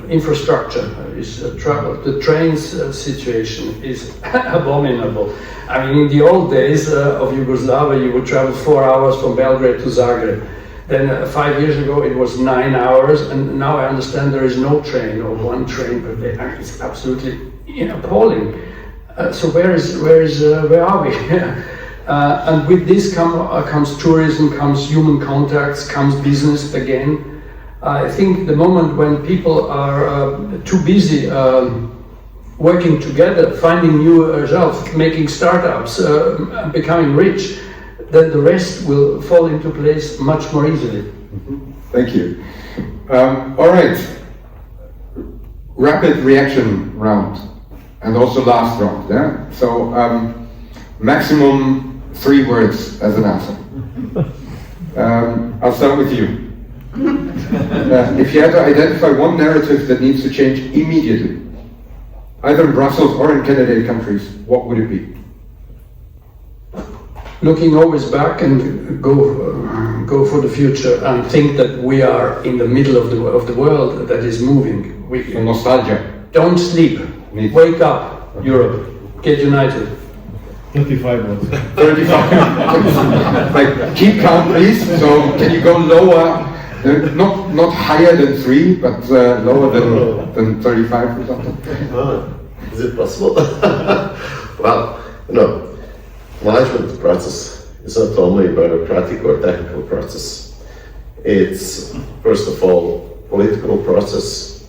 [SPEAKER 17] infrastructure, is travel. The trains situation is abominable. I mean, in the old days of Yugoslavia, you would travel 4 hours from Belgrade to Zagreb. Then 5 years ago it was 9 hours, and now I understand there is no train or one train per day. It's absolutely appalling. So where are we? And with this comes tourism, comes human contacts, comes business again. I think the moment when people are too busy working together, finding new results, making startups, becoming rich, then the rest will fall into place much more easily.
[SPEAKER 1] Thank you. All right. Rapid reaction round, and also last round. Yeah. So maximum 3 words as an answer. I'll start with you. If you had to identify one narrative that needs to change immediately, either in Brussels or in candidate countries, what would it be?
[SPEAKER 17] Looking always back and go for the future, and think that we are in the middle of the world that is moving.
[SPEAKER 1] So nostalgia.
[SPEAKER 17] Don't sleep. Wake up, Europe. Get united.
[SPEAKER 13] 35 words.
[SPEAKER 1] 35. Like, keep calm, please. So can you go lower? Not higher than 3, but lower than 35 or something.
[SPEAKER 8] Is it possible? Well, enlargement process is not only a bureaucratic or technical process. It's, first of all, political process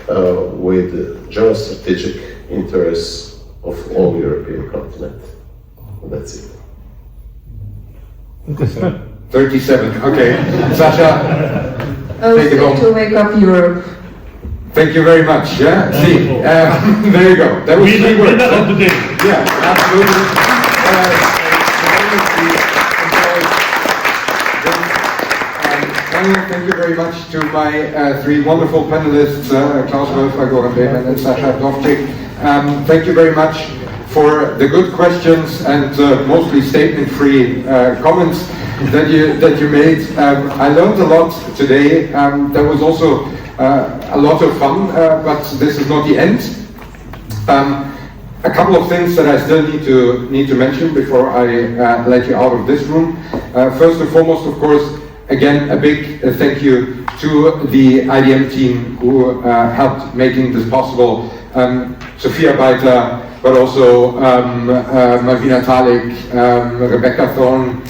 [SPEAKER 8] with geostrategic interests of all European continent. And that's it.
[SPEAKER 1] 37. Okay. Sasha, take it home.
[SPEAKER 11] To wake up Europe.
[SPEAKER 1] Thank you very much. Yeah. See, there you go. That was 3 words. Yeah, absolutely. Thank you very much to my 3 wonderful panelists, Klaus Wölfer, Goran Behmen, and Sasha Dovcik. Thank you very much for the good questions and mostly statement-free comments that you made. I learned a lot today. There was also a lot of fun, but this is not the end. A couple of things that I still need to mention before I let you out of this room. First and foremost, of course, again, a big thank you to the IDM team who helped making this possible. Sophia Beiter, but also Malvina Talik, Rebecca Thorn,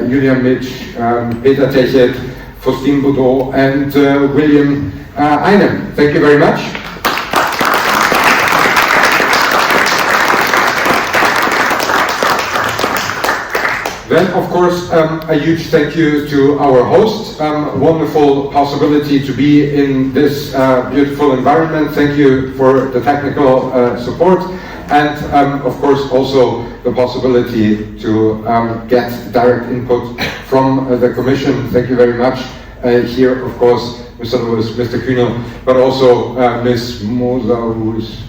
[SPEAKER 1] Julia Mitch, Peter Techet, Faustine Boudreau, and William Einem. Thank you very much. Then, of course, a huge thank you to our host. Wonderful possibility to be in this beautiful environment. Thank you for the technical support. And, of course, also the possibility to get direct input from the Commission. Thank you very much.
[SPEAKER 18] here, of course, Mr. Lewis, Mr. Kühnel, but also Ms. Moser, who is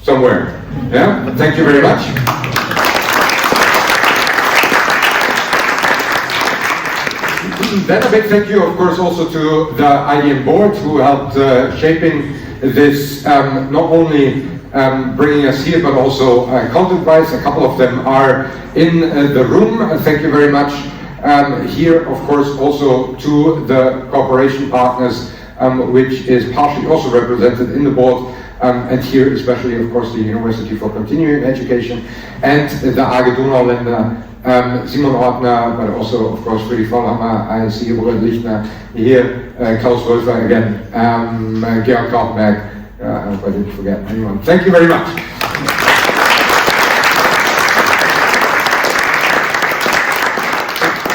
[SPEAKER 18] somewhere. Yeah, thank you very much. Then a big thank you, of course, also to the IDM board who helped shaping this, not only bringing us here, but also content-wise. A couple of them are in the room. Thank you very much. Here, of course, also to the cooperation partners, which is partially also represented in the board, and here especially, of course, the University for Continuing Education and the AG Donauländer, Simon Ortner, but also, of course, Friedrich Vollhammer, I see Robert Lichtner here, Klaus Röfer again, Georg Klautenberg, I hope I didn't forget anyone. Thank you very much.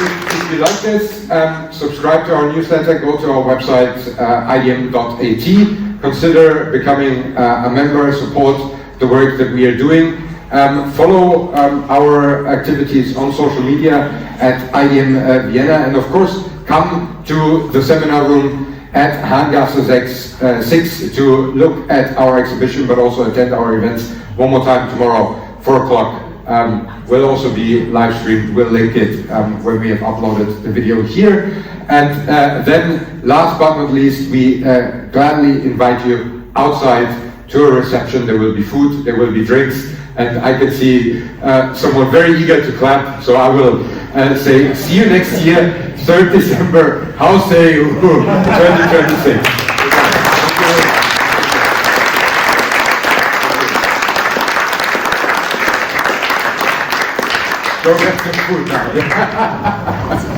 [SPEAKER 18] If you like this, subscribe to our newsletter, go to our website, idm.at, consider becoming a member, support the work that we are doing. Follow our activities on social media at IDM Vienna, and of course come to the seminar room at Hahngasse 6 to look at our exhibition, but also attend our events one more time tomorrow, 4 o'clock. Will also be live streamed. We'll link it when we have uploaded the video here. And then, last but not least, we gladly invite you outside to a reception. There will be food, there will be drinks, and I can see someone very eager to clap, so I will say, see you next year, 3rd December, how say you, 2026. Go get some food now.